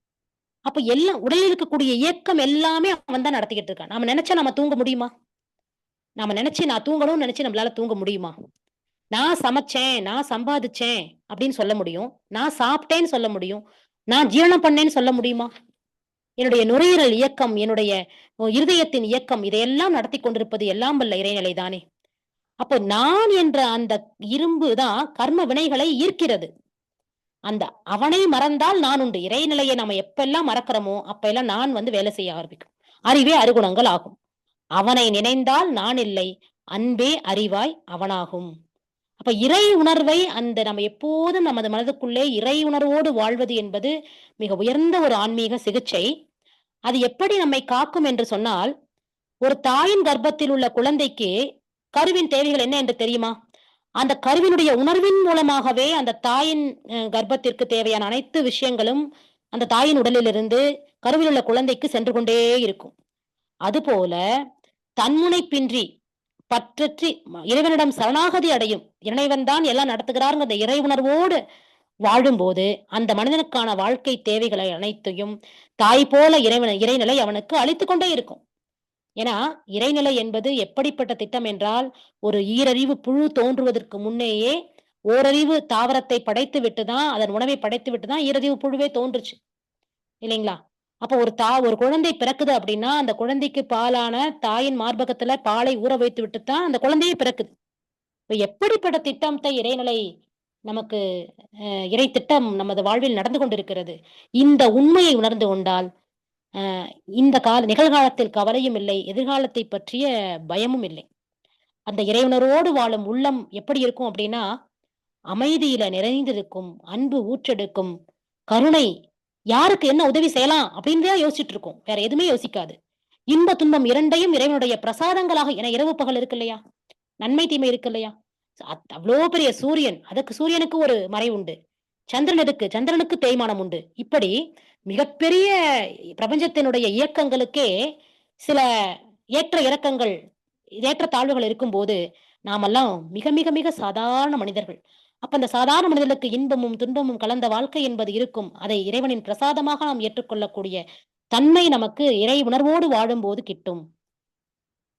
அப்ப எல்லாம் உடலில் இருக்கக்கூடிய இயக்கம் எல்லாமே அவன் தான் நடத்திக்கிட்டு இருக்கான். நாம நினைச்சா நம்ம தூங்க முடியுமா? நாம நான் தூங்கணும்னு நினைச்சு நம்மளால தூங்க முடியுமா? நான் சமைச்சேன், நான் சம்பாதிச்சேன் அப்படின்னு சொல்ல முடியும். நான் சாப்பிட்டேன்னு சொல்ல முடியும். நான் ஜீரணம் பண்ணேன்னு சொல்ல முடியுமா? என்னுடைய நுரையீரல் இயக்கம், என்னுடைய இருதயத்தின் இயக்கம் இதையெல்லாம் நடத்திக் கொண்டிருப்பது எல்லாம் வல்ல இறைநிலை தானே! அப்போ நான் என்ற அந்த இரும்பு தான் கர்ம வினைகளை ஈர்க்கிறது. அந்த அவனை மறந்தால் நான் உண்டு. இறைநிலையை நம்ம எப்பல்லாம் மறக்கிறோமோ, அப்பல்லாம் நான் வேலை செய்ய ஆரம்பிக்கும். அறிவே அருகுணங்கள் ஆகும். அவனை நினைந்தால் நான் இல்லை. அன்பே அறிவாய் அவனாகும். அப்ப இறை உணர்வை நம்ம எப்போதும் நமது மனதுக்குள்ளே இறை உணர்வோடு வாழ்வது என்பது மிக உயர்ந்த ஒரு ஆன்மீக சிகிச்சை. அது எப்படி நம்மை காக்கும் என்று சொன்னால், ஒரு தாயின் கர்ப்பத்தில் உள்ள குழந்தைக்கு கருவின் தேவைகள் என்ன என்று தெரியுமா? அந்த கருவினுடைய உணர்வின் மூலமாகவே அந்த தாயின் கர்ப்பத்திற்கு தேவையான அனைத்து விஷயங்களும் அந்த தாயின் உடலிலிருந்து கருவில் உள்ள குழந்தைக்கு சென்று கொண்டே இருக்கும். அதுபோல தன்முனைப்பின்றி பற்றற்றி இறைவனிடம் சரணாகதி அடையும். இறைவன் தான் எல்லாம் நடத்துகிறார்ங்கிற அந்த இறை உணர்வோடு வாழும்போது, அந்த மனிதனுக்கான வாழ்க்கை தேவைகளை அனைத்தையும் தாய் போல இறைநிலை அவனுக்கு அளித்துக் கொண்டே இருக்கும். ஏன்னா, இறைநிலை என்பது எப்படிப்பட்ட திட்டம் என்றால், ஒரு ஈரறிவு புழு தோன்றுவதற்கு முன்னேயே, ஓரறிவு தாவரத்தை படைத்து விட்டு தான், அதன் உணவை படைத்து விட்டு தான் ஈரறிவு புழுவே தோன்றுச்சு. இல்லைங்களா? அப்போ ஒரு குழந்தை பிறக்குது அப்படின்னா, அந்த குழந்தைக்கு பாலான தாயின் மார்பகத்துல பாலை ஊற வைத்து விட்டு தான் அந்த குழந்தையே பிறக்குது. இப்ப எப்படிப்பட்ட திட்டத்தை இறைநிலை நமக்கு இறை திட்டம் நமது வாழ்வில் நடந்து கொண்டிருக்கிறது. இந்த உண்மையை உணர்ந்து கொண்டால், அ இந்த நிகழ்காலத்தில் கவலையும் இல்லை. எதிர்காலத்தை பற்றிய பயமும் இல்லை. அந்த இறையுணர்வோடு வாழும் உள்ளம் எப்படி இருக்கும் அப்படின்னா, அமைதியில நிறைந்திருக்கும், அன்பு ஊற்றெடுக்கும், கருணை யாருக்கு என்ன உதவி செய்யலாம் அப்படின்னு தான் யோசிச்சுட்டு இருக்கும். வேற எதுவுமே யோசிக்காது. இன்ப, துன்பம் 2யும் இறைவனுடைய பிரசாதங்களாக ஏன்னா இரவு பகல் இருக்கு இல்லையா? நன்மை, தீமை இருக்கு இல்லையா? அவ்ளோ பெரிய சூரியன். அதுக்கு சூரியனுக்கு ஒரு மறை உண்டு. சந்திரனுக்கு தேய்மானம் உண்டு. இப்படி மிகப்பெரிய பிரபஞ்சத்தினுடைய இயக்கங்களுக்கே சில ஏற்ற இறக்கங்கள், ஏற்றத்தாழ்வுகள் இருக்கும்போது, நாமெல்லாம் மிக, மிக, மிக சாதாரண மனிதர்கள். அப்ப அந்த சாதாரண மனிதர்களுக்கு இன்பமும், துன்பமும் கலந்த வாழ்க்கை என்பது இருக்கும். அதை இறைவனின் பிரசாதமாக நாம் ஏற்றுக்கொள்ளக்கூடிய தன்மை நமக்கு இறை உணர்வோடு வாழும்போது கிட்டும்.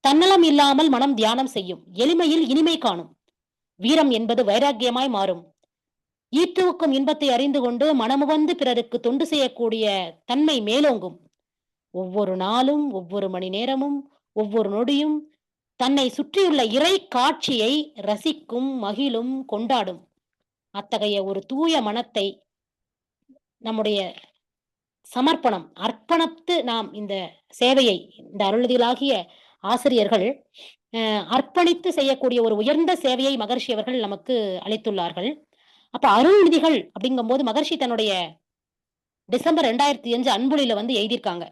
தன்னலம் இல்லாமல் மனம் தியானம் செய்யும். எளிமையில் இனிமை காணும். வீரம் என்பது வைராக்கியமாய் மாறும். ஈற்றுவுக்கும் இன்பத்தை அறிந்து கொண்டு மனமுவந்து பிறருக்கு தொண்டு செய்யக்கூடிய தன்மை மேலோங்கும். ஒவ்வொரு நாளும், ஒவ்வொரு மணி நேரமும், ஒவ்வொரு நொடியும் தன்னை சுற்றியுள்ள இறை காட்சியை ரசிக்கும், மகிழும், கொண்டாடும். அத்தகைய ஒரு தூய மனத்தை நம்முடைய சமர்ப்பணம், அர்ப்பணித்து நாம் இந்த சேவையை, இந்த அருள்நிதிகளாகிய ஆசிரியர்கள் அர்ப்பணித்து செய்யக்கூடிய ஒரு உயர்ந்த சேவையை மகர்ஷி அவர்கள் நமக்கு அளித்துள்ளார்கள். அப்ப அருள்நிதிகள் அப்படிங்கும்போது மகர்ஷி தன்னுடைய டிசம்பர் 2005 அன்பொழில எழுதியிருக்காங்க.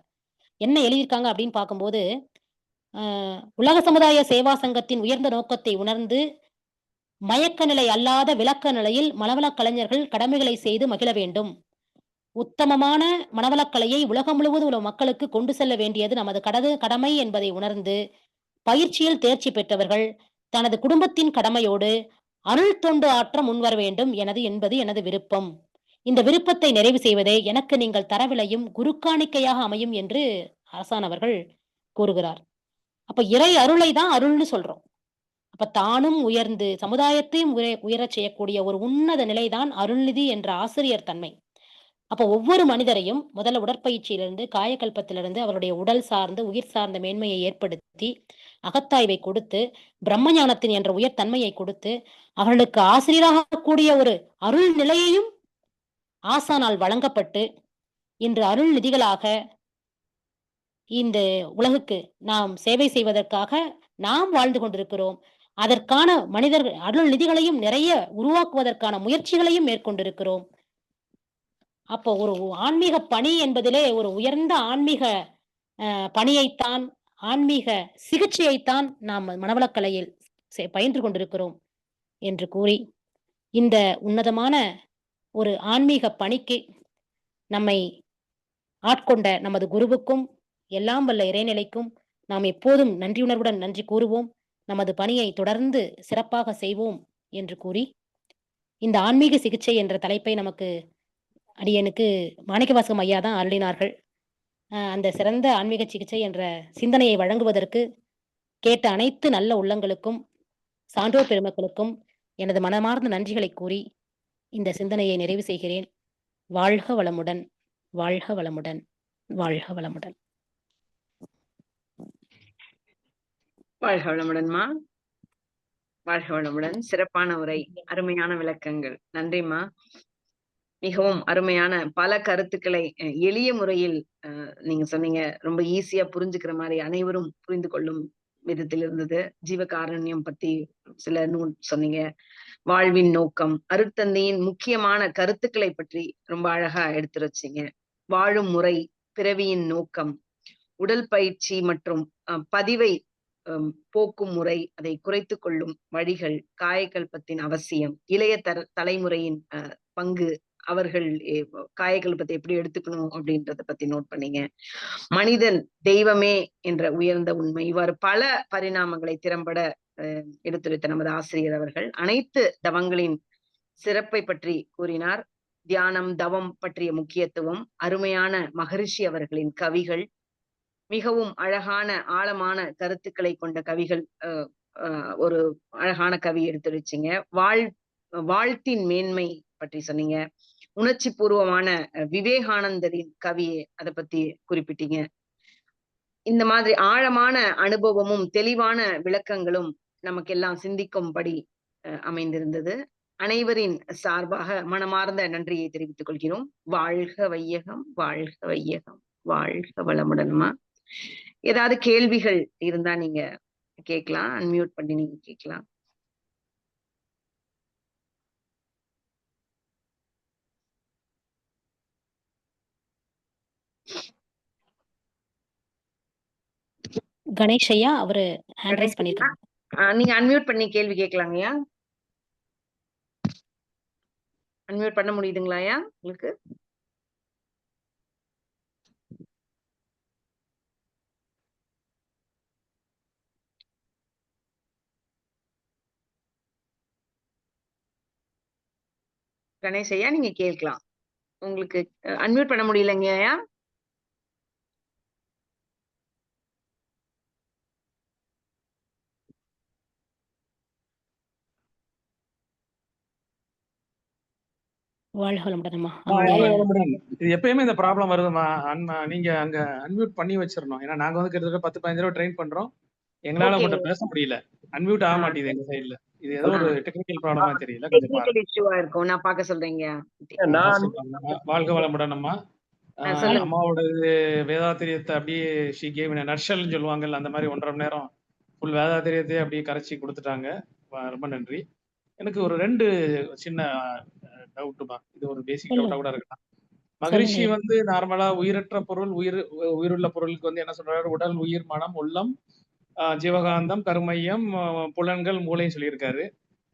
என்ன எழுதியிருக்காங்க அப்படின்னு பார்க்கும்போது, உலக சமுதாய சேவா சங்கத்தின் உயர்ந்த நோக்கத்தை உணர்ந்து, மயக்க நிலை அல்லாத விளக்க நிலையில் மனவளக் கலைஞர்கள் கடமைகளை செய்து மகிழ வேண்டும். உத்தமமான மனவளக்கலையை உலகம் முழுவதும் உள்ள மக்களுக்கு கொண்டு செல்ல வேண்டியது நமது கடமை என்பதை உணர்ந்து, பயிற்சியில் தேர்ச்சி பெற்றவர்கள் தனது குடும்பத்தின் கடமையோடு அருள் தொண்டு ஆற்ற முன்வர வேண்டும் என்பது எனது விருப்பம். இந்த விருப்பத்தை நிறைவு செய்வதே எனக்கு நீங்கள் தரவிளையும் குரு காணிக்கையாக அமையும் என்று ஆசான் அவர்கள் கூறுகிறார். அப்ப இறை அருளை தான் அருள்னு சொல்றோம். அப்ப தானும் உயர்ந்து சமுதாயத்தையும் உயரச் செய்யக்கூடிய ஒரு உன்னத நிலைதான் அருள்நிதி என்ற ஆசிரியர் தன்மை. அப்ப ஒவ்வொரு மனிதரையும் முதல்ல உடற்பயிற்சியிலிருந்து, காயகல்பத்திலிருந்து அவருடைய உடல் சார்ந்து, உயிர் சார்ந்த மேன்மையை ஏற்படுத்தி, அகத்தாய்வை கொடுத்து, பிரம்ம ஞானத்தின் என்ற உயர் தன்மையை கொடுத்து, அவர்களுக்கு ஆசிரியராக கூடிய ஒரு அருள் நிலையையும் ஆசானால் வழங்கப்பட்டு, இன்று அருள் நிதிகளாக இந்த உலகுக்கு நாம் சேவை செய்வதற்காக நாம் வாழ்ந்து கொண்டிருக்கிறோம். அதற்கான அருள் நிதிகளையும் நிறைய உருவாக்குவதற்கான முயற்சிகளையும் மேற்கொண்டிருக்கிறோம். அப்போ ஒரு ஆன்மீக பணி என்பதிலே ஒரு உயர்ந்த ஆன்மீக பணியைத்தான், ஆன்மீக சிகிச்சையைத்தான் நாம் மனவளக்கலையில் பயின்று கொண்டிருக்கிறோம் என்று கூறி, இந்த உன்னதமான ஒரு ஆன்மீக பணிக்கு நம்மை ஆட்கொண்ட நமது குருவுக்கும், எல்லாம் வல்ல இறைநிலைக்கும் நாம் எப்போதும் நன்றியுணர்வுடன் நன்றி கூறுவோம். நமது பணியை தொடர்ந்து சிறப்பாக செய்வோம் என்று கூறி, இந்த ஆன்மீக சிகிச்சை என்ற தலைப்பை நமக்கு அடியனுக்கு மாணிக்கவாசகம் ஐயா தான் அருளினார்கள். அந்த சிறந்த ஆன்மீக சிகிச்சை என்ற சிந்தனையை வழங்குவதற்கு கேட்ட அனைத்து நல்ல உள்ளங்களுக்கும், சான்றோர் பெருமக்களுக்கும் எனது மனமார்ந்த நன்றிகளை கூறி இந்த சிந்தனையை நிறைவு செய்கிறேன். வாழ்க வளமுடன், வாழ்க வளமுடன், வாழ்க வளமுடன். வாழ்க வளமுடன்மா. வாழ்க வளமுடன். சிறப்பான உரை, அருமையான விளக்கங்கள். நன்றிம்மா. மிகவும் அருமையான பல கருத்துக்களை எளிய முறையில் நீங்க சொன்னீங்க. ரொம்ப ஈஸியா புரிஞ்சுக்கிற மாதிரி அனைவரும் புரிந்து கொள்ளும் விதத்தில் இருந்தது. ஜீவகாருண்யம் பத்தி சில நூல் சொன்னீங்க. வாழ்வின் நோக்கம், அருட்தந்தையின் முக்கியமான கருத்துக்களை பற்றி ரொம்ப அழகா எடுத்து வச்சீங்க. வாழும் முறை, பிறவியின் நோக்கம், உடல் பயிற்சி மற்றும் பதிவை போக்கும் முறை, அதை குறைத்துக் கொள்ளும் வழிகள், காயக்கல்பத்தின் அவசியம், இளைய தலைமுறையின் பங்கு, அவர்கள் காயக்கல்பத்தை எப்படி எடுத்துக்கணும் அப்படின்றத பத்தி நோட் பண்ணீங்க. மனிதன் தெய்வமே என்ற உயர்ந்த உண்மை, இவ்வாறு பல பரிணாமங்களை திறம்பட எடுத்துரைத்த நமது ஆசிரியர் அவர்கள் அனைத்து தவங்களின் சிறப்பை பற்றி கூறினார். தியானம், தவம் பற்றிய முக்கியத்துவம், அருமையான மகரிஷி அவர்களின் கவிகள், மிகவும் அழகான ஆழமான கருத்துக்களை கொண்ட கவிகள். ஒரு அழகான கவி எடுத்துரைச்சிங்க. வாழ்த்தின் மேன்மை பற்றி சொன்னீங்க. உணர்ச்சி பூர்வமான விவேகானந்தரின் கவியை அதை பத்தி குறிப்பிட்டீங்க. இந்த மாதிரி ஆழமான அனுபவமும் தெளிவான விளக்கங்களும் நமக்கெல்லாம் சிந்திக்கும்படி அமைந்திருந்தது. அனைவரின் சார்பாக மனமார்ந்த நன்றியை தெரிவித்துக் கொள்கிறோம். வாழ்க வையகம், வாழ்க வையகம், வாழ்க வளமுடன்மா. ஏதாவது கேள்விகள் இருந்தா நீங்க கேட்கலாம். அன்மியூட் பண்ணி நீங்க கேட்கலாம். கணேஷ் ஐயா அவரு ஹேண்ட் ரைஸ் பண்ணிருக்காங்க. நீங்க அன்மியூட் பண்ணி கேள்வி கேட்கலாங்கய்யா. அன்மியூட் பண்ண முடியுதுங்களாயா உங்களுக்கு? கணேஷ் ஐயா நீங்க கேட்கலாம். உங்களுக்கு அன்மியூட் பண்ண முடியலங்கய்யா. வாழ்க வளமுடன்மா. இது எப்பயுமே இந்த ப்ராப்ளம் வருதுமா. நீங்க அங்க அன்மியூட் பண்ணி வச்சிரணும். ஏன்னா நாங்க வந்து கிட்டத்தட்ட 10-15 தடவை ட்ரெயின் பண்றோம். எங்களால உங்கள்ட்ட பேச முடியல. அன்மியூட் ஆக மாட்டேங்குது எங்க சைடுல. இது ஏதோ ஒரு டெக்னிக்கல் ப்ராப்ளமா தெரியல. கொஞ்சம் பாருங்க. இஷ்யூவா இருக்கும். நான் பார்க்க சொல்றேங்க. வாழ்க வளமுடன் அம்மா. அம்மாவோட வேதாத்திரியத்தை அப்படியே ஷி கேவ் இன் நர்ஷல்னு சொல்லுவாங்கல்ல, அந்த மாதிரி 1.5 மணி நேரம் ஃபுல் வேதாத்திரியத்தையே அப்படியே கரைச்சி கொடுத்துட்டாங்க. ரொம்ப நன்றி. எனக்கு ஒரு 2 சின்ன டவுட்டுமா. இது ஒரு பேசிக் டவுட்டா கூட இருக்கலாம். மகரிஷி வந்து நார்மலா உயிரற்ற பொருள், உயிருள்ள பொருளுக்கு வந்து என்ன சொல்றாரு? உடல், உயிர், மனம், உள்ளம், ஜீவகாந்தம், கருமையம், புலன்கள், மூளைன்னு சொல்லியிருக்காரு.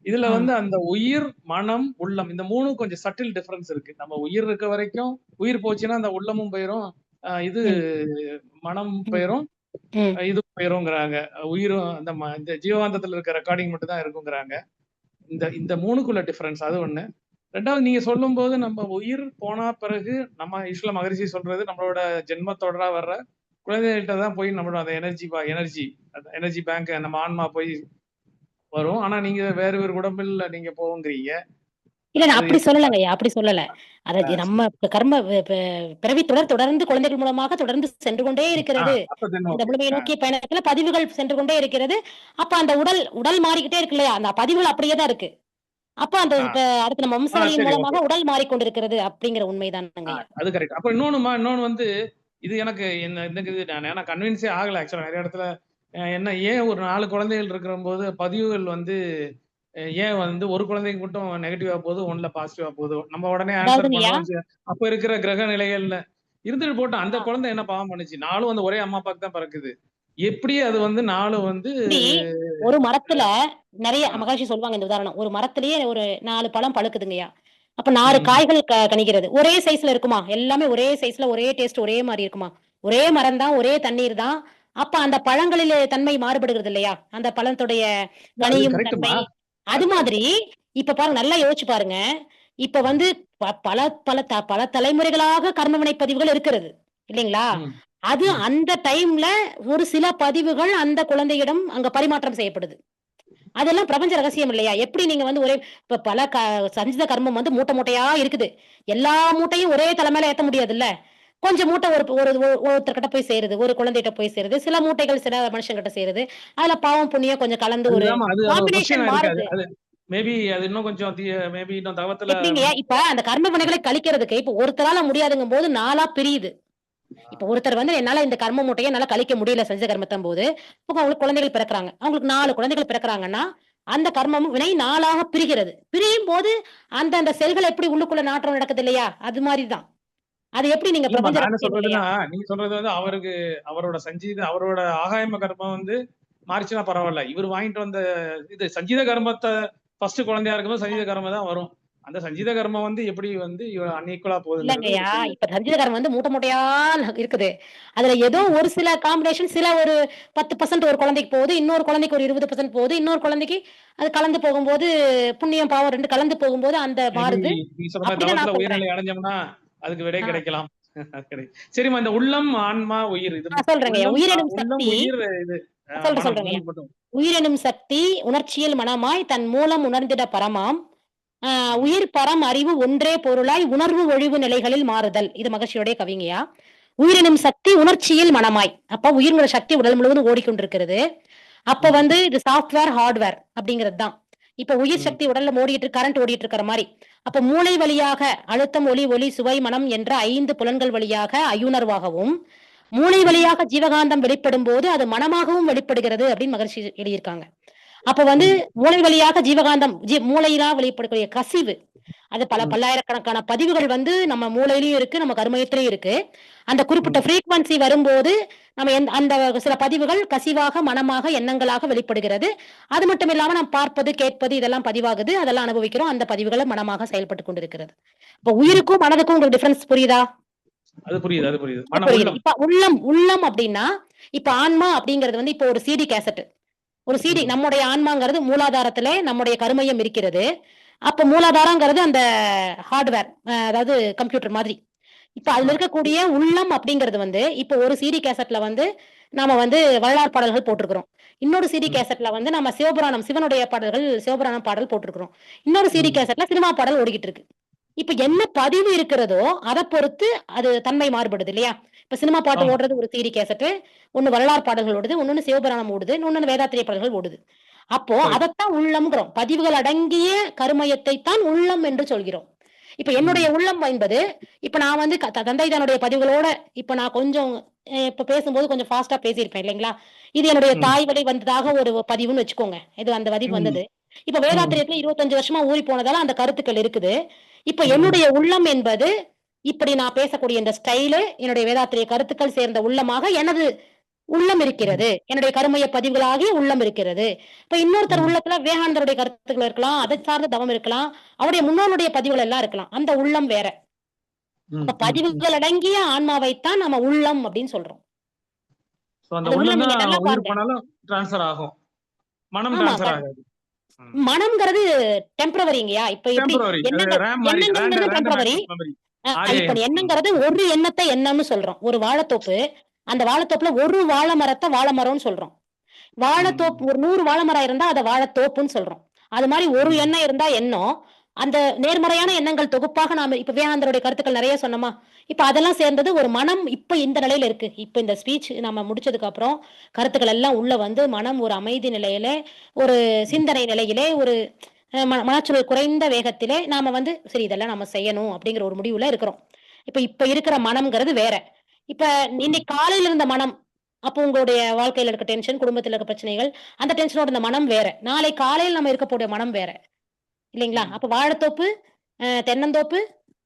இதுல வந்து அந்த உயிர், மனம், உள்ளம் இந்த 3 கொஞ்சம் சட்டில் டிஃபரன்ஸ் இருக்கு. நம்ம உயிர் இருக்க வரைக்கும், உயிர் போச்சுன்னா அந்த உள்ளமும் போயிரும், இது மனம் போயிரும், இது போயிருங்கிறாங்க. உயிரும் இந்த ஜீவகாந்தத்துல இருக்க ரெக்கார்டிங் மட்டும் தான் இருக்குங்கிறாங்க. இந்த 3க்குள்ள டிஃபரன்ஸ் அது ஒண்ணு. 2வது நீங்க சொல்லும் போது நம்ம உயிர் போனா பிறகு நம்ம யூஸ்வலா மகரிஷி சொல்றது நம்மளோட ஜென்மத்தோட வர்ற குழந்தைகள்கிட்ட தான் போய் நம்மளோட அந்த எனர்ஜி பேங்க் நம்ம ஆன்மா போய் வரும். ஆனா நீங்க வேறு உடம்பில் நீங்க போங்கிறீங்க. இல்ல நான் அப்படி சொல்லலங்க ஐயா, அப்படி சொல்லல. அதாவது நம்ம கர்ம பிறவி தொடர்ந்து குழந்தைகள் மூலமாக தொடர்ந்து சென்று கொண்டே இருக்கிறது. இந்த முழுமையை நோக்கிய பயணத்துல பதிவுகள் சென்று கொண்டே இருக்கிறது. அப்ப அந்த உடல் மாறிக்கிட்டே இருக்கு இல்லையா, அந்த பதிவுகள் அப்படியே தான் இருக்கு. அப்ப அந்த அடுத்து நம்ம வம்சாவளியின் மூலமாக உடல் மாறிக்கொண்டிருக்கிறது அப்படிங்கிற உண்மைதான். அது கரெக்ட். அப்ப இன்னொன்னு வந்து இது எனக்கு என்ன கன்வின்ஸே ஆகல ஆக்சுவலா. நிறைய இடத்துல ஏன் ஒரு 4 குழந்தைகள் இருக்கிற போது பதிவுகள் வந்து ஏன் வந்து ஒரு குழந்தைக்கு மட்டும் நெகட்டிவா போகுது, ஒண்ணுல பாசிட்டிவா போகுது? நம்ம உடனே ஆன்சர் பண்ணோம். அப்ப இருக்கிற கிரக நிலைகள்ல இருந்துட்டு போட்டு அந்த குழந்தை என்ன பாவம் பண்ணுச்சு? 4 வந்து ஒரே அம்மா அப்பாக்கு தான் பிறக்குது. எப்படி அது வந்து 4 வந்து ஒரு மரத்துல நிறைய மகரிஷி சொல்லுவாங்க இந்த உதாரணம். ஒரு மரத்திலேயே ஒரு 4 பழம் பழுக்குதுங்கய்யா. அப்ப 4 காய்கள் கணிக்கிறது. ஒரே சைஸ்ல இருக்குமா? எல்லாமே ஒரே சைஸ்ல, ஒரே டேஸ்ட், ஒரே மாதிரி இருக்குமா? ஒரே மரம் தான், ஒரே தண்ணீர் தான். அப்ப அந்த பழங்களிலே தன்மை மாறுபடுகிறது இல்லையா? அந்த பழத்துடைய கனியும் தன்மை. அது மாதிரி இப்ப பாருங்க, நல்லா யோசிச்சு பாருங்க. இப்ப வந்து பல தலைமுறைகளாக கர்மவினை பதிவுகள் இருக்கிறது இல்லைங்களா? அது ம். அந்த டைம்ல ஒரு சில பதிவுகள் அந்த குழந்தையிடம் அங்க பரிமாற்றம் செய்யப்படுது. அதெல்லாம் பிரபஞ்ச ரகசியம் இல்லையா? எப்படி நீங்க வந்து ஒரே இப்ப பல சஞ்சித கர்மம் வந்து மூட்டை மூட்டையா இருக்குது. எல்லா மூட்டையும் ஒரே தலை மேல ஏத்த முடியாதுல்ல. கொஞ்சம் மூட்டை ஒரு ஒரு ஒருத்தர்கிட்ட போய் சேருது. ஒரு குழந்தைட்ட போய் சேருது. சில மூட்டைகள் சில மனுஷங்கிட்ட சேருது. அதுல பாவம், புண்ணியம் கொஞ்சம் கலந்து ஒரு அதுதாம்மா அது அது ஒரு காம்பினேஷன் கொஸ்டினா இருக்கு. அது மாறுது. அது மேபி அது இன்னும் கொஞ்சம் மேபி இன்னும் தவத்துல எப்படிங்கய்யா? இப்ப அந்த கர்ம வினைகளை கழிக்கிறதுக்கு இப்ப ஒருத்தரால முடியாதுங்கும்போது 4ஆ பிரியுது. இப்ப ஒருத்தர் வந்து என்னால இந்த கர்ம மூட்டைய என்னால கழிக்க முடியல செஞ்ச கர்மத்தம்போது, இப்ப அவங்களுக்கு குழந்தைகள் பிறக்குறாங்க. அவங்களுக்கு 4 குழந்தைகள் பிறக்குறாங்கன்னா, அந்த கர்மமும் வினை 4ஆக பிரிகிறது. பிரியும்போது அந்த செல்கள் எப்படி உள்ளுக்குள்ள நாற்றம் நடக்குது இல்லையா? அது மாரி தான். அது எப்படி நீங்க இல்லம்மா பிரபஞ்ச நான் என்ன ரகசியம் இல்லையா? சொல்றதுன்னா, நீங்க சொல்றது வந்து அவருக்கு அவரோட ஆகாயம கர்மம் வந்து மாறிச்சுன்னா பரவால்ல. இவரு வாங்கிட்டு வந்த இது சஞ்சீத கர்மத்த ஃபர்ஸ்ட் குழந்தையா இருக்கும்போது சஞ்சீத கர்மம் தான் வரும். அந்த சஞ்சீத கர்மம் வந்து எப்படி வந்து அன்ஈக்குவலா போகுதுங்கிறது ஒரு இல்லங்கய்யா. பெரிய இப்ப சஞ்சீத கர்மம் வந்து மூட்டை மூட்டையா இருக்குது. அதுல ஏதோ ஒரு சில காம்பினேஷன் சில ஒரு 10% ஒரு குழந்தைக்கு போகுது. இன்னொரு குழந்தைக்கு ஒரு 20% போகுது. இன்னொரு குழந்தைக்கு அது கலந்து போகும்போது புண்ணியம், பாவம் 2 கலந்து போகும்போது அந்த மேபி மாறுது. நீங்க சொன்ன மாரி அப்படிதான் தவத்துல நான் சொல்றேன். உயர்நிலை அடைஞ்சோம்னா, அதுக்கு விடை ஆ. கிடைக்கலாம். அது சரிம்மா இந்த உள்ளம், ஆன்மா, உயிர் இது சொல்றேங்கய்யா. உள்ளம் உயிரெனும் உள்ளம், சக்தி உயிர் இது மனம் சொல்றேங்கய்யா. 3 மட்டும். உயிரெனும் சக்தி உணர்ச்சியில் மனமாய் தன் மூலம் உணர்ந்திட பரமாம். ஆ ம். உயிர் பரம் அறிவு ஒன்றே பொருளாய் உணர்வு ஒழிவு நிலைகளில் மாறுதல். இது மகர்ஷியுடைய கவிங்கயா. உயிரெனும் சக்தி உணர்ச்சியில் மனமாய். அப்ப உயிர்ங்கிற சக்தி உடல் முழுவதும் ஓடிக்கொண்டிருக்கிறது. அப்ப ம். வந்து இது சாஃப்ட்வேர், ஹார்ட்வேர் அப்படிங்கிறது தான். இப்ப உயிர் ம். சக்தி உடல்ல கரண்ட் ஓடிட்டு இருக்கிற மாரி. அப்ப மூளை வழியாக அழுத்தம், ஒலி, சுவை, மனம் என்ற 5 புலன்கள் வழியாக ஐயுணர்வாகவும், மூளை ம். வழியாக ஜீவகாந்தம் வெளிப்படும்போது அது மனமாகவும் வெளிப்படுகிறது அப்படின்னு மகரிஷி எழுதியிருக்காங்க. அப்ப வந்து ம். மூளை வழியாக ஜீவகாந்தம் மூளையிலா வெளிப்படக்கூடிய கசிவு. அது பல ம். பல்லாயிரக்கணக்கான பதிவுகள் வந்து நம்ம மூளையிலயும் இருக்கு, நம்ம கருமையத்திலயும் இருக்கு. அந்த குறிப்பிட்ட ம். ஃப்ரீக்வன்சி வரும்போது, நம்ம அந்த சில பதிவுகள் கசிவாக, மனமாக, எண்ணங்களாக வெளிப்படுகிறது. அது மட்டும் இல்லாம நாம் பார்ப்பது, கேட்பது இதெல்லாம் பதிவாகுது. அதெல்லாம் அனுபவிக்கிறோம். அந்த பதிவுகள மனமாக செயல்பட்டுக் கொண்டிருக்கிறது. இப்ப ம். உயிருக்கும், மனதுக்கும் உங்களுக்கு டிஃபரன்ஸ் புரியுதா? அது புரியுது, அது புரியுது. புரியுது. உள்ளம். இப்ப உள்ளம் உள்ளம் அப்டின்னா, இப்ப ஆன்மா அப்டிங்கிறது வந்து இப்ப ஒரு சிடி கேசெட். ஒரு சிடி ம். நம்முடைய ஆன்மாங்கிறது மூலாதாரத்திலே நம்முடைய கருமையம் இருக்கிறது. அப்ப மூலாதாரங்கிறது அந்த ஹார்ட்வேர் அதாவது கம்ப்யூட்டர் மாதிரி. இப்ப அதுல ஆ. இருக்கக்கூடிய உள்ளம் அப்படிங்கிறது வந்து, இப்ப ஒரு சிடி கேசெட்ல வந்து நாம வந்து வரலாறு பாடல்கள் போட்டிருக்கிறோம். இன்னொரு சிடி ம். கேசெட்ல வந்து நம்ம சிவபுராணம் சிவனுடைய பாடல்கள், சிவபுராணம் பாடல் போட்டிருக்கிறோம். இன்னொரு சிடி ம். கேசெட்ல சினிமா பாடல் ஓடிக்கிட்டு இருக்கு. இப்ப என்ன பதிவு இருக்கிறதோ, அத பொறுத்து அது தன்மை மாறுபடுது இல்லையா? இப்ப சினிமா பாட்டு ஆமா. ஓடுறது ஒரு சிடி கேசெட்டு, ஒண்ணு வரலாறு பாடல்கள் ஓடுது, இன்னொன்னு சிவபுராணம் ஓடுது, இன்னொன்னு வேதாத்திரிய பாடல்கள் ஓடுது. அப்போ கரெக்ட். அதத்தான் உள்ளம்ங்கிறோம். பதிவுகள் அடங்கிய கருமையத்தை தான் உள்ளம் என்று சொல்கிறோம். இப்ப என்னுடைய ம். உள்ளம் என்பது, இப்ப நான் வந்து தந்தை தானுடைய பதிவுகளோட இப்ப நான் கொஞ்சம் இப்ப பேசும்போது கொஞ்சம் ஃபாஸ்ட்டா பேசியிருப்பேன் இல்லைங்களா? இது என்னுடைய ம். தாய் வழி வந்ததாக ஒரு பதிவுன்னு வச்சுக்கோங்க. இது அந்த பதிவு ம். வந்தது. இப்ப ம். வேதாத்திரியத்துல 25 வருஷமா ஊறி போனதால அந்த கருத்துக்கள் இருக்குது. இப்ப ம். என்னுடைய உள்ளம் என்பது, இப்படி நான் பேசக்கூடிய இந்த ஸ்டைலு, என்னுடைய வேதாத்திரிய கருத்துக்கள் சேர்ந்த உள்ளமாக எனது உள்ளம் ம். இருக்கிறது. என்னுடைய கருமைய பதிவுகளாகிய உள்ளம் இருக்கிறது. இப்ப இன்னொருத்தர் ம். உள்ளத்துல விவேகானந்தருடைய கருத்துக்கள் இருக்கலாம். அதை சார்ந்த தவம் இருக்கலாம். அவருடைய முன்னோருடைய பதிவுகள் எல்லாம் இருக்கலாம். அந்த உள்ளம் வேற. ம். அப்ப ம். ம். பதிவுகள் அடங்கிய ஆன்மாவைத்தான் நம்ம உள்ளம் அப்படின்னு சொல்றோம். சோ அந்த அந்த உள்ளம் உள்ளம் நீங்க தான் நல்லா உயிர் பாருங்க. போனாலும் ட்ரான்ஸ்ஃபர் ஆகும். மனம் ஆமா. ட்ரான்ஸ்ஃபர் ஆகாது. ம். மனம்ங்கிறது டெம்பரவரிங்கயா. இப்ப எப்படி டெம்பரவரி. அது எண்ணங்கள் ரேம் மாரி. எண்ணங்கள்ங்கிறது ரேண்டம் டெம்பரவரி. Access memory. இப்ப RAM. ம். எண்ணங்கிறது ஒரு எண்ணத்த எண்ணம்னு சொல்றோம். ஒரு வாழைத்தோப்பு. அந்த வாழைத்தோப்புல ஒரு வாழை மரத்த வாழை மரம்னு சொல்றோம். வாழைத்தோப்பு ம். ஒரு 100 வாழை மரம் இருந்தா அத வாழைத்தோப்புன்னு சொல்றோம். அது மாரி ஒரு ம். எண்ணம் இருந்தா எண்ணம். அந்த நேர்மறையான எண்ணங்கள் தொகுப்பாக நாம இப்ப விவேகானந்தருடைய கருத்துக்கள் நெறைய சொன்னோமா? இப்ப அதெல்லாம் சேர்ந்தது ஒரு மனம் இப்ப இந்த நிலையில இருக்கு. இப்ப இந்த ஸ்பீச் நம்ம முடிச்சதுக்கு அப்புறம் கருத்துக்கள் எல்லாம் உள்ள வந்து மனம் ஒரு அமைதி நிலையில, ஒரு ம். சிந்தனை நிலையிலே, ஒரு மனச்சூழல் குறைந்த வேகத்திலே நாம வந்து சரி இதெல்லாம் நம்ம செய்யணும் அப்படிங்கிற ஒரு முடிவுல இருக்கிறோம். இப்ப இருக்கிற மனம்ங்கிறது வேற. இப்ப இன்னைக்கு காலையில இருந்த மனம், அப்போ உங்களுடைய வாழ்க்கையில இருக்க டென்ஷன், குடும்பத்தில இருக்க பிரச்சனைகள், அந்த டென்ஷனோட இந்த மனம் வேற. நாளை காலையில நம்ம இருக்கக்கூடிய மனம் வேற. இல்லைங்களா? ம். அப்ப வாழைத்தோப்பு, தென்னந்தோப்பு,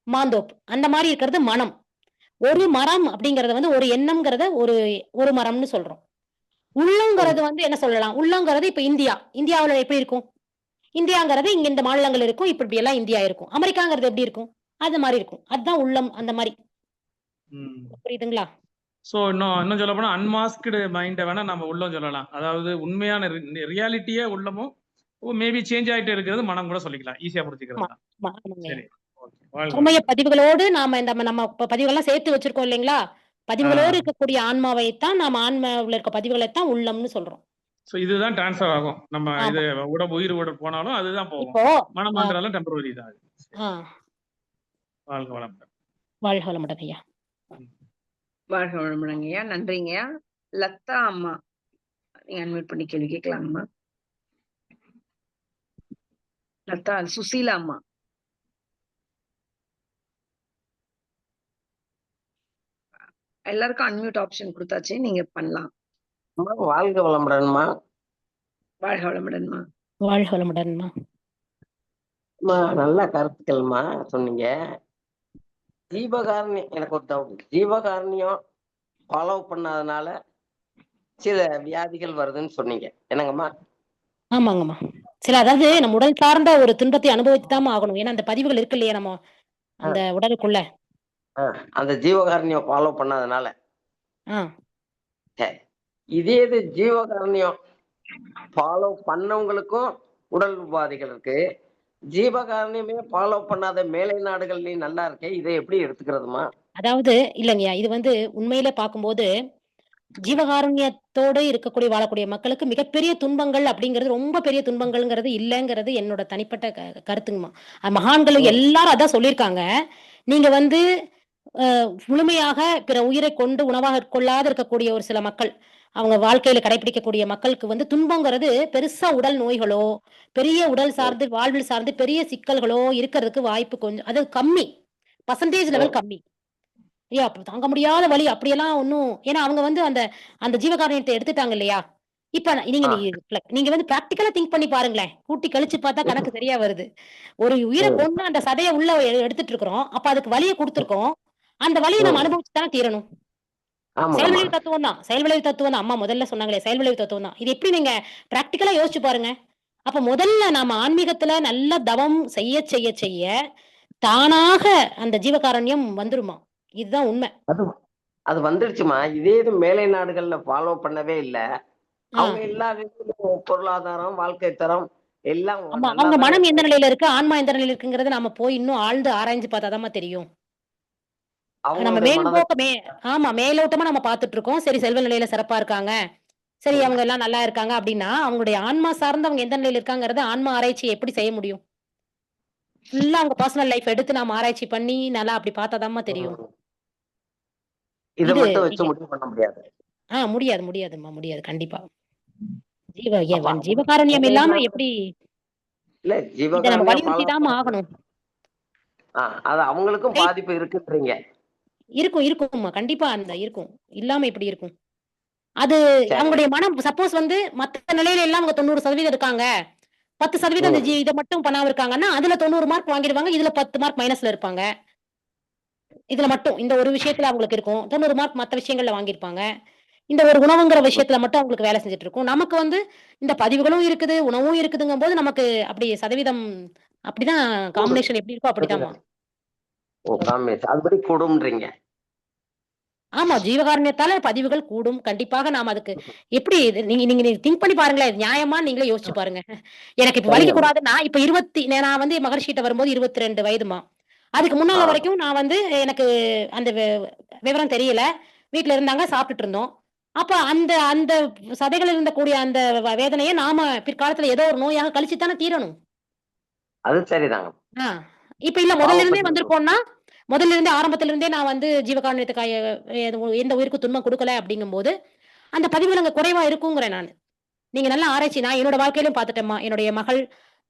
மாந்தோப்பு. அந்த மாரி இருக்கிறது மனம். ஒரு மரம் அப்படிங்கிறது வந்து ஒரு எண்ணம்ங்கிறத ஒரு ஒரு மரம்னு சொல்றோம். ஓ! உள்ளங்கிறது வந்து என்ன சொல்லலாம்? உள்ளங்கிறது இப்ப இந்தியா. இந்தியாவுல எப்படி இருக்கும்? இந்தியாங்கிறது இங்க இந்த மாநிலங்கள் இருக்கும். இப்படி இப்படி எல்லாம் இந்தியா இருக்கும். அமெரிக்காங்கிறது எப்படி இருக்கும்? அது மாரி இருக்கும். அதான் உள்ளம் அந்த மாரி. ம். புரியுதுங்களா? சோ இன்னும் இன்னும் சொல்லப்போனா அன்மாஸ்க்டு மைண்ட வேணா நம்ம உள்ளம் சொல்லலாம். அதாவது உண்மையான ரியாலிட்டியே உள்ளமும் மேபி சேஞ்ச் ஆயிட்டு இருக்கிறது மனம் கூட சொல்லிக்கலாம். ஈஸியா ஆமா, புரிஞ்சுக்கிறதுதான். ஆமாங்க. சரி. ஓகே. வாழ்க கருமைய வளமுடன். பதிவுகளோடு நாம நம்ம பதிவுகள்லாம் சேர்த்து வச்சிருக்கோம் இல்லைங்களா? பதிவுகளோடு இருக்கக்கூடிய ஆன்மாவைத்தான் நாம ஆன்மாவுல இருக்க பதிவுகளைத்தான் உள்ளம்னு சொல்றோம். சோ இதுதான் ட்ரான்ஸ்ஃபர் ஆகும். நம்ம இது ஆமா. உயிர் போனாலும் அதுதான் போகும். இப்போ மனமான்றாலும் டெம்பரவரி தான் அது. ஆ வாழ்க வளமுடன். வாழ்க வளமுடன் ஐயா. வாழ்க வளமுடங்கய்யா. நன்றிங்கய்யா. லதா அம்மா, நீங்க அன்மியூட் பண்ணி கேள்வி கேட்கலாங்கம்மா. லதா சுசீலா அம்மா. எல்லாருக்கும் அன்மியூட் ஆப்ஷன் கொடுத்தாச்சு, நீங்க பண்ணலாம். வாழ்க வளமுடன்மா. வாழ்க வளமுடன்மா. வாழ்க வளமுடன்மா. நல்ல கருத்துக்கள்மா சொன்னீங்க. ஜீவகாரண்யம் எனக்கு ஒரு டவுட். ஜீவகாரண்யம் ஃபாலோ பண்ணாதனால சில வியாதிகள் வருதுன்னு சொன்னீங்க, என்னங்கம்மா? ஆமாங்கம்மா. அதாவது நம்ம உடல் சார்ந்த ஒரு துன்பத்தை அனுபவித்துதான் ஆகணும். ஏன்னா அந்த பதிவுகள் இருக்கு இல்லையா நம்ம அந்த உடலுக்குள்ள. அந்த ஜீவகாரண்யம் ஃபாலோ பண்ணாதனால. இதே இது ஜீவகாரண்யம் ஃபாலோ பண்ணவங்களுக்கும் உடல் உபாதைகள் இருக்கு. ஜீவகாரண்யமே ஃபாலோ பண்ணாத மேலை நாடுகள்லயும் நல்லா இருக்கே, இதை எப்படி எடுத்துக்கிறதுமா? அதாவது இல்லைங்கய்யா, இது உண்மையில பார்க்கும்போது ஜீவகாருண்யத்தோடு இருக்கக்கூடிய வாழக்கூடிய மக்களுக்கு மிகப்பெரிய துன்பங்கள் அப்படிங்கிறது, ரொம்ப பெரிய துன்பங்கள்ங்கிறது இல்லைங்கிறது என்னோட தனிப்பட்ட கருத்துங்கம்மா. மகான்களும் எல்லாரும் அதான் சொல்லியிருக்காங்க. நீங்க முழுமையாக பிற உயிரை கொண்டு உணவாக கொள்ளாத இருக்கக்கூடிய ஒரு சில மக்கள், அவங்க வாழ்க்கையில கடைபிடிக்கக்கூடிய மக்களுக்கு துன்பங்கிறது பெருசா உடல் நோய்களோ, பெரிய உடல் சார்ந்து வாழ்வில் சார்ந்து பெரிய சிக்கல்களோ இருக்கிறதுக்கு வாய்ப்பு கொஞ்சம் அது கம்மி. பர்சன்டேஜ் லெவல் கம்மி. அப்ப தாங்க முடியாத வலி அப்படியெல்லாம் ஒண்ணும். ஏன்னா அவங்க அந்த அந்த ஜீவகாருண்யத்தை எடுத்துட்டாங்க இல்லையா? இப்ப நீங்க பிராக்டிகலா திங்க் பண்ணி பாருங்களேன். கூட்டி கழிச்சு பார்த்தா கணக்கு சரியா வருது. ஒரு உயிரை கொண்டு அந்த சதையை உள்ள எடுத்துட்டு இருக்கிறோம். அப்ப அதுக்கு வலியை கொடுத்திருக்கோம். அந்த வலியை நம்ம அனுபவிச்சு தானே தீரணும். செயல்விளைவு தத்துவம் தான். செயல்விளைவு தத்துவம் தான். அம்மா முதல்ல சொன்னாங்களே, செயல்விளைவு தத்துவம் தான். இது எப்படி நீங்க பிராக்டிகலா யோசிச்சு பாருங்க. அப்ப முதல்ல நாம ஆன்மீகத்துல நல்ல தவம் செய்ய செய்ய செய்ய தானாக அந்த ஜீவகாருண்யம் வந்துருமா? இதுதான் உண்மை. அது வந்துருச்சுமா. இதே இது மேலை நாடுகள்ல ஃபாலோ பண்ணவே இல்ல. அவங்க எல்லா பொருளாதாரம், வாழ்க்கை தரம் எல்லாம் அவங்க மனம் எந்த நிலையில இருக்கு, ஆன்மா எந்த நிலையில இருக்குங்கிறது நாம போய் இன்னும் ஆழ்ந்து ஆராய்ஞ்சு பார்த்தாதான் தெரியும். நம்ம மேலோட்டமா நம்ம பார்த்துட்டு இருக்கோம். சரி, செல்வ நிலையில சிறப்பா இருக்காங்க, சரி அவங்க எல்லாம் நல்லா இருக்காங்க அப்படின்னா, அவங்களுடைய ஆன்மா சார்ந்து அவங்க எந்த நிலையில இருக்காங்கறத ஆன்மா ஆராய்ச்சி எப்படி செய்ய முடியும்? ஃபுல்லா அவங்க பர்சனல் லைஃப் எடுத்து நாம ஆராய்ச்சி பண்ணி நல்லா அப்படி பார்த்தாதான் தெரியும். இத மட்டும் வச்சு முடிவு பண்ண முடியாது. முடியாதும்மா, முடியாது. கண்டிப்பா. ஜீவகாருண்யம் இல்லாம எப்படி? இல்ல, ஜீவகாருண்யம் வலியுறுத்தி தான் ஆகணும். அது அவங்களுக்கும் பாதிப்பு இருக்குன்றீங்க. இருக்கும்மா, கண்டிப்பா அந்த இருக்கும். இல்லாம எப்படி இருக்கும்? அது அவங்களுடைய மனம் சப்போஸ் மத்த நிலையில எல்லாம் அவங்க 90% இருக்காங்க, 10% இதை மட்டும் பண்ணாம இருக்காங்கன்னா அதுல 90 மார்க் வாங்கிடுவாங்க, இதுல 10 மார்க் மைனஸ்ல இருப்பாங்க. இதுல மட்டும் இந்த ஒரு விஷயத்துல அவங்களுக்கு இருக்கும் 90 மார்க், மத்த விஷயங்கள்ல வாங்கியிருப்பாங்க. இந்த ஒரு உணவுங்கிற விஷயத்துல மட்டும் அவங்களுக்கு வேலை செஞ்சுட்டு இருக்கும். நமக்கு இந்த பதிவுகளும் இருக்குது, உணவும் இருக்குதுங்கும் போது நமக்கு அப்படி சதவீதம் அப்படிதான் காம்பினேஷன் எப்படி இருக்கோ அப்படிதாம்மா. அதுபடி கூடும்ன்றீங்க. ஆமா, ஜீவகாருண்யத்தால பதிவுகள் கூடும். கண்டிப்பாக நாம அதுக்கு எப்படி நீங்க திங்க் பண்ணி பாருங்களேன். நியாயமா நீங்களே யோசிச்சு பாருங்க. எனக்கு இப்ப வலிக்க கூடாதுன்னா, இப்ப நான் மகர்ஷிட்ட வரும்போது 22 வயதுமா. அதுக்கு முன்னால வரைக்கும் நான் எனக்கு அந்த விவரம் தெரியல. வீட்டுல இருந்தாங்க, சாப்பிட்டுட்டு இருந்தோம். அப்ப அந்த அந்த சதைகள் இருந்தக்கூடிய அந்த வேதனையை நாம பிற்காலத்துல ஏதோ ஒரு நோயாக கழிச்சுத்தானே தீரணும். அது சரிதாங்க. இப்ப இல்ல, முதல்ல இருந்தே வந்திருக்கோம்னா, முதல்ல இருந்தே ஆரம்பத்துல இருந்தே நான் ஜீவகாருண்யத்துக்காக எந்த உயிருக்கு துன்பம் கொடுக்கல அப்படிங்கும் போது அந்த பதிவுகள் அங்க குறைவா இருக்குங்கிறேன் நான். நீங்க நல்லா ஆராய்ச்சி, நான் என்னோட வாழ்க்கையிலும் பார்த்துட்டேம்மா. என்னுடைய மகள்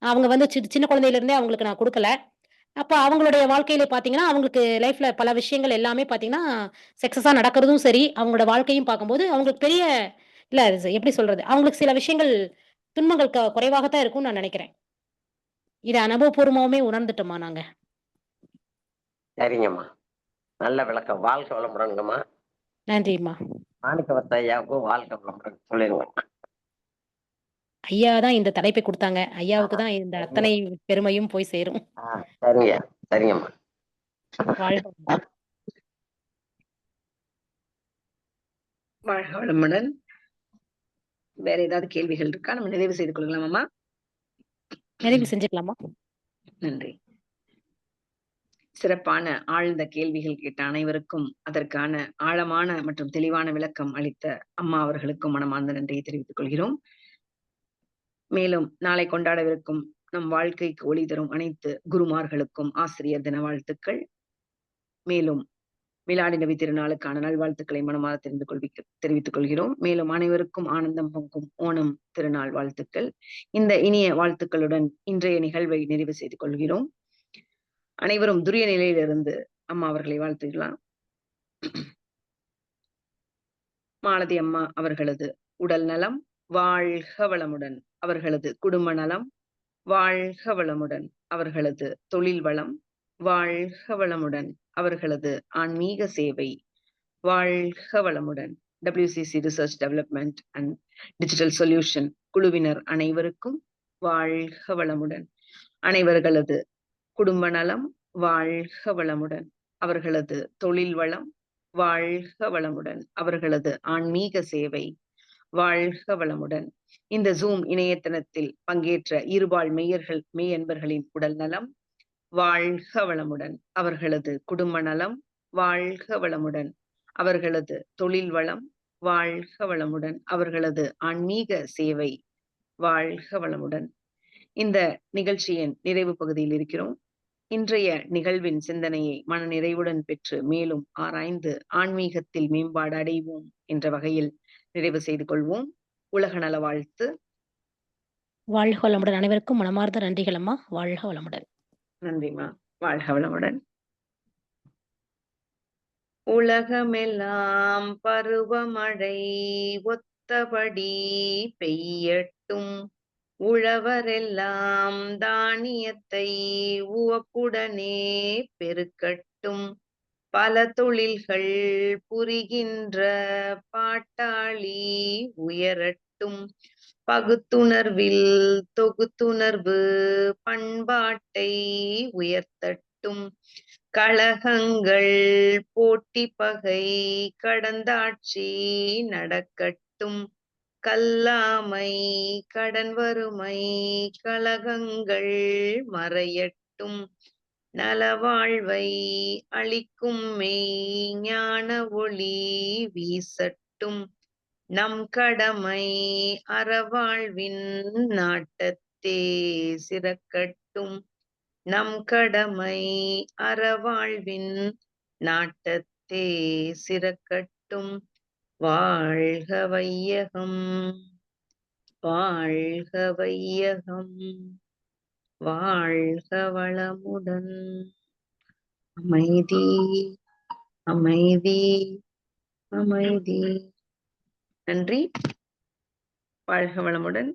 அவங்க சின்ன குழந்தையில இருந்தே அவங்களுக்கு நான் கொடுக்கல. அப்ப அவங்களுடைய வாழ்க்கையில பாத்தீங்கன்னா, அவங்களுக்கு லைஃப்ல பல விஷயங்கள் எல்லாமே பாத்தீங்கன்னா சக்சஸா நடக்கிறதும் சரி, அவங்களோட வாழ்க்கையும் பார்க்கும்போது அவங்களுக்கு பெரிய இல்ல எப்படி சொல்றது, அவங்களுக்கு சில விஷயங்கள் துன்பங்கள் குறைவாகத்தான் இருக்கும்னு நான் நினைக்கிறேன். இதை அனுபவபூர்வமாவே உணர்ந்துட்டோமா நாங்க. சரிங்கம்மா, நல்ல விளக்கம். வாழ்க வளமுடன்ங்கம்மா. நன்றிம்மா. மாணிக்கவர்த்த ஐயாவுக்கும் வாழ்க வளமுடன் சொல்லிடுங்க. ஐயா தான் இந்த தலைப்பை கொடுத்தாங்க. ஐயாவுக்கு தான் இந்த அத்தனை பெருமையும் போய் சேரும். சரிங்க, சரிங்கம்மா. வாழ்க வளமுடன். வேற ஏதாவது கேள்விகள் இருக்கா? நம்ம நிறைவு செய்து கொள்ளலாமா? நிறைவு செஞ்சுக்கலாமா? நன்றி. சிறப்பான ஆழ்ந்த கேள்விகள் கேட்ட அனைவருக்கும் அதற்கான ஆழமான மற்றும் தெளிவான விளக்கம் அளித்த அம்மா அவர்களுக்கும் மனமார்ந்த நன்றியை தெரிவித்துக் கொள்கிறோம். மேலும் நாளை கொண்டாடவிருக்கும் நம் வாழ்க்கைக்கு ஒளி தரும் அனைத்து குருமார்களுக்கும் ஆசிரியர் தின வாழ்த்துக்கள். மேலும் மிலாடி நபி திருநாளுக்கான நல்வாழ்த்துக்களை மனமாற தெரிவித்துக் கொள்கிறோம். மேலும் அனைவருக்கும் ஆனந்தம் பொங்கும் ஓணம் திருநாள் வாழ்த்துக்கள். இந்த இனிய வாழ்த்துக்களுடன் இன்றைய நிகழ்வை நிறைவு செய்து கொள்கிறோம். அனைவரும் துரிய நிலையிலிருந்து அம்மா அவர்களை வாழ்த்துக்கலாம். மாலதி அம்மா அவர்களது உடல் நலம் வாழ்க வளமுடன், அவர்களது குடும்ப நலம் வாழ்க வளமுடன், அவர்களது தொழில் வளம் வாழ்க வளமுடன், அவர்களது ஆன்மீக சேவை வாழ்க வளமுடன், WCC research development and digital solution குழுவினர் அனைவருக்கும் வாழ்க வளமுடன், அனைவர்களது குடும்ப நலம் வாழ்க வளமுடன், அவர்களது தொழில் வளம் வாழ்க வளமுடன், அவர்களது ஆன்மீக சேவை வாழ்க வளமுடன். இந்த ஜூம் இணையதளத்தில் பங்கேற்ற இருபால் மெய்யன்பர்களின் உடல் நலம் வாழ்க வளமுடன், அவர்களது குடும்ப நலம் வாழ்க வளமுடன், அவர்களது தொழில் வளம் வாழ்க வளமுடன், அவர்களது ஆன்மீக சேவை வாழ்க வளமுடன். இந்த நிகழ்ச்சியின் நிறைவு பகுதியில் இருக்கிறோம். இன்றைய நிகழ்வின் சிந்தனையை மன நிறைவுடன் பெற்று மேலும் ஆராய்ந்து ஆன்மீகத்தில் மேம்பாடு அடைவோம் என்ற வகையில் நிறைவு செய்து கொள்வோம். உலக நல வாழ்த்து. வாழ்க வளமுடன். அனைவருக்கும் மனமார்ந்த நன்றிகள் அம்மா. வாழ்க வளமுடன். நன்றிமா. வாழ்க வளமுடன். உலகமெல்லாம் பருவமழை ஒத்தபடி பெய்யட்டும், உழவரெல்லாம் தானியத்தை உவப்புடனே பெருக்கட்டும், பல தொழில்கள் புரிகின்ற பாட்டாளி உயரட்டும், பகுத்துணர்வில் தொகுத்துணர்வு பண்பாட்டை உயர்த்தட்டும், கழகங்கள் போட்டி பகை கடந்தாட்சி நடக்கட்டும், கல்லாமை கடன் வறுமை கழகங்கள் மறையட்டும், நலவாழ்வை அளிக்கும் மெய் ஞான ஒளி வீசட்டும், நம் கடமை அறவாழ்வின் நாட்டத்தே சிறக்கட்டும், நம் கடமை அறவாழ்வின் நாட்டத்தே சிறக்கட்டும். வாழ்க வையகம், வாழ்க வையகம், வாழ்க வளமுடன். அமைதி, அமைதி, அமைதி. நன்றி. வாழ்க வளமுடன்.